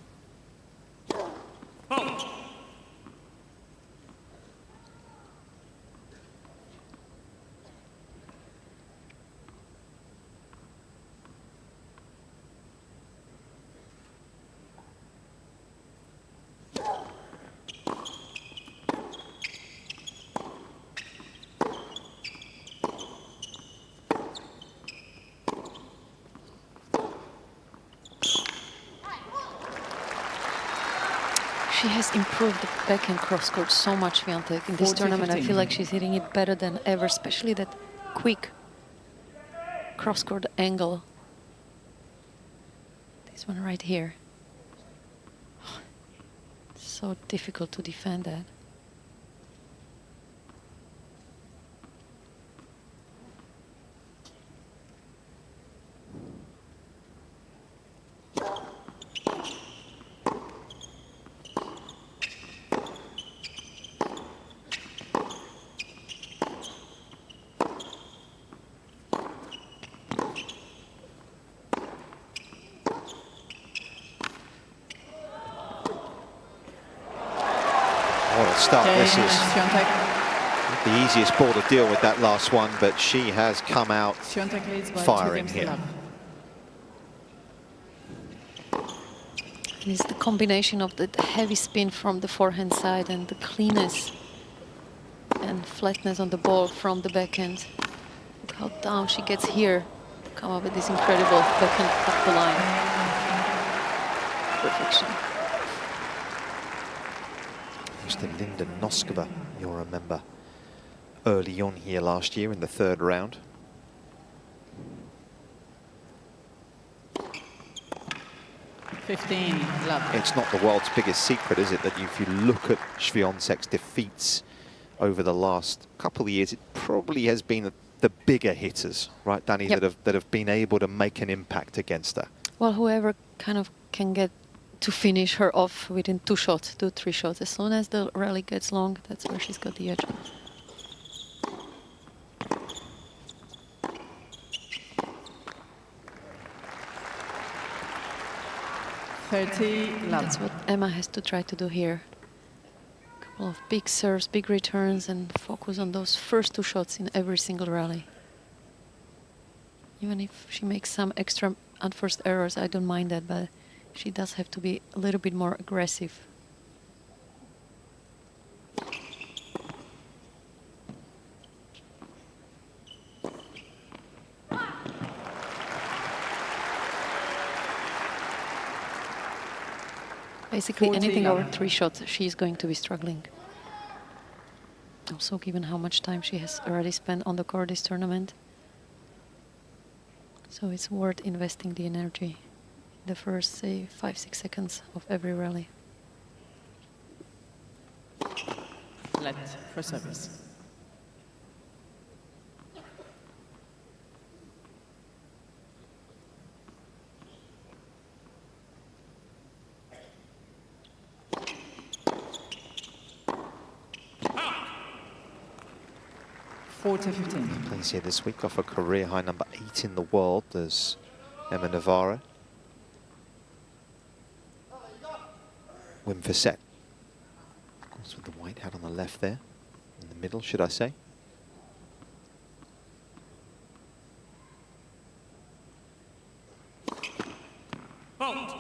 She has improved the backhand cross-court so much, Swiatek, in this tournament. I feel like she's hitting it better than ever, especially that quick cross-court angle. This one right here. So difficult to defend that. What a start this is. The easiest ball to deal with that last one, but she has come out firing here. And it's the combination of the heavy spin from the forehand side and the cleanness and flatness on the ball from the backhand. Look how down she gets here to come up with this incredible backhand up the line. Perfection. Mr. Linda Noskova, you'll remember, early on here last year in the third round. It's not the world's biggest secret, is it, that if you look at Swiatek's defeats over the last couple of years, it probably has been the bigger hitters, right, Danny, yep, that have been able to make an impact against her. Well, whoever kind of can get to finish her off within 2 shots, 2-3 shots. As soon as the rally gets long, that's where she's got the edge. That's what Emma has to try to do here. A couple of big serves, big returns, and focus on those first 2 shots in every single rally. Even if she makes some extra unforced errors, I don't mind that, but she does have to be a little bit more aggressive. Basically, anything over 3 shots, she's going to be struggling. Also, given how much time she has already spent on the court this tournament. So it's worth investing the energy the first, say, 5-6 seconds of every rally. Let for service. Plays here this week off a career high number 8 in the world. There's Emma Navarro. Win for set. Of course, with the white hat on the left there, in the middle, should I say. Fault.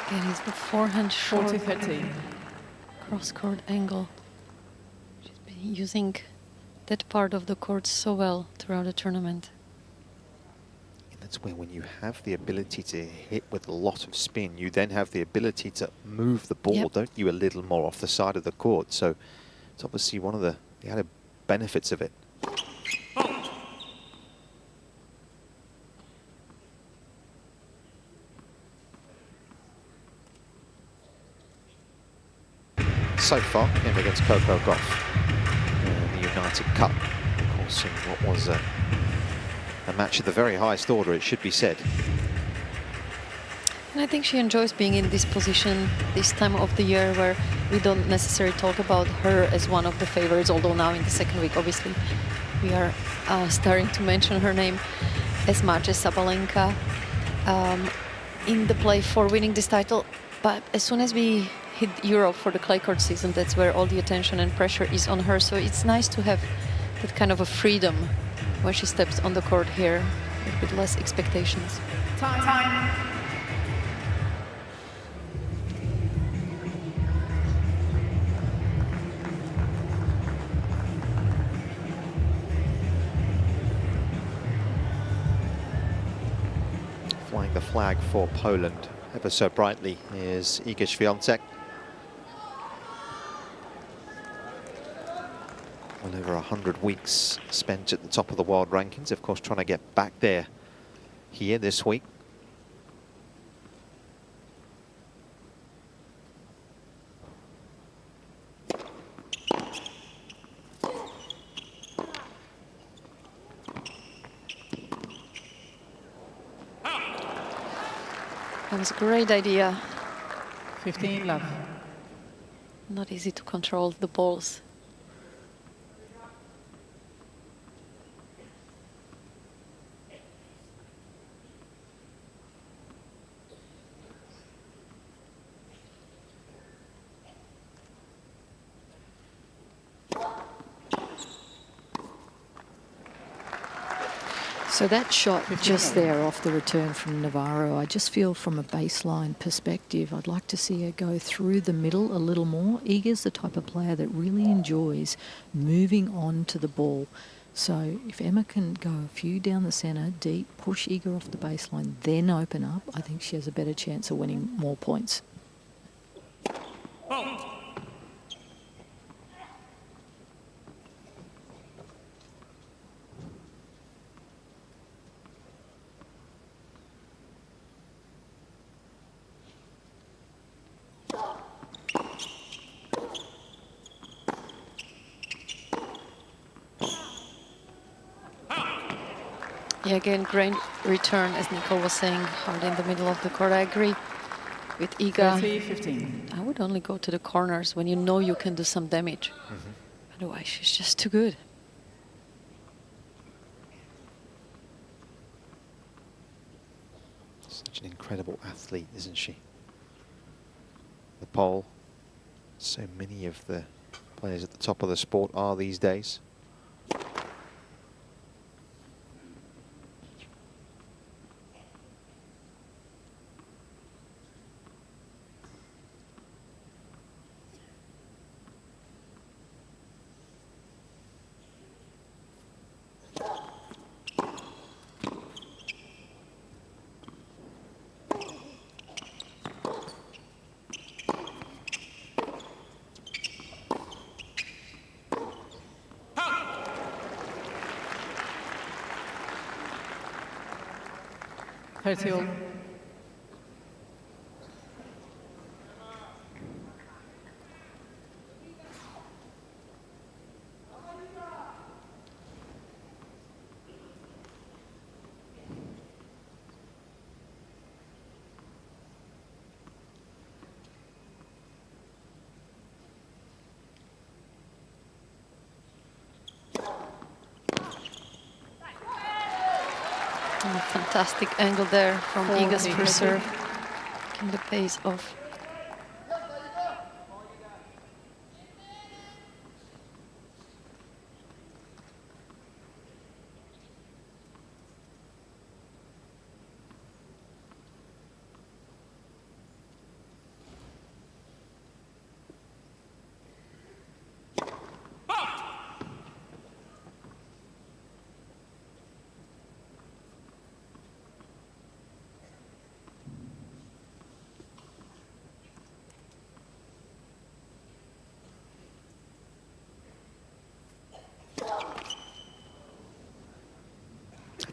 Again, it's the forehand short cross-court angle. She's been using that part of the court so well throughout the tournament. And that's where, when you have the ability to hit with a lot of spin, you then have the ability to move the ball, don't you, a little more off the side of the court. So it's obviously one of the added benefits of it. So far, him against Coco Gauff in the United Cup, of course, in what was a match of the very highest order, it should be said. And I think she enjoys being in this position this time of the year, where we don't necessarily talk about her as one of the favorites, although now in the second week, obviously, we are starting to mention her name as much as Sabalenka in the play for winning this title. But as soon as we hit Europe for the clay court season, that's where all the attention and pressure is on her. So it's nice to have that kind of a freedom when she steps on the court here with less expectations. Time. Flying the flag for Poland ever so brightly is Iga Swiatek. Well over 100 weeks spent at the top of the world rankings, of course trying to get back there here this week. That was a great idea. 15 love. Not easy to control the balls. So that shot just there off the return from Navarro, I just feel from a baseline perspective, I'd like to see her go through the middle a little more. Iga's the type of player that really enjoys moving on to the ball. So if Emma can go a few down the centre, deep, push Iga off the baseline, then open up, I think she has a better chance of winning more points. Yeah, again, great return, as Nicole was saying, hard in the middle of the court. I agree with Iga. 30-15. I would only go to the corners when you know you can do some damage. Otherwise, she's just too good. Such an incredible athlete, isn't she? The pole. So many of the players at the top of the sport are these days. All. And a fantastic angle there from Iga's first serve. Keeping the pace off.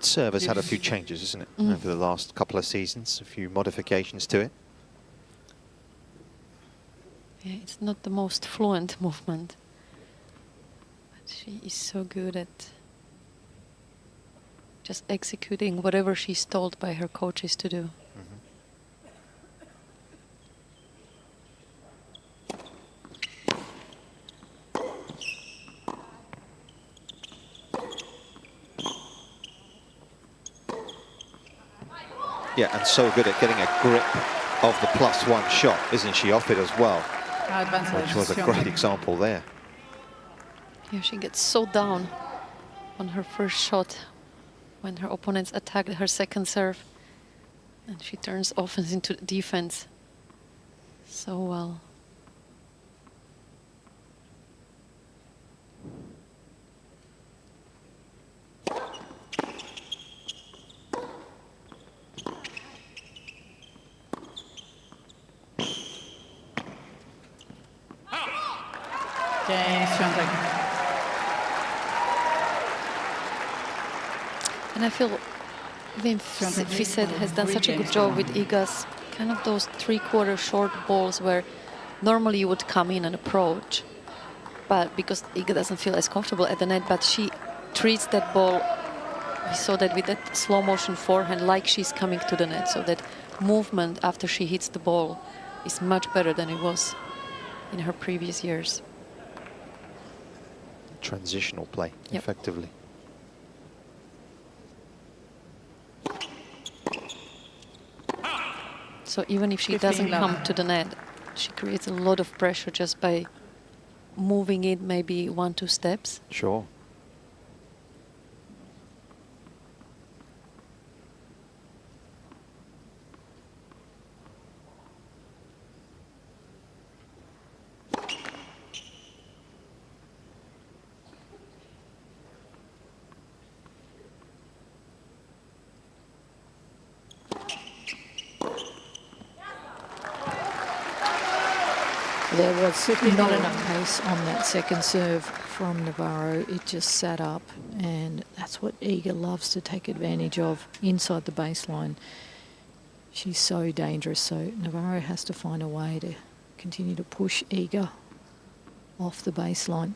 Serve has had a few changes, isn't it, over the last couple of seasons, a few modifications to it. Yeah, it's not the most fluent movement, but she is so good at just executing whatever she's told by her coaches to do. Yeah, and so good at getting a grip of the +1 shot, isn't she, off it as well? Which was a great example there. Yeah, she gets so down on her first shot when her opponents attacked her second serve. And she turns offense into defense so well. Cain, Swiatek. And I feel Fisset has done such a good job with Iga's kind of those three-quarter short balls where normally you would come in and approach, but because Iga doesn't feel as comfortable at the net, but she treats that ball, we saw that with that slow motion forehand, like she's coming to the net, so that movement after she hits the ball is much better than it was in her previous years. Transitional play, Yep. effectively. So even if she 15 doesn't love. come to the net, she creates a lot of pressure just by moving it maybe 1-2 steps. Sure. There was not enough pace on that second serve from Navarro. It just sat up, and that's what Iga loves to take advantage of inside the baseline. She's so dangerous, so Navarro has to find a way to continue to push Iga off the baseline.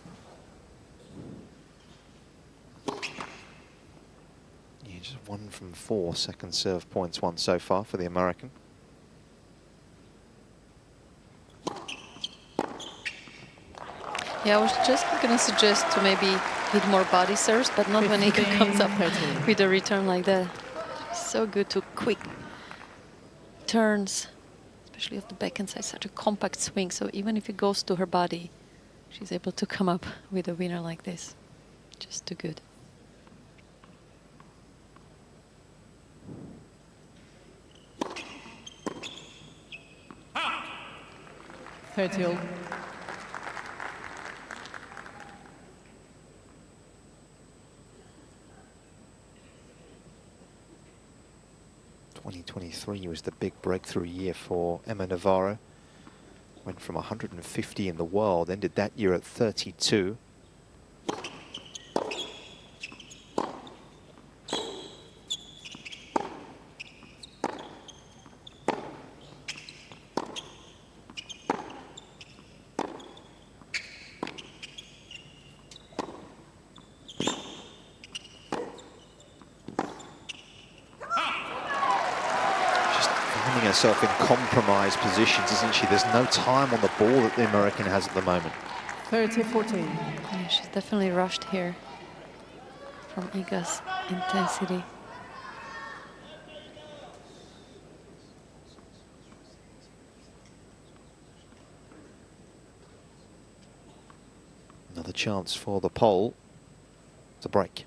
Yeah, just 1 from 4 second serve points won so far for the American. Yeah, I was just going to suggest to maybe hit more body serves, but not when Iga comes up with a return like that. So good to quick turns, especially off the backhand side, such a compact swing. So even if it goes to her body, she's able to come up with a winner like this. Just too good. Fertil. '23 was the big breakthrough year for Emma Navarro. Went from 150 in the world, ended that year at 32. Herself in compromised positions, isn't she? There's no time on the ball that the American has at the moment. 30-14. Yeah, she's definitely rushed here from Iga's intensity. Another chance for the pole to break.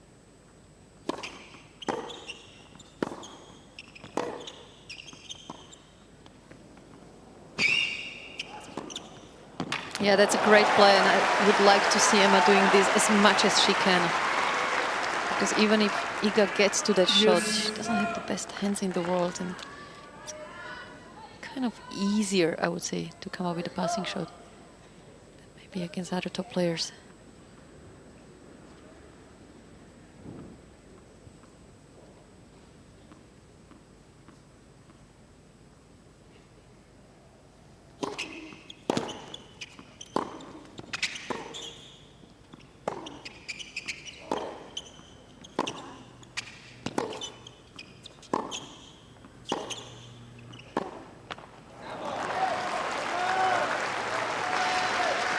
Yeah, that's a great play, and I would like to see Emma doing this as much as she can. Because even if Iga gets to that shot, she doesn't have the best hands in the world, and it's kind of easier, I would say, to come up with a passing shot than maybe against other top players.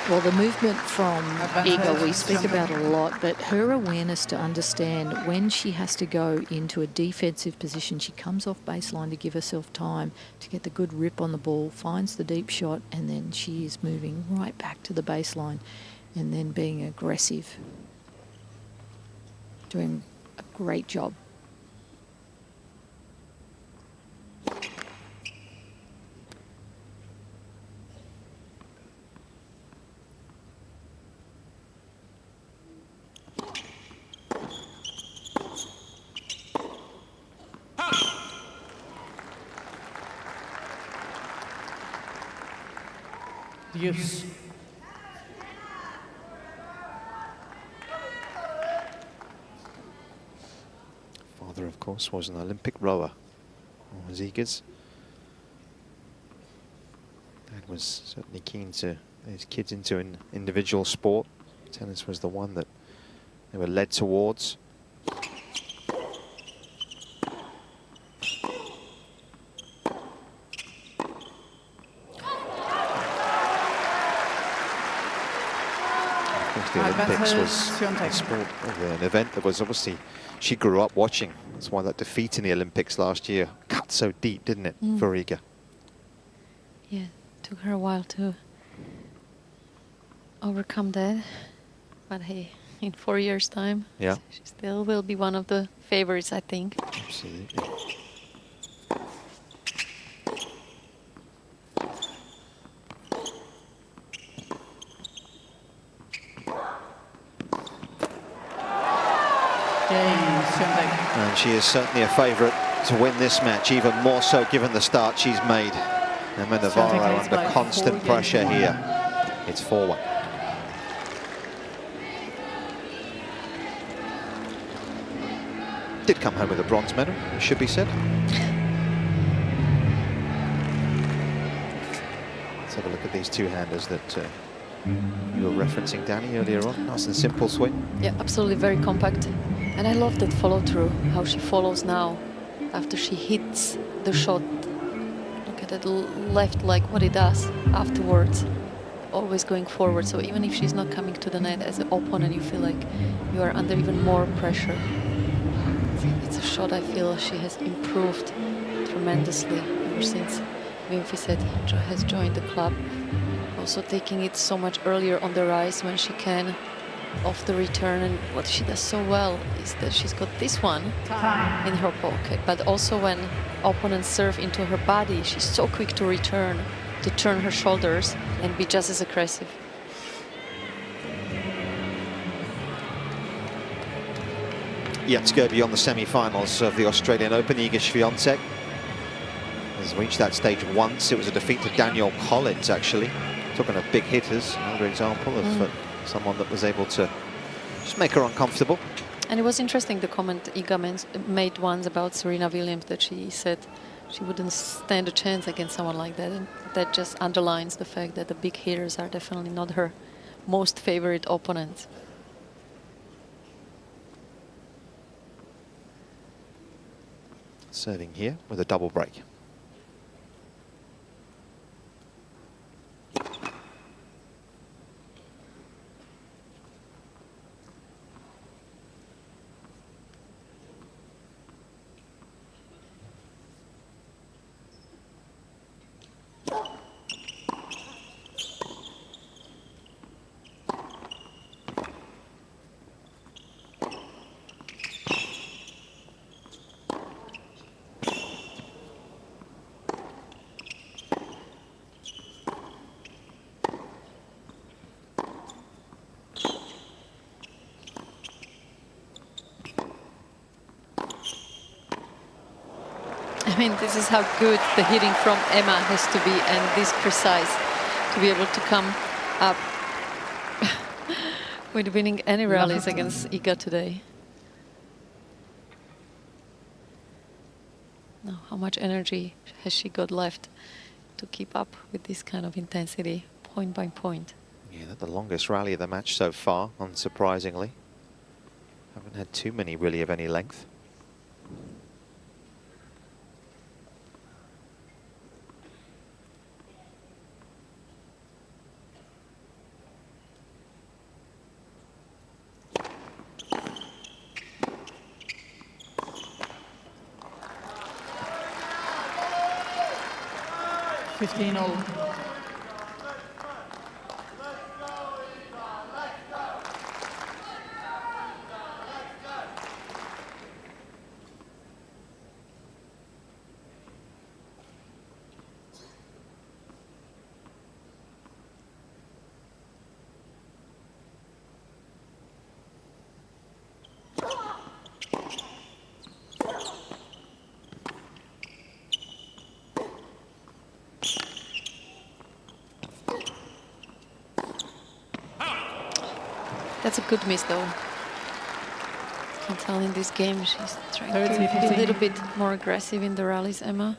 Well, the movement from Iga we speak about a lot, but her awareness to understand when she has to go into a defensive position, she comes off baseline to give herself time to get the good rip on the ball, finds the deep shot, and then she is moving right back to the baseline and then being aggressive. doing a great job. Use. Father, of course, was an Olympic rower. Was Iga's. Dad was certainly keen to get his kids into an individual sport. Tennis was the one that they were led towards. The Olympics was a sport, an event that was obviously she grew up watching. That's why that defeat in the Olympics last year cut so deep, didn't it, for Iga? Yeah, it took her a while to overcome that. But hey, in 4 years' time, she still will be one of the favorites, I think. Absolutely. And she is certainly a favourite to win this match, even more so given the start she's made. Emma Navarro under constant pressure here. It's 4-1. Did come home with a bronze medal, it should be said. Let's have a look at these two-handers that you were referencing, Danny, earlier on. Nice and simple swing. Yeah, absolutely, very compact. And I love that follow-through, how she follows now after she hits the shot. Look at that left leg, what it does afterwards. Always going forward, so even if she's not coming to the net as an opponent, you feel like you are under even more pressure. It's a shot I feel she has improved tremendously ever since Memphis has joined the club. Also taking it so much earlier on the rise when she can, off the return. And what she does so well is that she's got this one in her pocket, but also when opponents serve into her body, she's so quick to return, to turn her shoulders and be just as aggressive. Yet to go beyond the semi-finals of the Australian Open. Iga Swiatek has reached that stage once. It was a defeat to Danielle Collins, actually. Talking of big hitters, another example of someone that was able to just make her uncomfortable. And it was interesting, the comment Iga made once about Serena Williams, that she said she wouldn't stand a chance against someone like that. And that just underlines the fact that the big hitters are definitely not her most favorite opponents. Serving here with a double break. I mean, this is how good the hitting from Emma has to be, and this precise, to be able to come up with winning any rallies against Iga today. Now, how much energy has she got left to keep up with this kind of intensity, point by point? Yeah, that's the longest rally of the match so far, unsurprisingly. Haven't had too many really of any length. That's a good miss, though. You can tell in this game she's trying to be a little bit more aggressive in the rallies, Emma.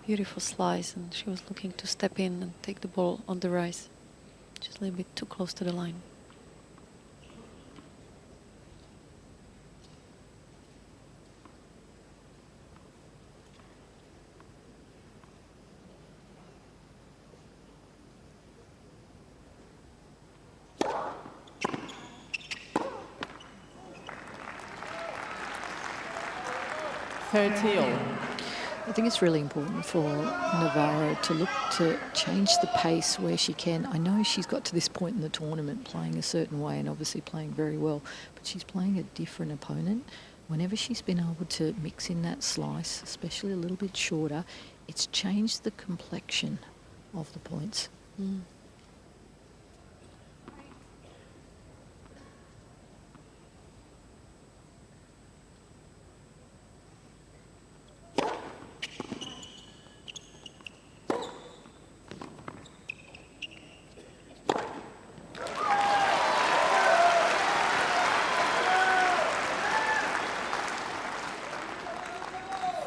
Beautiful slice, and she was looking to step in and take the ball on the rise. Just a little bit too close to the line. I think it's really important for Navarro to look to change the pace where she can. I know she's got to this point in the tournament playing a certain way and obviously playing very well, but she's playing a different opponent. Whenever she's been able to mix in that slice, especially a little bit shorter, it's changed the complexion of the points. Mm.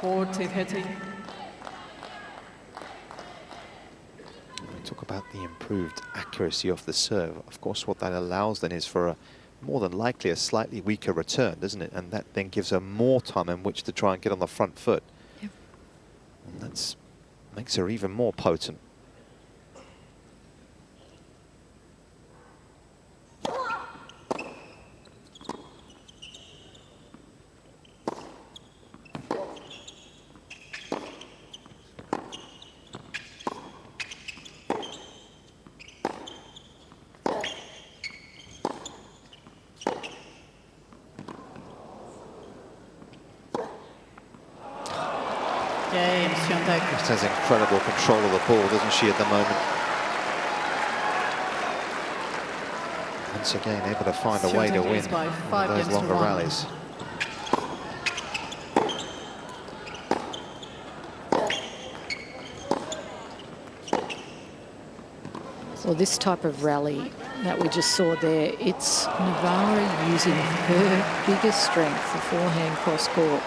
We talk about the improved accuracy of the serve. Of course, what that allows then is for a more than likely a slightly weaker return, doesn't it? And that then gives her more time in which to try and get on the front foot. Yep. And that makes her even more potent. Just has incredible control of the ball, doesn't she, at the moment? Once again, able to find a way to win those longer rallies. So this type of rally that we just saw there, it's Navarro using her biggest strength, the forehand cross-court.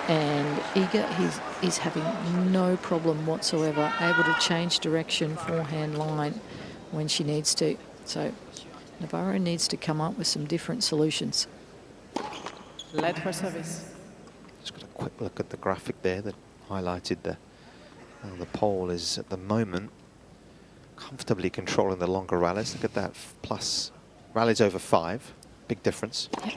And Iga is having no problem whatsoever, able to change direction, forehand line when she needs to. So Navarro needs to come up with some different solutions. Led for service. Just got a quick look at the graphic there that highlighted the pole is at the moment comfortably controlling the longer rallies. Look at that, plus rallies over 5, big difference. Yep.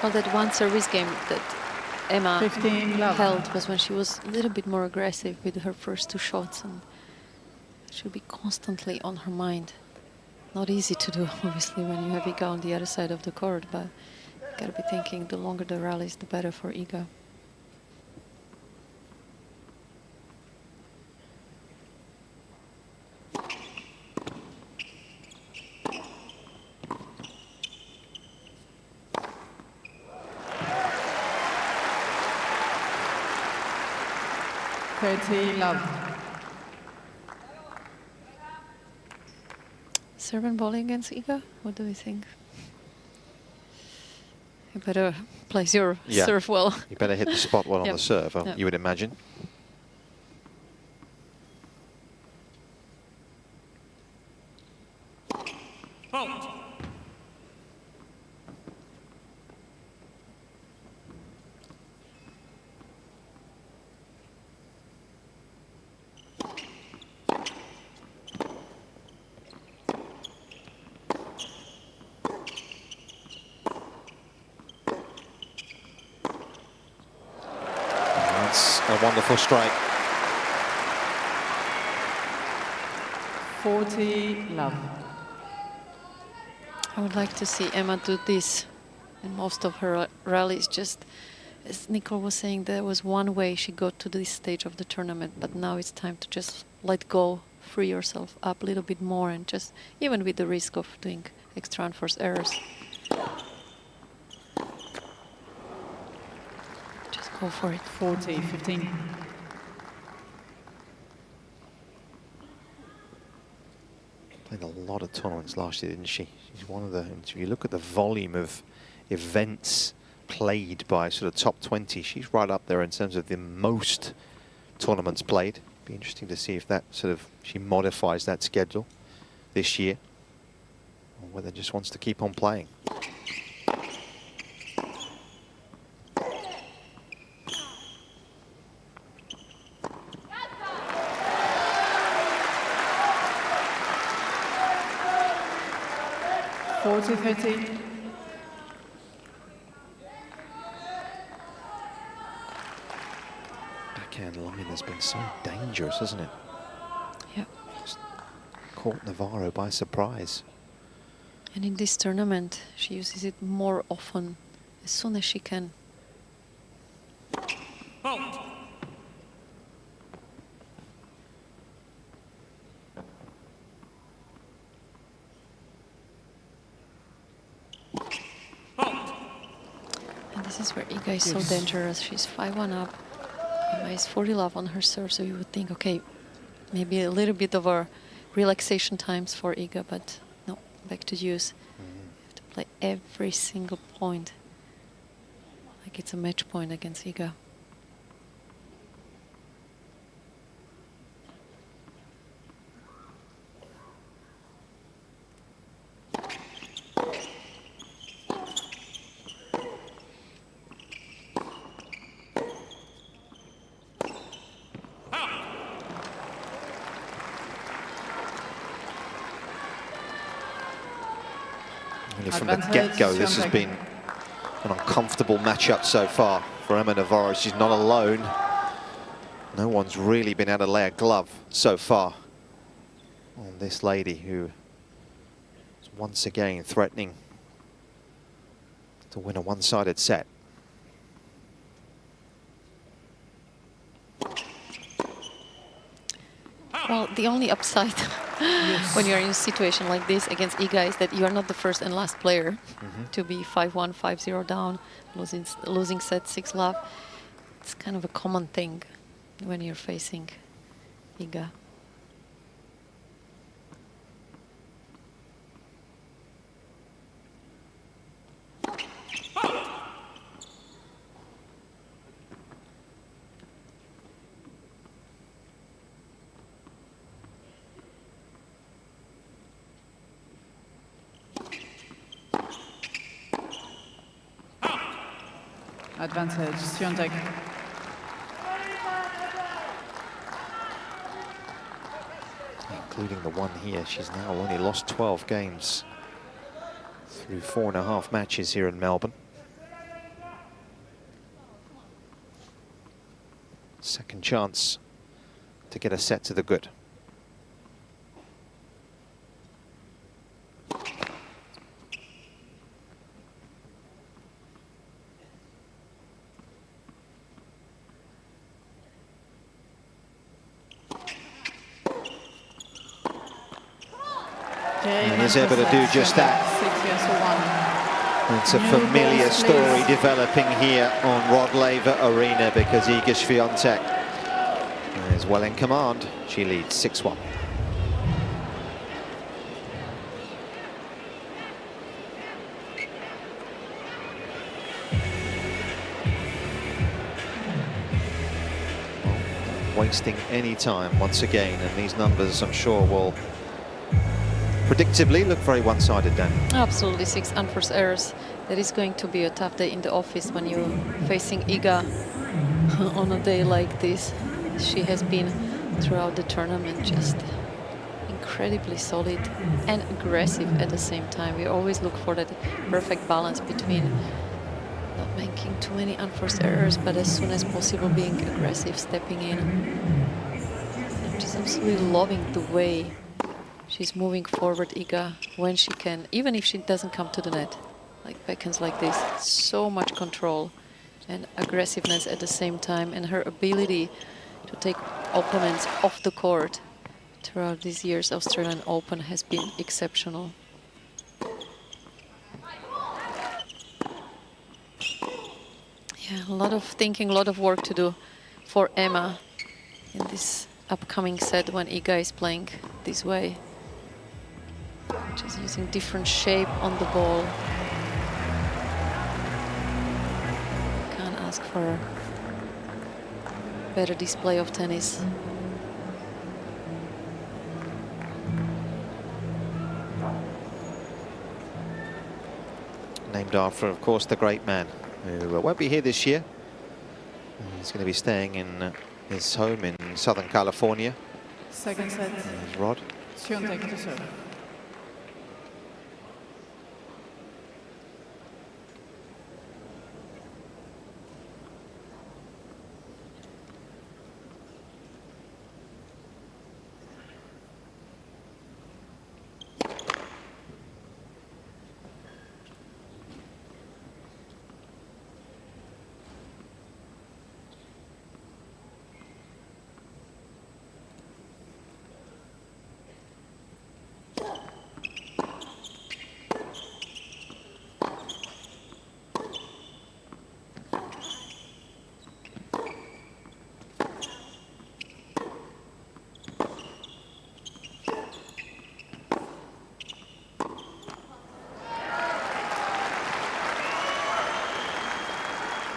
Well, that one service game that Emma held was when she was a little bit more aggressive with her first 2 shots, and it should be constantly on her mind. Not easy to do, obviously, when you have Iga on the other side of the court, but gotta be thinking the longer the rallies, the better for Iga. Serve and volley against Iga? What do we think? You better place your serve well. You better hit the spot well on Yep. the serve, Yep. you would imagine. Fault. That's a wonderful strike. 40-love. I would like to see Emma do this in most of her rallies, just as Nicole was saying, there was one way she got to this stage of the tournament, but now it's time to just let go, free yourself up a little bit more, and just, even with the risk of doing extra unforced errors, just go for it. 40-15. Played a lot of tournaments last year, didn't she? She's one of the, if you look at the volume of events played by sort of top 20, she's right up there in terms of the most tournaments played. Be interesting to see if that sort of, she modifies that schedule this year, or whether just wants to keep on playing. Backhand line has been so dangerous, hasn't it? Yeah. Just caught Navarro by surprise. And in this tournament, she uses it more often, as soon as she can. Halt. And this is where Iga is so dangerous. She's 5-1 up. Iga is 40 love on her serve, so you would think, okay, maybe a little bit of a relaxation times for Iga, but no, back to deuce. You have to play every single point like it's a match point against Iga. From the get-go, this has been an uncomfortable matchup so far for Emma Navarro. She's not alone. No one's really been able to lay a glove so far on this lady, who is once again threatening to win a one-sided set. Well, the only upside when you're in a situation like this against Iga is that you are not the first and last player to be 5-1, 5-0 down, losing set 6 love. It's kind of a common thing when you're facing Iga. Advantage, Swiatek. Including the one here, she's now only lost 12 games through 4.5 matches here in Melbourne. Second chance to get a set to the good. And is able to do just that. It's a familiar story developing here on Rod Laver Arena, because Iga Swiatek is well in command. She leads 6-1. Wasting any time once again, and these numbers, I'm sure, will predictably look very one-sided, Dan. Absolutely, 6 unforced errors. That is going to be a tough day in the office when you're facing Iga on a day like this. She has been throughout the tournament just incredibly solid and aggressive at the same time. We always look for that perfect balance between not making too many unforced errors, but as soon as possible being aggressive, stepping in. I'm just absolutely loving the way she's moving forward, Iga, when she can, even if she doesn't come to the net. Like backhands like this, so much control. and aggressiveness at the same time, and her ability to take opponents off the court throughout these years Australian Open has been exceptional. Yeah, a lot of thinking, a lot of work to do for Emma in this upcoming set when Iga is playing this way. Just using different shape on the ball. Can't ask for a better display of tennis. Named after, of course, the great man who won't be here this year. He's going to be staying in his home in Southern California. Second set. There's Rod. Swiatek to serve.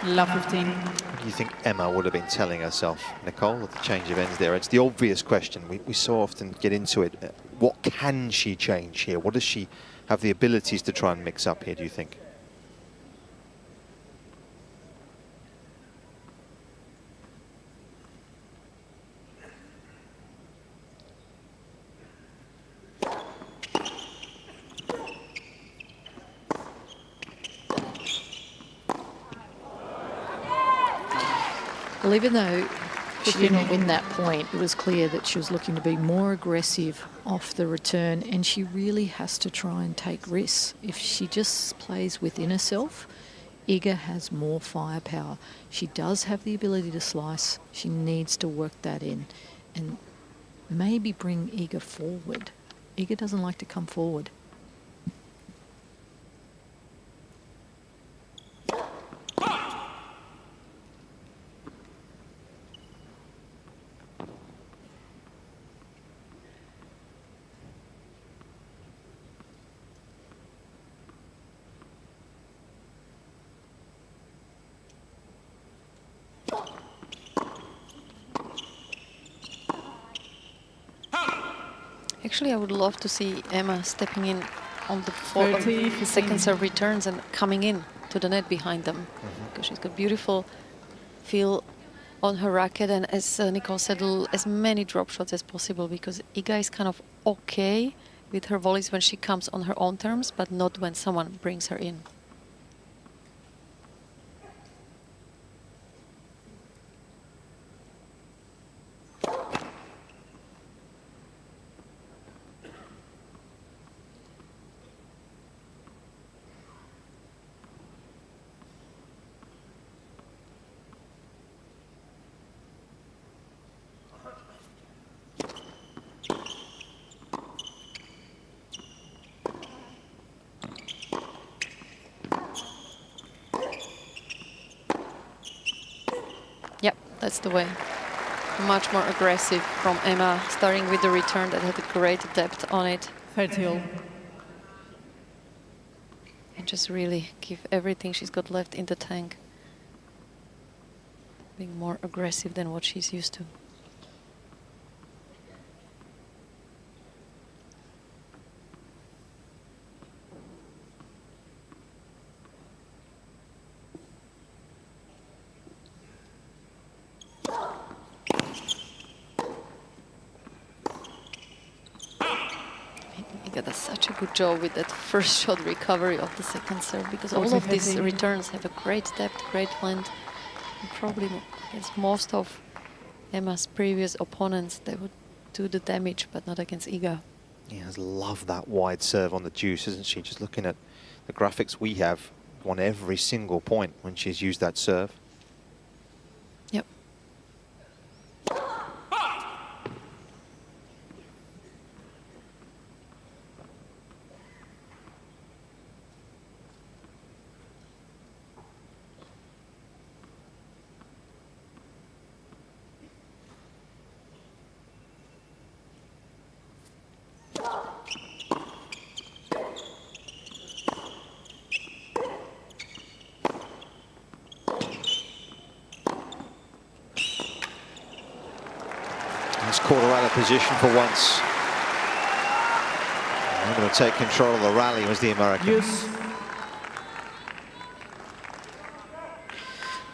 Love 15. What do you think Emma would have been telling herself, Nicole, at the change of ends there? It's the obvious question. We so often get into it. What can she change here? What does she have the abilities to try and mix up here, do you think? Well, even though she didn't win that point, it was clear that she was looking to be more aggressive off the return, and she really has to try and take risks. If she just plays within herself, Iga has more firepower. She does have the ability to slice. She needs to work that in and maybe bring Iga forward. Iga doesn't like to come forward. Actually, I would love to see Emma stepping in on the second serve returns and coming in to the net behind them, because she's got beautiful feel on her racket, and as Nicole said, as many drop shots as possible, because Iga is kind of okay with her volleys when she comes on her own terms, but not when someone brings her in. That's the way. Much more aggressive from Emma, starting with the return that had a great depth on it. 30. And just really give everything she's got left in the tank. Being more aggressive than what she's used to. Iga does such a good job with that first shot recovery of the second serve, because all of these returns have a great depth, great length, and probably against most of Emma's previous opponents they would do the damage, but not against Iga. She has loved that wide serve on the deuce, isn't she? Just looking at the graphics we have, won every single point when she's used that serve. caught her out of position for once. I'm going to take control of the rally was the American. Yes.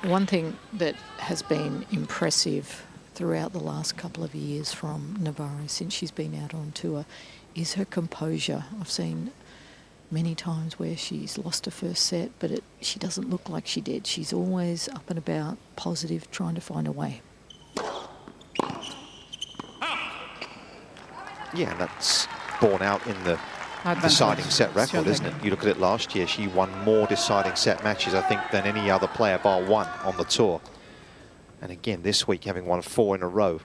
One thing that has been impressive throughout the last couple of years from Navarro since she's been out on tour is her composure. I've seen many times where she's lost her first set, but she doesn't look like she did. She's always up and about, positive, trying to find a way. Yeah, that's borne out in the deciding set record, isn't it? You look at it last year, she won more deciding set matches, I think, than any other player bar one on the tour. And again, this week, having won 4 in a row.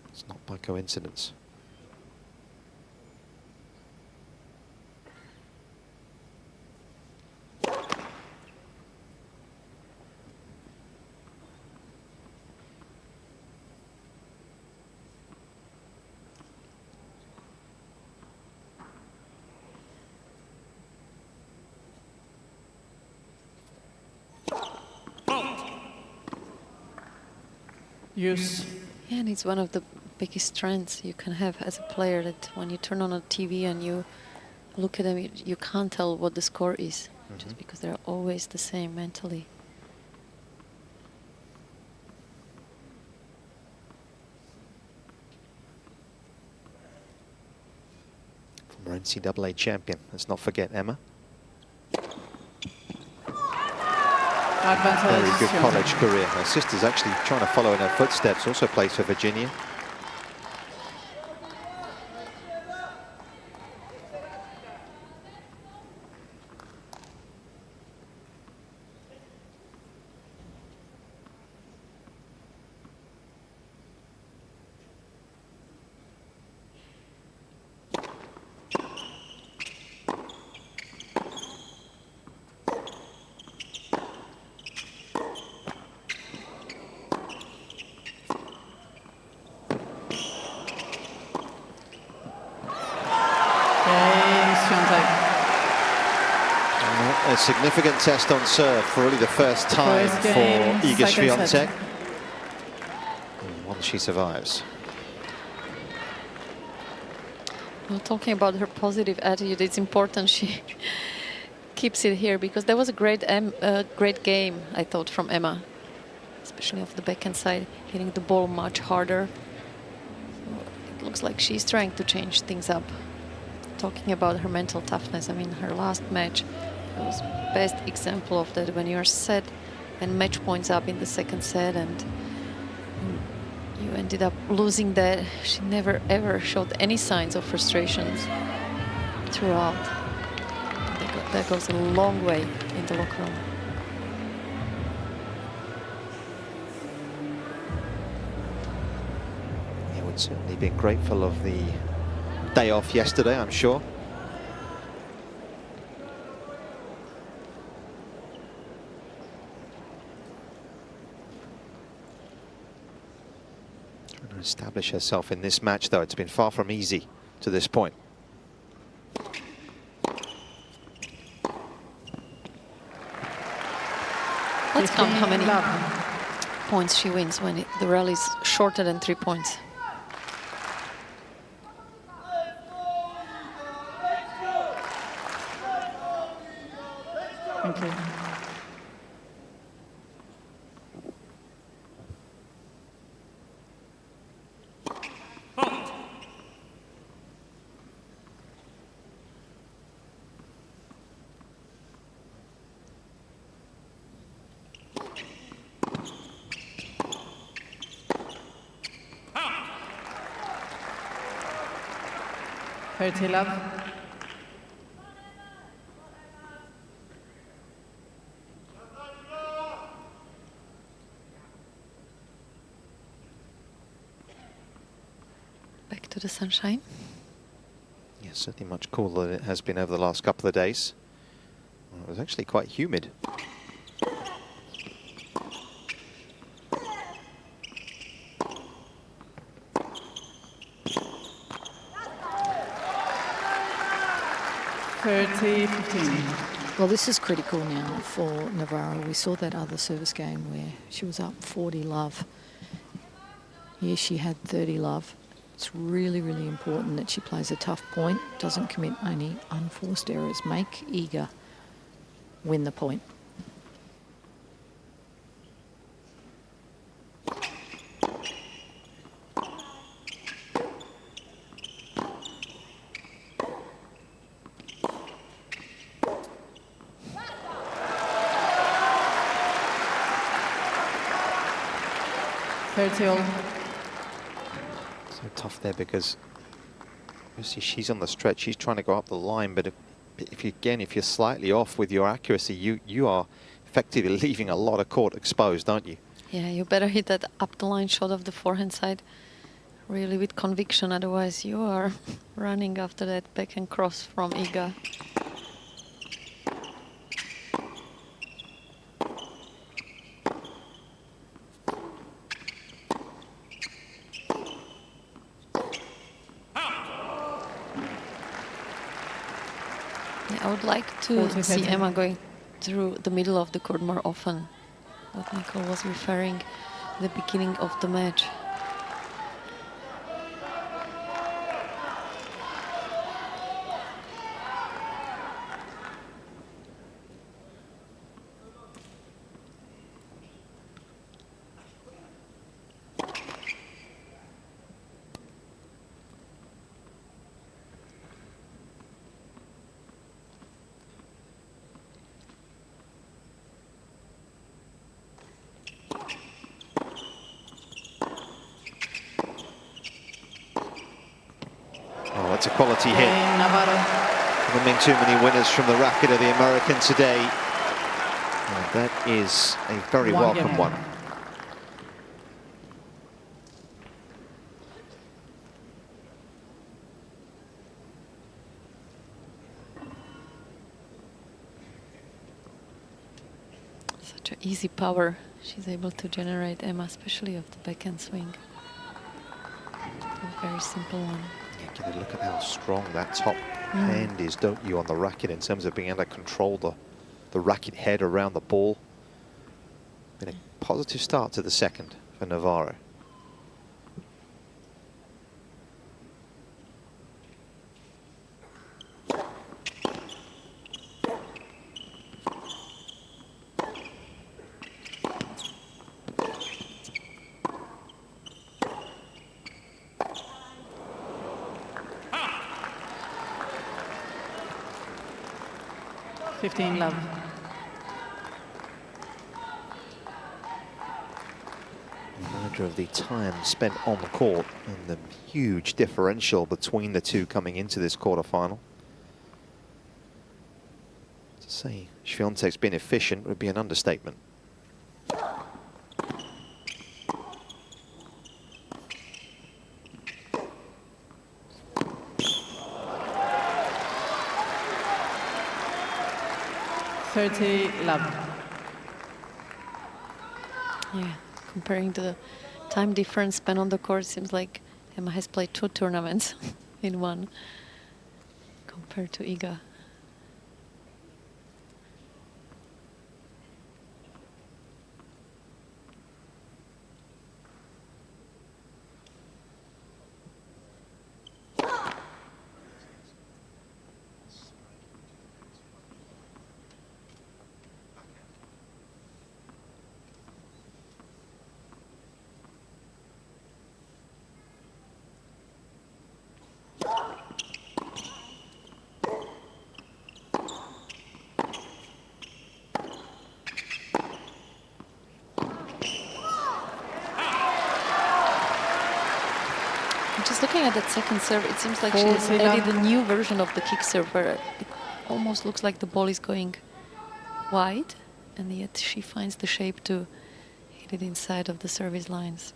It's not by coincidence. Yes. Yeah, and it's one of the biggest strengths you can have as a player, that when you turn on a TV and you look at them, you can't tell what the score is, just because they're always the same mentally. Former NCAA champion, let's not forget Emma. Very good college career. Her sister's actually trying to follow in her footsteps, also plays for Virginia. A significant test on serve for really the first time for Iga Swiatek. One she survives. Well, talking about her positive attitude, it's important she keeps it here, because there was a great game, I thought, from Emma, especially off the backhand side, hitting the ball much harder. It looks like she's trying to change things up. Talking about her mental toughness, I mean, her last match was best example of that, when you're set and match points up in the second set and you ended up losing that. She never ever showed any signs of frustrations throughout. That goes a long way in the locker room. He would certainly be grateful of the day off yesterday, I'm sure. Trying to establish herself in this match, though. It's been far from easy to this point. Let's count how many points she wins when the rally is shorter than 3 points. Thank you. Love. Back to the sunshine. Yes, certainly much cooler than it has been over the last couple of days. Well, it was actually quite humid. $30-15. Well, this is critical now for Navarro. We saw that other service game where she was up 40 love. Here she had 30 love. It's really, really important that she plays a tough point, doesn't commit any unforced errors, make Iga win the point. So tough there because obviously she's on the stretch, she's trying to go up the line, but if you're slightly off with your accuracy, you are effectively leaving a lot of court exposed, don't you? Yeah, you better hit that up the line shot of the forehand side really with conviction, otherwise you are running after that backhand cross from Iga. I would like to see Emma going through the middle of the court more often. What Nicole was referring at the beginning of the match. Oh, it's a quality hit. Navarro. Haven't been too many winners from the racket of the American today. And that is a very welcome one. Such an easy power she's able to generate, Emma, especially of the backhand swing. A very simple one. Yeah, give a look at how strong that top hand is, don't you, on the racket in terms of being able to control the racket head around the ball. Been a positive start to the second for Navarro. Love. Reminder of the time spent on the court and the huge differential between the two coming into this quarterfinal. To say Swiatek's been efficient would be an understatement. Love. Yeah, comparing the time difference spent on the court, seems like Emma has played 2 tournaments in one compared to Iga. Just looking at that second serve, it seems like she has added a new version of the kick serve where it almost looks like the ball is going wide, and yet she finds the shape to hit it inside of the service lines.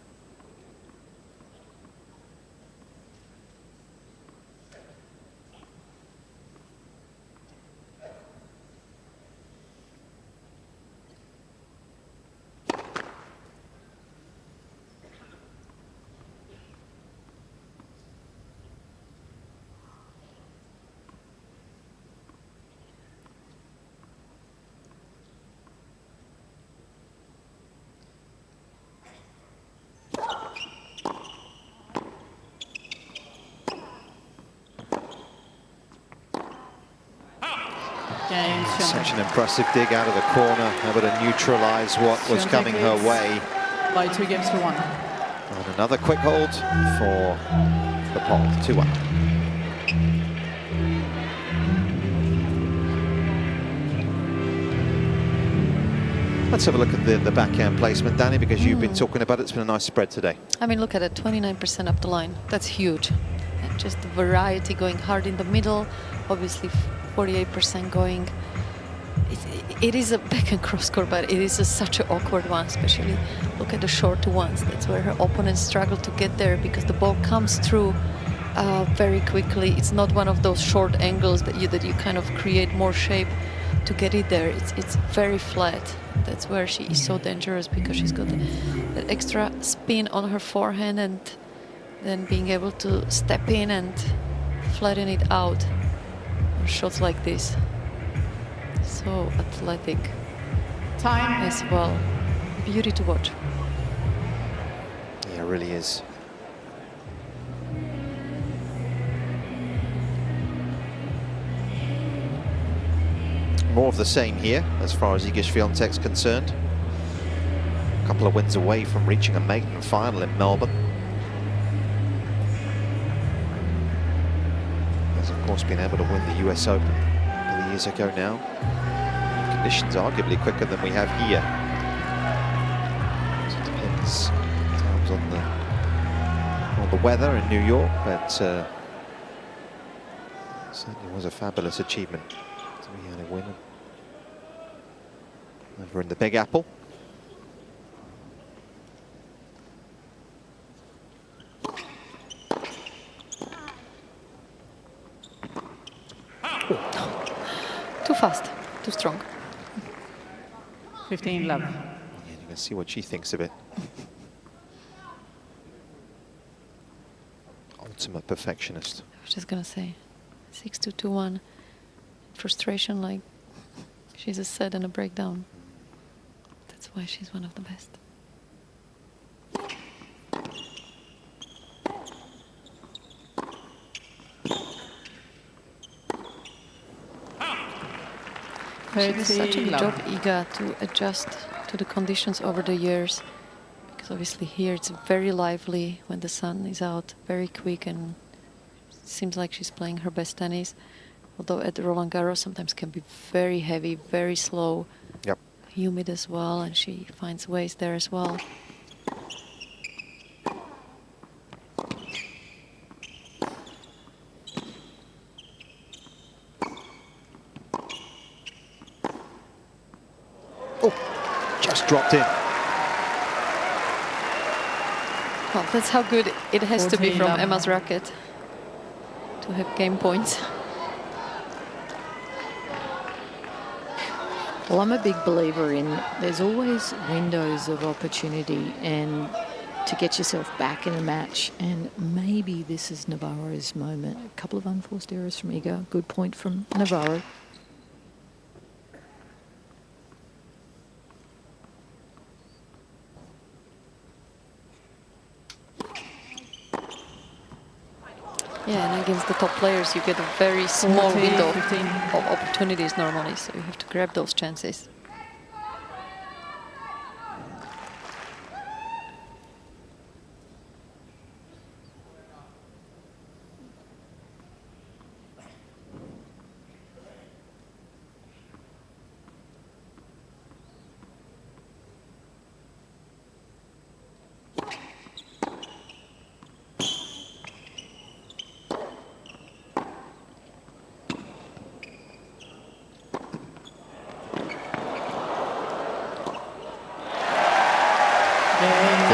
Cain, Such an impressive dig out of the corner, able to neutralize what was coming her way. By 2 games to 1. And another quick hold for the pole, 2-1. Let's have a look at the backhand placement, Danny, because you've been talking about it. It's been a nice spread today. I mean, look at it, 29% up the line. That's huge. And just the variety going hard in the middle, obviously 48% going. It is a backhand cross-court, but it is such an awkward one, especially look at the short ones. That's where her opponents struggle to get there because the ball comes through very quickly. It's not one of those short angles that you kind of create more shape to get it there. It's very flat. That's where she is so dangerous because she's got that extra spin on her forehand and then being able to step in and flatten it out. Shots like this. So athletic. Time. As well. Beauty to watch. Yeah, it really is. More of the same here, as far as Iga Swiatek's concerned. A couple of wins away from reaching a maiden final in Melbourne. Has, of course, been able to win the US Open a couple of years ago now. Conditions arguably quicker than we have here. So it depends times on the weather in New York, but certainly was a fabulous achievement. We had a win over in the Big Apple. Too fast, too strong. 15 love. Yeah, you can see what she thinks of it. Ultimate perfectionist. I was just gonna say 6-2, 2-1. Frustration, like she's a set and a breakdown. That's why she's one of the best. She did such a good job, Iga, to adjust to the conditions over the years. Because obviously here it's very lively when the sun is out, very quick, and it seems like she's playing her best tennis. Although at Roland Garros sometimes can be very heavy, very slow, yep, humid as well, and she finds ways there as well. Oh, just dropped in. Well, that's how good it has to be 14 from love. Emma's racket to have game points. Well, I'm a big believer in there's always windows of opportunity and to get yourself back in a match, and maybe this is Navarro's moment. A couple of unforced errors from Iga, good point from Navarro. Yeah, and against the top players, you get a very small 14, window 15. of opportunities normally, so you have to grab those chances.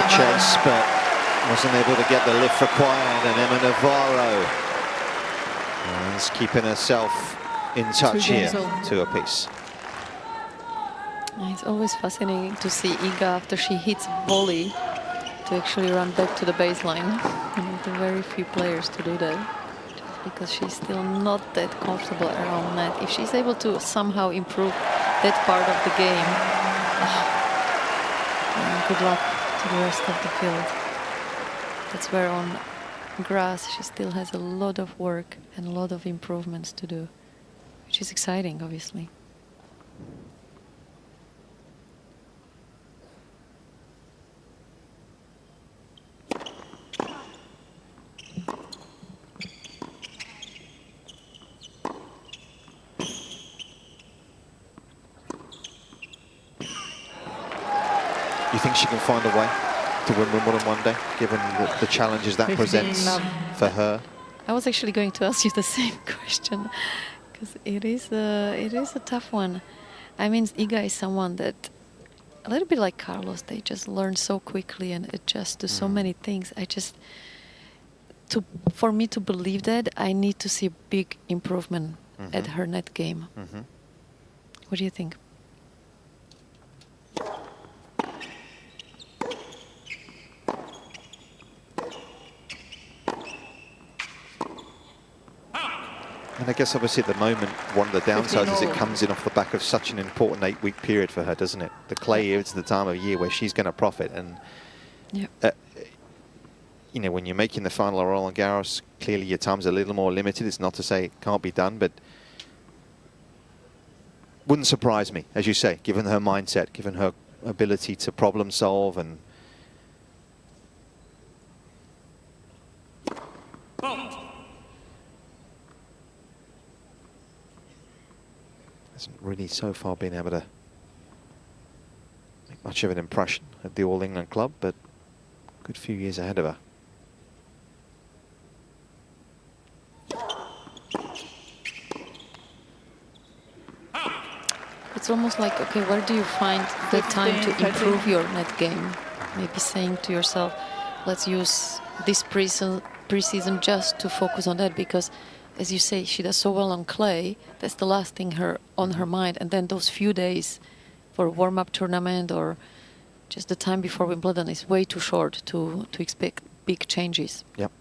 Chase, but wasn't able to get the lift required, and Emma Navarro is keeping herself in touch here, 2 apiece. It's always fascinating to see Iga after she hits volley to actually run back to the baseline. One of the very few players to do that, just because she's still not that comfortable around net. If she's able to somehow improve that part of the game, good luck to the rest of the field. That's where on grass she still has a lot of work and a lot of improvements to do. which is exciting, obviously. You think she can find a way to win Wimbledon one day, given the challenges that presents for her? I was actually going to ask you the same question, because it is a tough one. I mean, Iga is someone that, a little bit like Carlos, they just learn so quickly and adjust to so many things. For me to believe that, I need to see a big improvement at her net game. What do you think? And I guess obviously at the moment, one of the downsides is it comes in off the back of such an important 8-week period for her, doesn't it? The clay is the time of year where she's going to profit. And, you know, when you're making the final of Roland Garros, clearly your time's a little more limited. It's not to say it can't be done, but wouldn't surprise me, as you say, given her mindset, given her ability to problem solve and... Hasn't really so far been able to make much of an impression at the All England club, but a good few years ahead of her. It's almost like, okay, where do you find the time to improve your net game? Maybe saying to yourself, let's use this pre-season just to focus on that, because as you say, she does so well on clay. That's the last thing on her mind. And then those few days for a warm-up tournament or just the time before Wimbledon is way too short to expect big changes. Yep.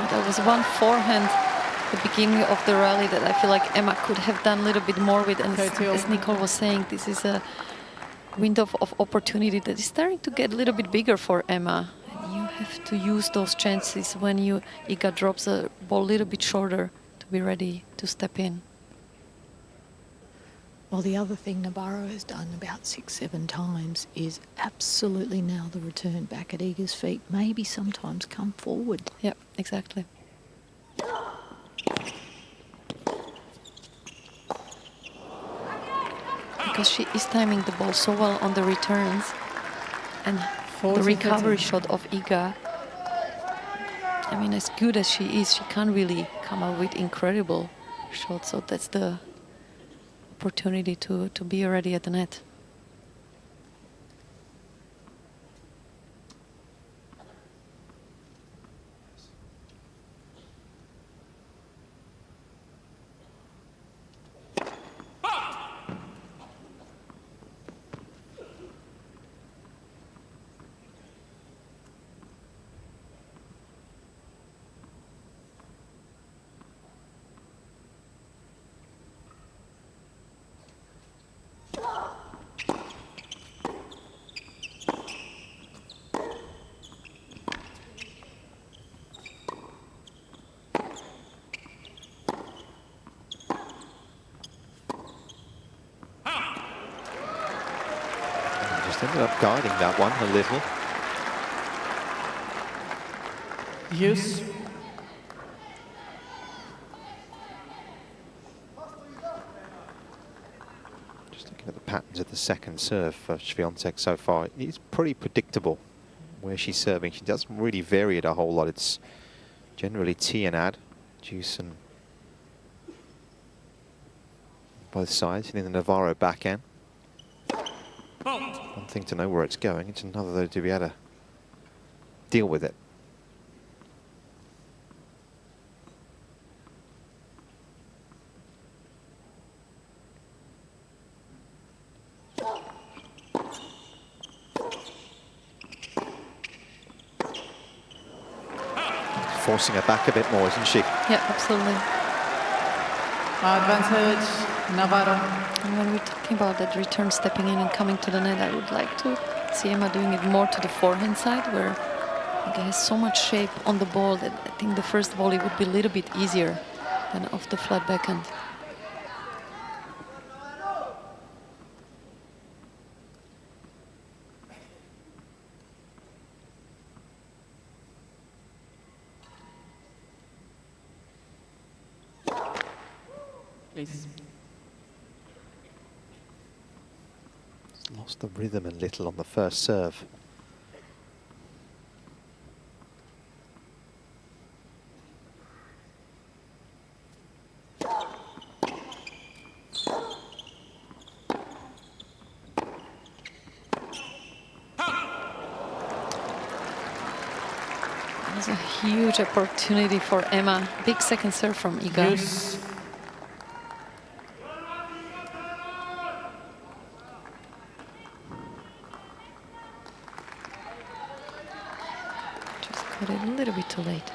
There was one forehand at the beginning of the rally that I feel like Emma could have done a little bit more with. And as Nicole was saying, this is a window of opportunity that is starting to get a little bit bigger for Emma. And you have to use those chances when Iga drops a ball a little bit shorter to be ready to step in. Well, the other thing Navarro has done about 6-7 times is absolutely nail the return back at Iga's feet. Maybe sometimes come forward. Yep, exactly. Because she is timing the ball so well on the returns, and the recovery shot of Iga, I mean, as good as she is, she can't really come up with incredible shots. So that's the opportunity to be already at the net. Ended up guiding that one a little. Use. Just looking at the patterns of the second serve for Swiatek so far, it's pretty predictable where she's serving. She doesn't really vary it a whole lot. It's generally tee and ad, juice and both sides, hitting the Navarro backhand. One thing to know where it's going, it's another though to be able to deal with it. Forcing her back a bit more, isn't she? Yeah, absolutely. Advantage, Navarro. And when we're talking about that return stepping in and coming to the net, I would like to see Emma doing it more to the forehand side, where Iga has so much shape on the ball that I think the first volley would be a little bit easier than off the flat backhand. Please. Lost the rhythm a little on the first serve. There's a huge opportunity for Emma. Big second serve from Iga. Yes. Got it a little bit too late.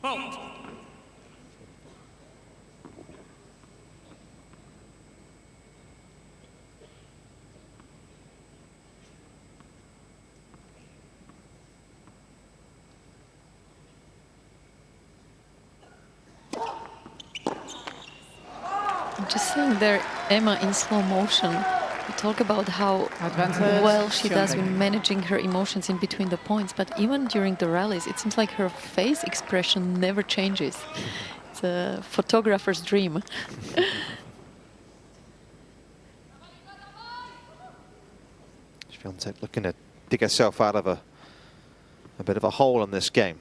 Fault. Just seeing there Emma in slow motion, we talk about how Advantage, well she does Swiatek. with managing her emotions in between the points, but even during the rallies, it seems like her face expression never changes. It's a photographer's dream. Swiatek looking to dig herself out of a bit of a hole in this game.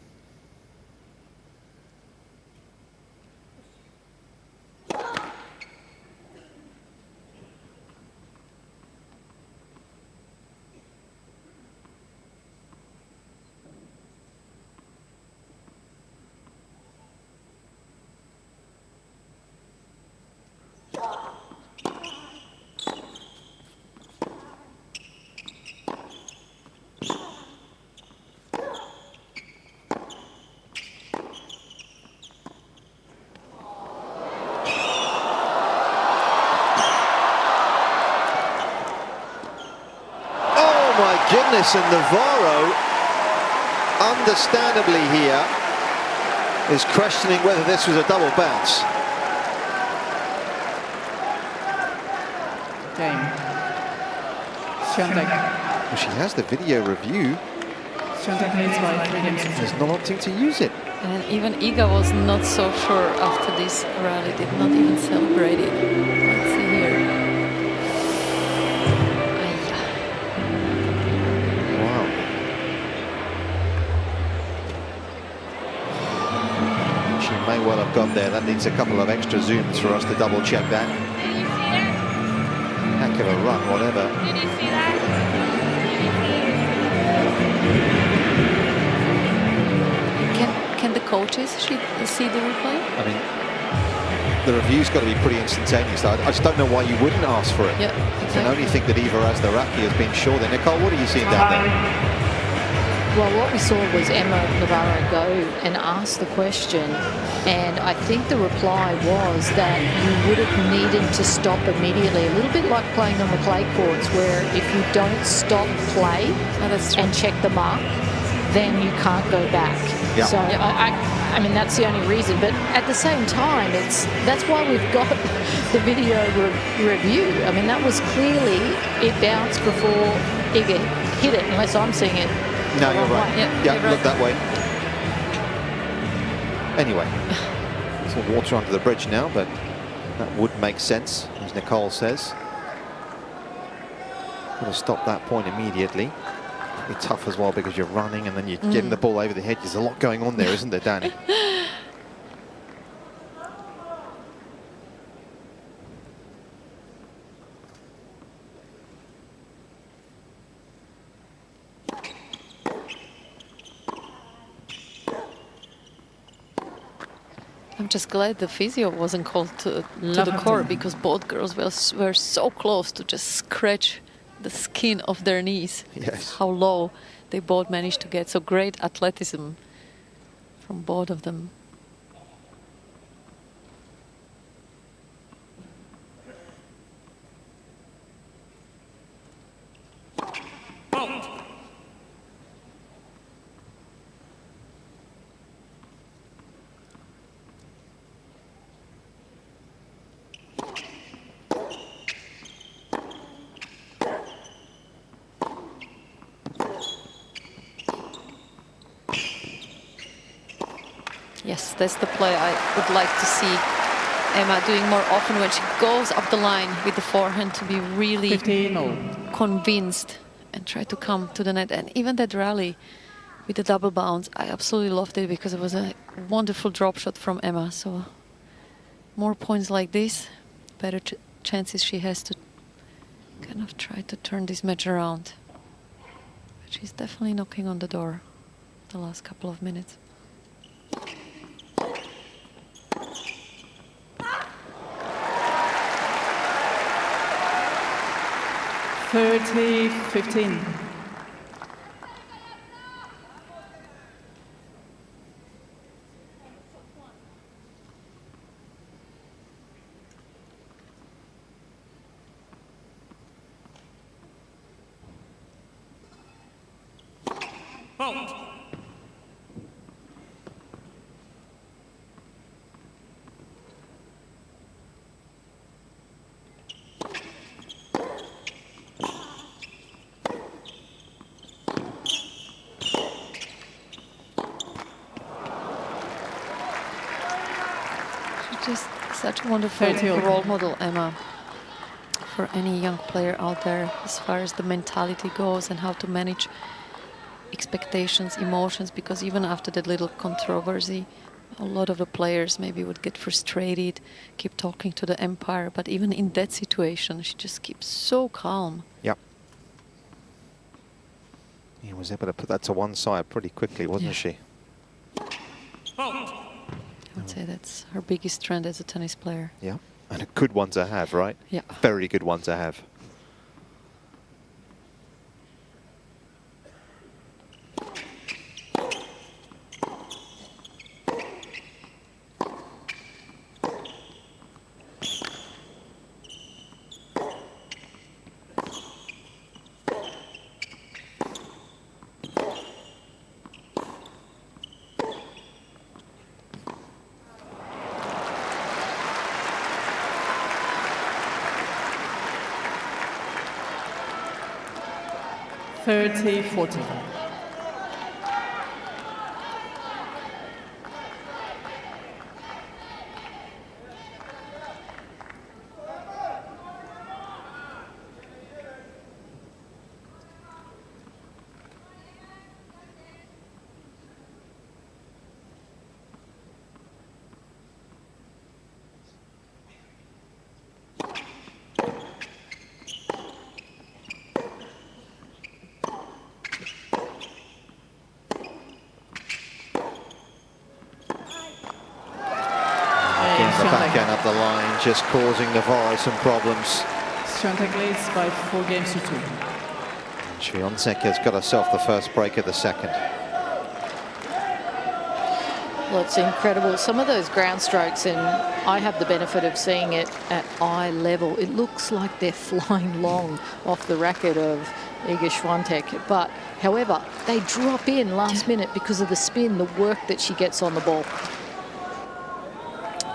Goodness, and Navarro, understandably here, is questioning whether this was a double bounce. Game. Swiatek. Well, she has the video review. Swiatek leads by 3 games. There's not opting to use it. And even Iga was not so sure after this rally, did not even celebrate it. Let's see here. Wow. She may well have got there. That needs a couple of extra zooms for us to double check that. Heck of a run, whatever. Did you see that? Can the coaches see the replay? I mean, the review's got to be pretty instantaneous. I just don't know why you wouldn't ask for it. Yeah, I can only think that Eva Razdaraki has been sure there. Nicole, what are you seeing down there? Well, what we saw was Emma Navarro go and ask the question, and I think the reply was that you would have needed to stop immediately, a little bit like playing on the clay courts, where if you don't stop play and check the mark, then you can't go back. Yeah. So I mean, that's the only reason. But at the same time, that's why we've got the video review. I mean, that was clearly, it bounced before Iga hit it, unless I'm seeing it. No, you're right. Yeah, Yeah, you're right. look that way. Anyway, Little water under the bridge now, but that would make sense, as Nicole says. Got to stop that point immediately. Be tough as well because you're running and then you're getting the ball over the head. There's a lot going on there, isn't there, Danny? I'm just glad the physio wasn't called to the court, because both girls were so close to just scratch the skin of their knees. Yes. How low they both managed to get. So great athleticism from both of them. Yes, that's the play I would like to see Emma doing more often, when she goes up the line with the forehand, to be really convinced and try to come to the net. And even that rally with the double bounce, I absolutely loved it, because it was a wonderful drop shot from Emma. So more points like this, better chances she has to kind of try to turn this match around. But she's definitely knocking on the door the last couple of minutes. 30-15. Fault. Just such a wonderful role model, Emma, for any young player out there, as far as the mentality goes and how to manage expectations, emotions, because even after that little controversy, a lot of the players maybe would get frustrated, keep talking to the umpire, but even in that situation, she just keeps so calm. Yep. He was able to put that to one side pretty quickly, wasn't she? I would say that's her biggest strength as a tennis player. Yeah, and a good one to have, right? Yeah. Very good one to have. $30-40. The backhand up the line, just causing Navarro some problems. Swiatek leads by 4 games to 2. Swiatek has got herself the first break of the second. Well, it's incredible. Some of those ground strokes, and I have the benefit of seeing it at eye level. It looks like they're flying long off the racket of Iga Swiatek. But, however, they drop in last minute because of the spin, the work that she gets on the ball.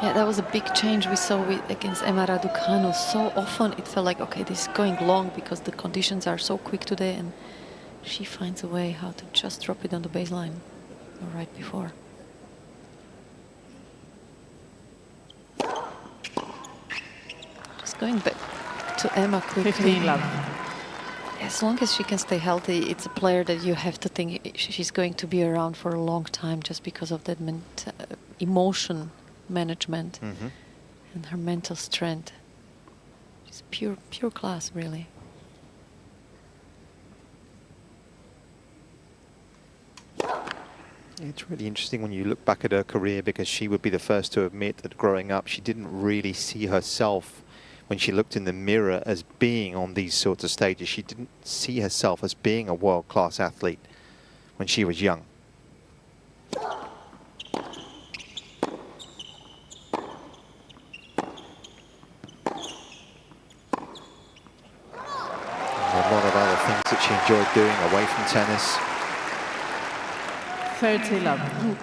Yeah, that was a big change we saw against Emma Raducanu. So often it felt like, okay, this is going long because the conditions are so quick today, and she finds a way how to just drop it on the baseline right before. going back to Emma quickly. 15-love. As long as she can stay healthy, it's a player that you have to think she's going to be around for a long time just because of that emotion management and her mental strength. She's pure class, really. It's really interesting when you look back at her career, because she would be the first to admit that growing up she didn't really see herself when she looked in the mirror as being on these sorts of stages. She didn't see herself as being a world-class athlete when she was young. A lot of other things that she enjoyed doing away from tennis. 30-love.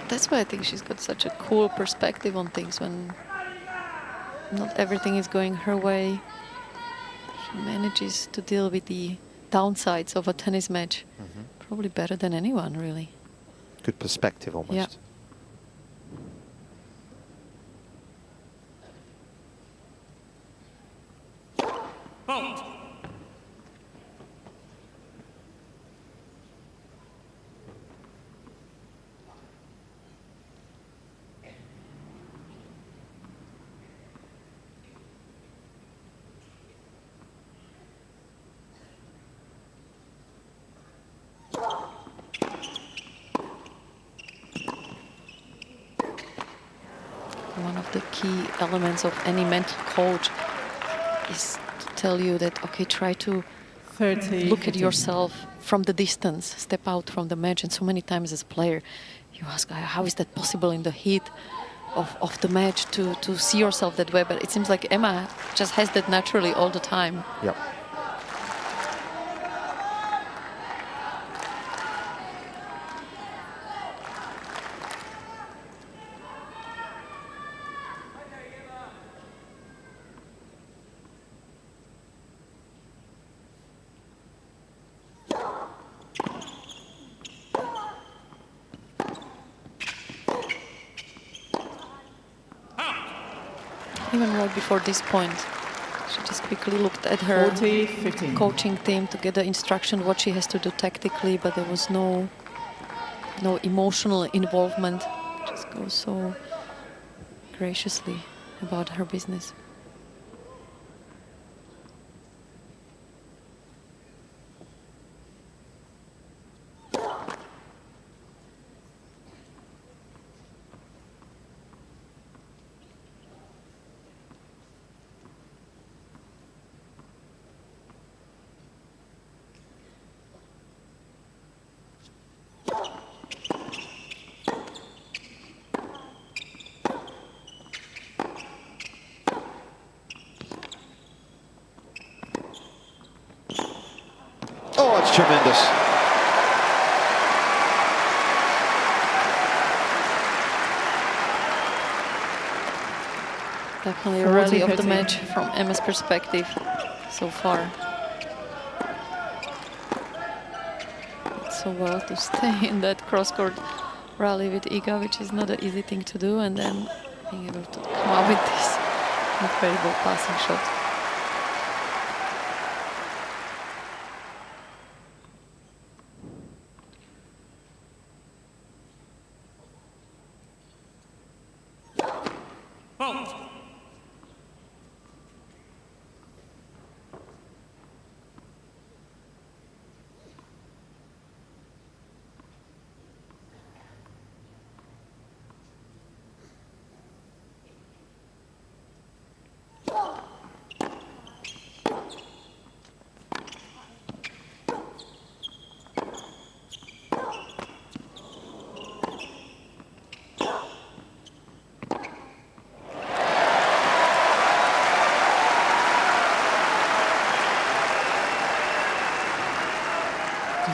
That's why I think she's got such a cool perspective on things when not everything is going her way. She manages to deal with the downsides of a tennis match probably better than anyone, really. Good perspective, almost. Yeah. Fault. One of the key elements of any mental coach is to tell you that, okay, try to look at yourself from the distance, step out from the match. And so many times as a player, you ask, how is that possible in the heat of the match to see yourself that way? But it seems like Emma just has that naturally all the time. Yep. Even right before this point, she just quickly looked at her 40-15. coaching team to get the instruction what she has to do tactically, but there was no emotional involvement. Just goes so graciously about her business. Oh, it's tremendous. Definitely a rally of the match from Emma's perspective so far. It's so well to stay in that cross-court rally with Iga, which is not an easy thing to do, and then being able to come up with this incredible passing shot. Fault.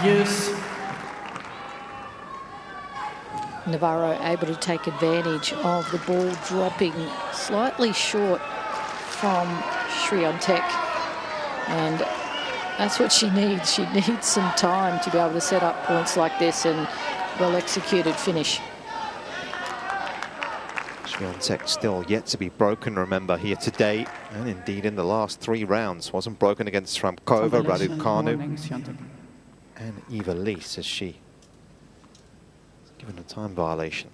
Use. Navarro able to take advantage of the ball dropping slightly short from Swiatek, and that's what she needs. She needs some time to be able to set up points like this and well-executed finish. Swiatek still yet to be broken, remember, here today, and indeed in the last 3 rounds. Wasn't broken against Sramkova, Raducanu, and Eva Lise, as she given a time violation.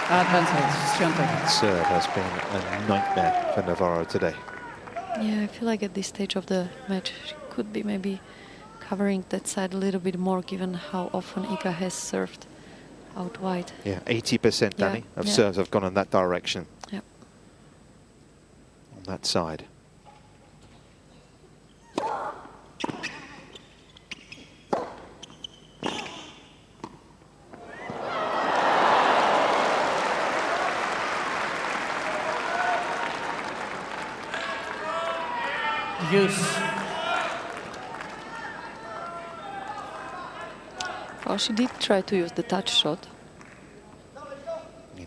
Advantage, Swiatek. Serve has been a nightmare for Navarro today. Yeah, I feel like at this stage of the match, she could be maybe covering that side a little bit more, given how often Iga has served out wide. Yeah, 80%, Danny, of serves have gone in that direction. Yep. On that side. Use. Well, she did try to use the touch shot.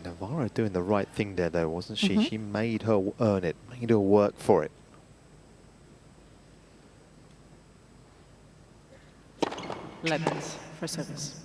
Navarro doing the right thing there, though, wasn't she? She made her earn it, made her work for it. Levels for service.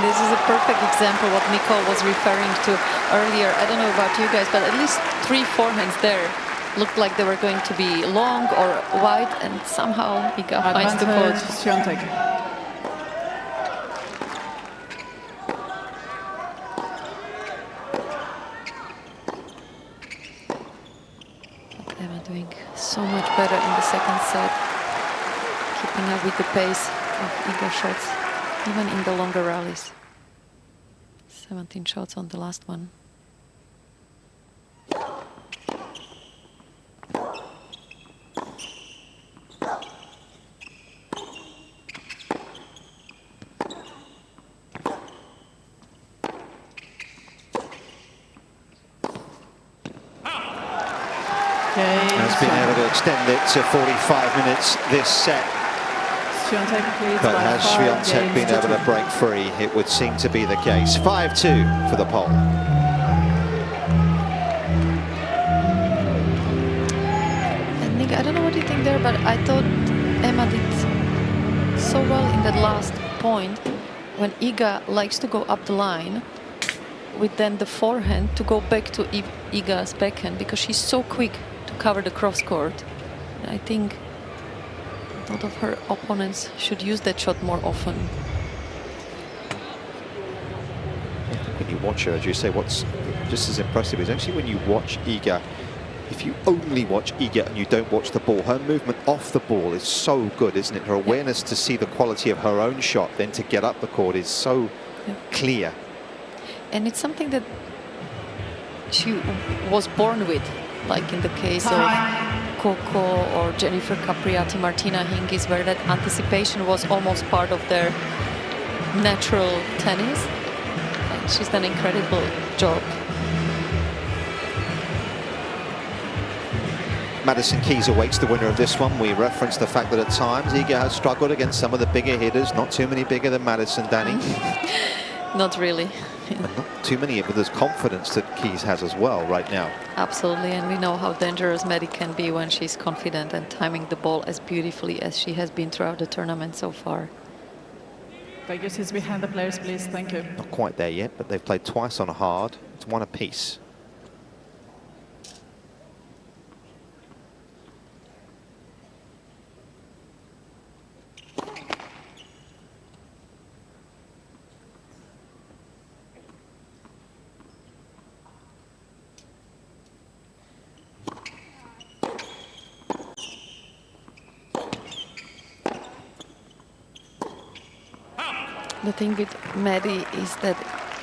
This is a perfect example what Nicole was referring to earlier. I don't know about you guys, but at least 3 forehands there looked like they were going to be long or wide, and somehow Iga finds the court. Swiatek. Emma doing so much better in the second set, keeping up with the pace of Iga shots, even in the longer rallies. 17 shots on the last one. Has been able to extend it to 45 minutes this set. But has Swiatek been able to break free? It would seem to be the case. 5-2 for the poll. And Nick, I don't know what you think there, but I thought Emma did so well in that last point when Iga likes to go up the line with then the forehand to go back to Iga's backhand, because she's so quick to cover the cross court. I think a lot of her opponents should use that shot more often. When you watch her, as you say, what's just as impressive is actually when you watch Iga, if you only watch Iga and you don't watch the ball, her movement off the ball is so good, isn't it? Her awareness to see the quality of her own shot, then to get up the court, is so clear. And it's something that she was born with, like in the case of Coco or Jennifer Capriati, Martina Hingis, where that anticipation was almost part of their natural tennis. And she's done an incredible job. Madison Keys awaits the winner of this one. We referenced the fact that at times Iga has struggled against some of the bigger hitters, not too many bigger than Madison, Danny. Not really. And not too many, but there's confidence that Keys has as well right now. Absolutely, and we know how dangerous Maddie can be when she's confident and timing the ball as beautifully as she has been throughout the tournament so far. Thank you. Sit behind the players, please. Thank you. Not quite there yet, but they've played twice on a hard. It's 1 apiece. The thing with Maddie is that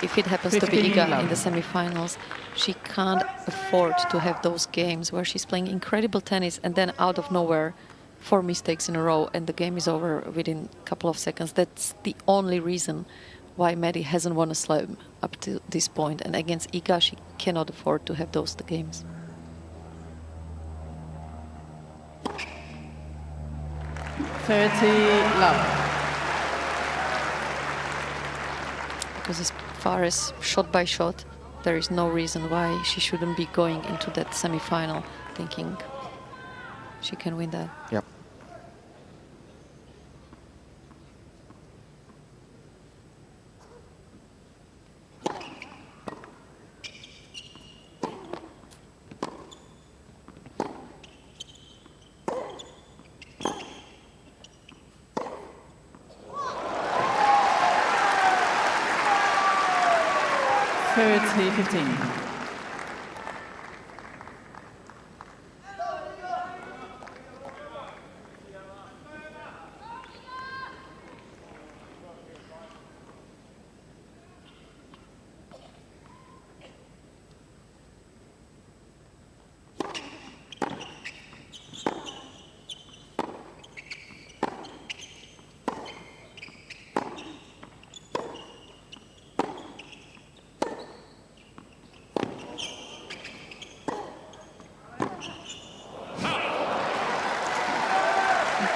if it happens to be Iga in the semifinals, she can't afford to have those games where she's playing incredible tennis and then out of nowhere 4 mistakes in a row and the game is over within a couple of seconds. That's the only reason why Maddie hasn't won a slam up to this point. And against Iga, she cannot afford to have those games. Because as far as shot by shot, there is no reason why she shouldn't be going into that semi-final thinking she can win that. Yep.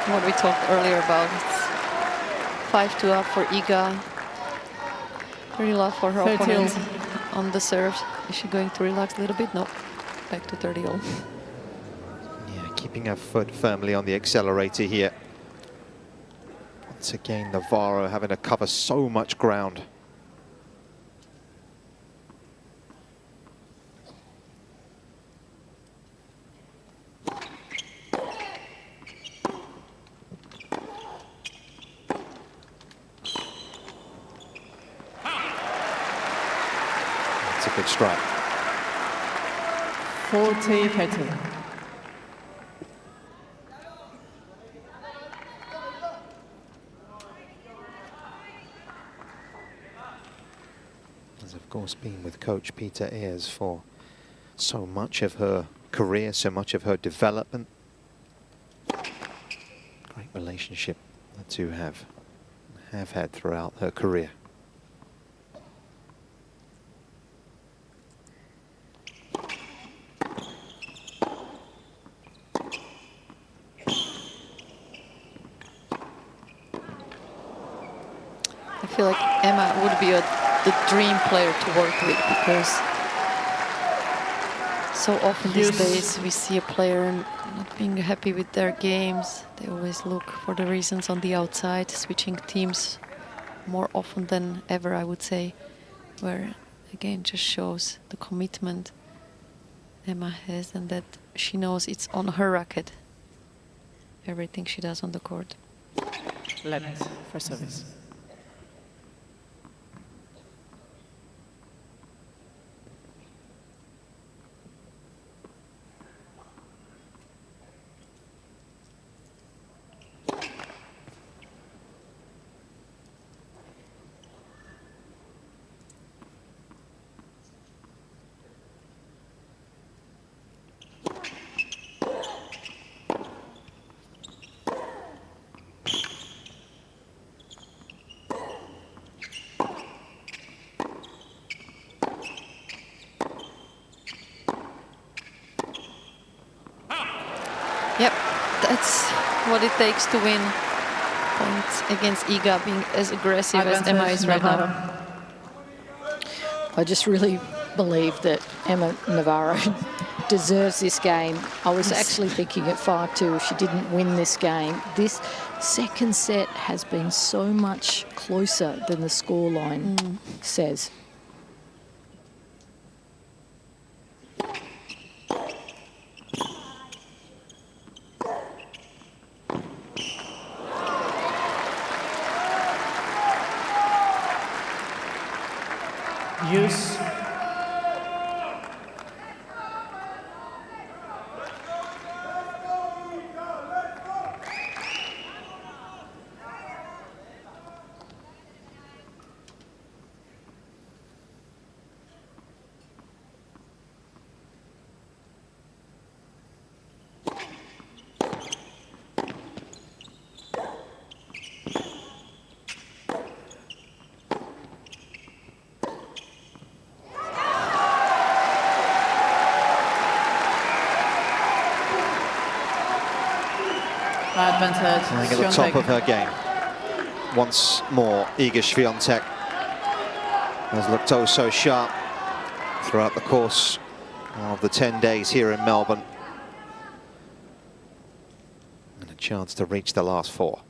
What we talked earlier about, it's 5-2 up for Iga. Pretty low for her opponent on the serve. Is she going to relax a little bit? No, back to 30-all. Yeah, keeping her foot firmly on the accelerator here. Once again, Navarro having to cover so much ground. That's a good strike. 40-30. Has of course been with coach Peter Ayres for so much of her career, so much of her development. Great relationship the two have had throughout her career. I feel like Emma would be the dream player to work with, because so often these days we see a player not being happy with their games. They always look for the reasons on the outside, switching teams more often than ever, I would say, where again just shows the commitment Emma has and that she knows it's on her racket, everything she does on the court. Left for service. Yep, that's what it takes to win points against Iga, being as aggressive as Emma is right now. I just really believe that Emma Navarro deserves this game. I was actually thinking at 5-2, if she didn't win this game, this second set has been so much closer than the scoreline says. Use. Advantage. Playing at the top of her game. Once more, Iga Swiatek has looked oh so sharp throughout the course of the 10 days here in Melbourne. And a chance to reach the last 4.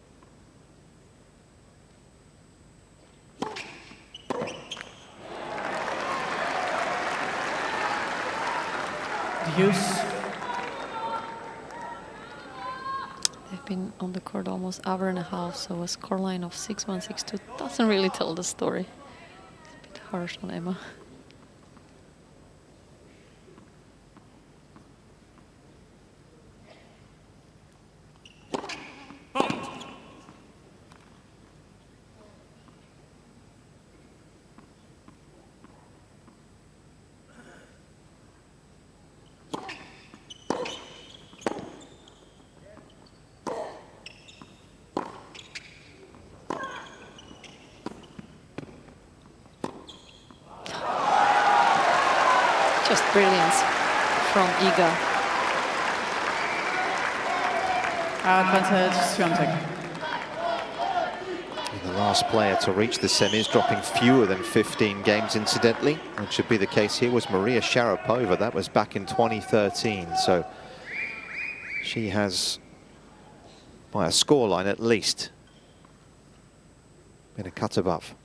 Use. They've been on the court almost hour and a half, so a scoreline of 6-1, 6-2 doesn't really tell the story. It's a bit harsh on Emma. Just brilliance from Iga. Advantage, Swiatek. The last player to reach the semis, dropping fewer than 15 games incidentally, which should be the case here, was Maria Sharapova. That was back in 2013, so she has, by a scoreline at least, been a cut above.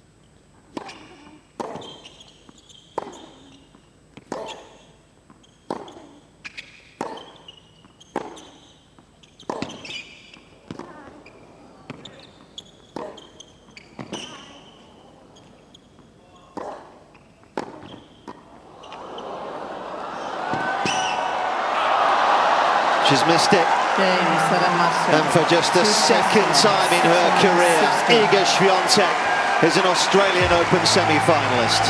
She's missed it. And for just the second time in her career, Iga Swiatek is an Australian Open semi-finalist.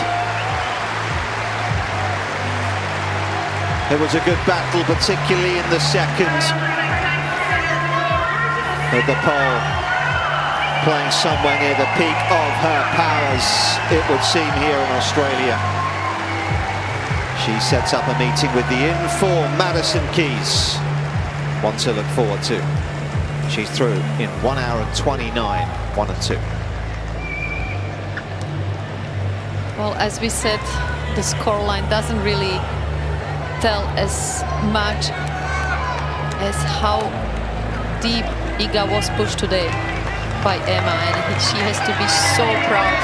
It was a good battle, particularly in the second. But the pole playing somewhere near the peak of her powers, it would seem, here in Australia. She sets up a meeting with the in-form Madison Keys. One to look forward to. She's through in 1 hour and 29, 1 and 2. Well, as we said, the scoreline doesn't really tell as much as how deep Iga was pushed today by Emma, and she has to be so proud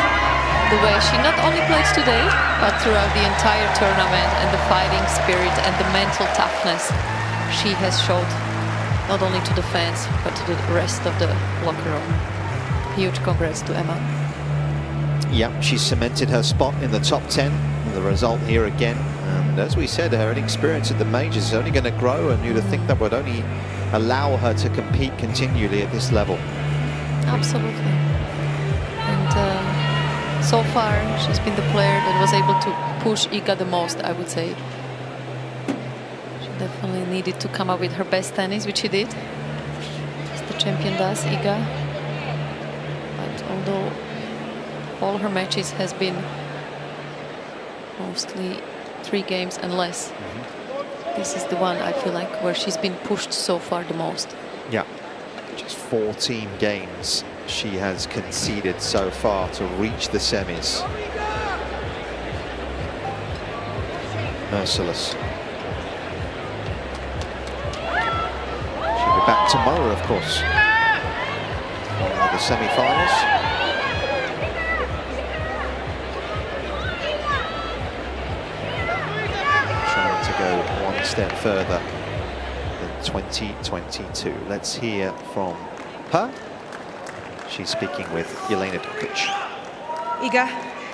the way she not only plays today, but throughout the entire tournament, and the fighting spirit and the mental toughness she has showed, not only to the fans, but to the rest of the locker room. Huge congrats to Emma. Yeah, she's cemented her spot in the top 10. The result here again. And as we said, her experience at the majors is only going to grow, and you'd think that would only allow her to compete continually at this level. Absolutely. And so far, she's been the player that was able to push Iga the most, I would say. Definitely needed to come up with her best tennis, which she did, as the champion does, Iga. But although all her matches has been mostly 3 games and less, this is the one I feel like where she's been pushed so far the most. Yeah, just 14 games she has conceded so far to reach the semis. Merciless. Back tomorrow, of course, for the semi-finals. Trying to go one step further than 2022. Let's hear from her. She's speaking with Jelena Dokic. Iga,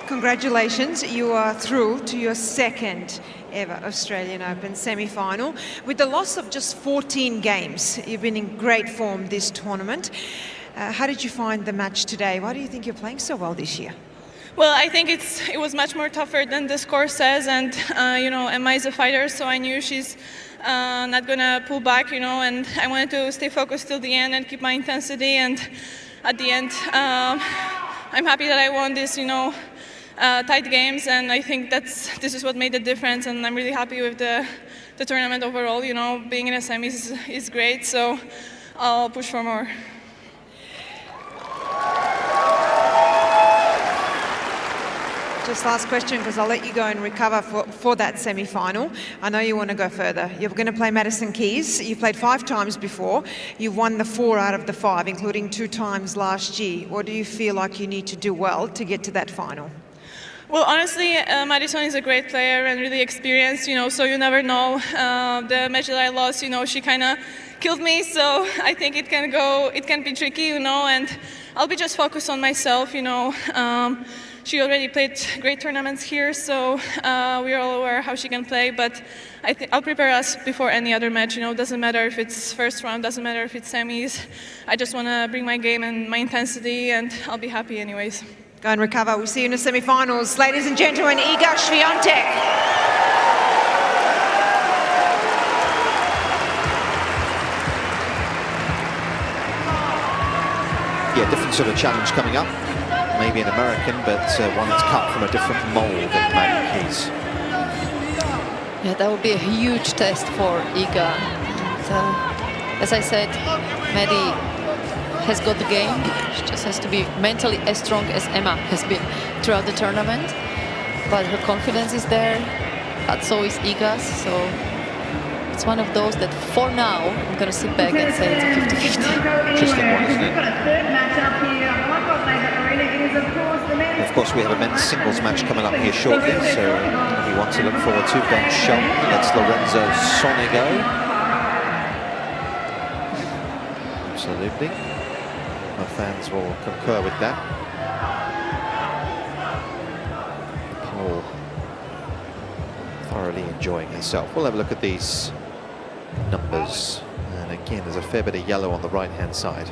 congratulations. You are through to your second ever Australian Open semi-final. With the loss of just 14 games, you've been in great form this tournament. How did you find the match today? Why do you think you're playing so well this year? Well, I think it was much more tougher than the score says, and you know, Emma is a fighter, so I knew she's not gonna pull back, you know, and I wanted to stay focused till the end and keep my intensity, and at the end, I'm happy that I won this, you know, tight games, and I think this is what made the difference, and I'm really happy with the tournament overall. You know, being in a semis is great, so I'll push for more. Just last question, because I'll let you go and recover for that semi-final. I know you want to go further. You're going to play Madison Keys. You've played 5 times before. You've won the 4 out of the 5, including 2 times last year. What do you feel like you need to do well to get to that final? Well, honestly, Madison is a great player and really experienced, you know, so you never know. The match that I lost, you know, she kind of killed me, so I think it can be tricky, you know, and I'll be just focused on myself, you know. She already played great tournaments here, so we're all aware how she can play, but I'll prepare us before any other match, you know. Doesn't matter if it's first round, doesn't matter if it's semis. I just want to bring my game and my intensity, and I'll be happy anyways. Go and recover. We'll see you in the semi-finals. Ladies and gentlemen, Iga Swiatek. Yeah, different sort of challenge coming up. Maybe an American, but one that's cut from a different mold than Maddie Keys. Yeah, that would be a huge test for Iga. And, as I said, Maddie has got the game. She just has to be mentally as strong as Emma has been throughout the tournament. But her confidence is there, but so is Iga's. So it's one of those that for now, I'm going to sit back and say it's a 50-50. Interesting one, isn't it? Of course, we have a men's singles match coming up here shortly, so we want to look forward to Ben Shelton against Lorenzo Sonego. Absolutely. Our fans will concur with that. Pole thoroughly enjoying herself. We'll have a look at these numbers. And again, there's a fair bit of yellow on the right-hand side.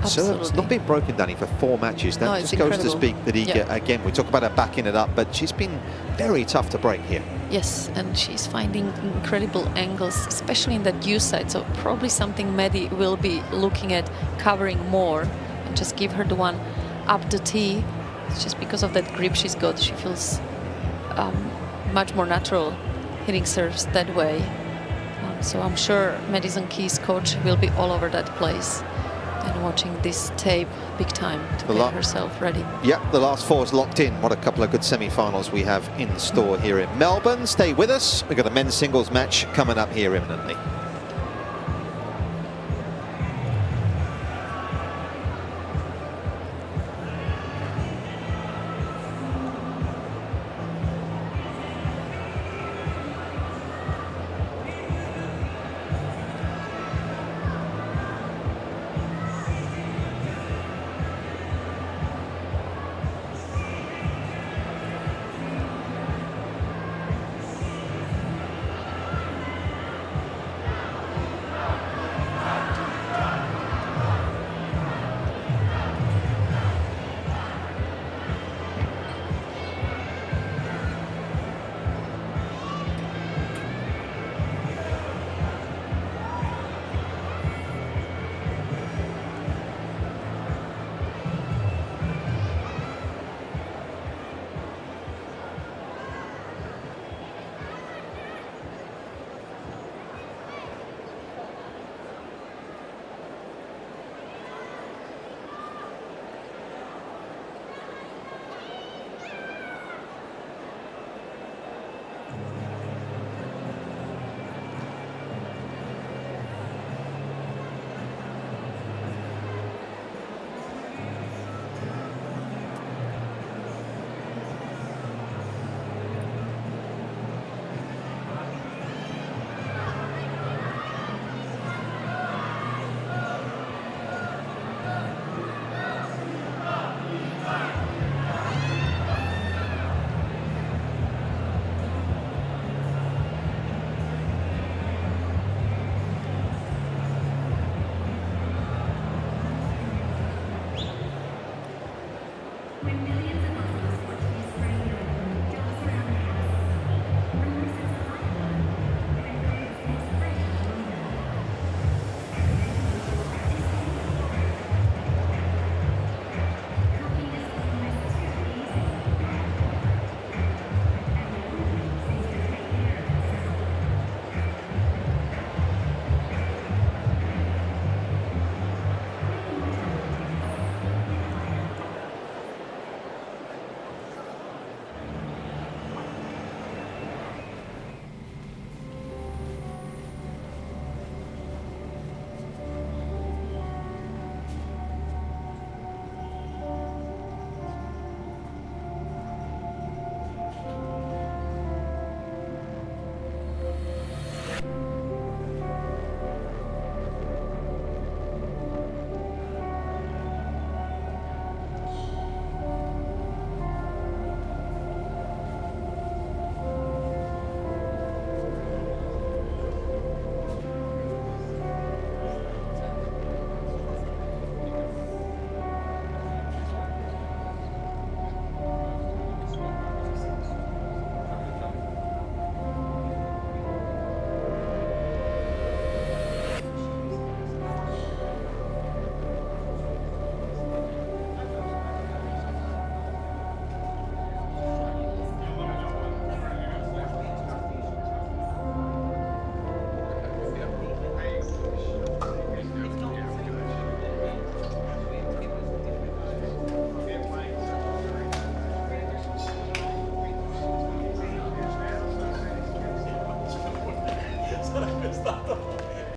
Absolutely. So it's not been broken, Danny, for 4 matches. That just goes to speak that Iga, again, we talk about her backing it up, but she's been very tough to break here. Yes, and she's finding incredible angles, especially in that due side. So probably something Maddie will be looking at covering more and just give her the one up the tee. It's just because of that grip she's got. She feels much more natural hitting serves that way. So I'm sure Madison Keys' coach will be all over that place and watching this tape big time to get herself ready. Yeah, the last 4 is locked in. What a couple of good semi-finals we have in store here in Melbourne. Stay with us. We've got a men's singles match coming up here imminently.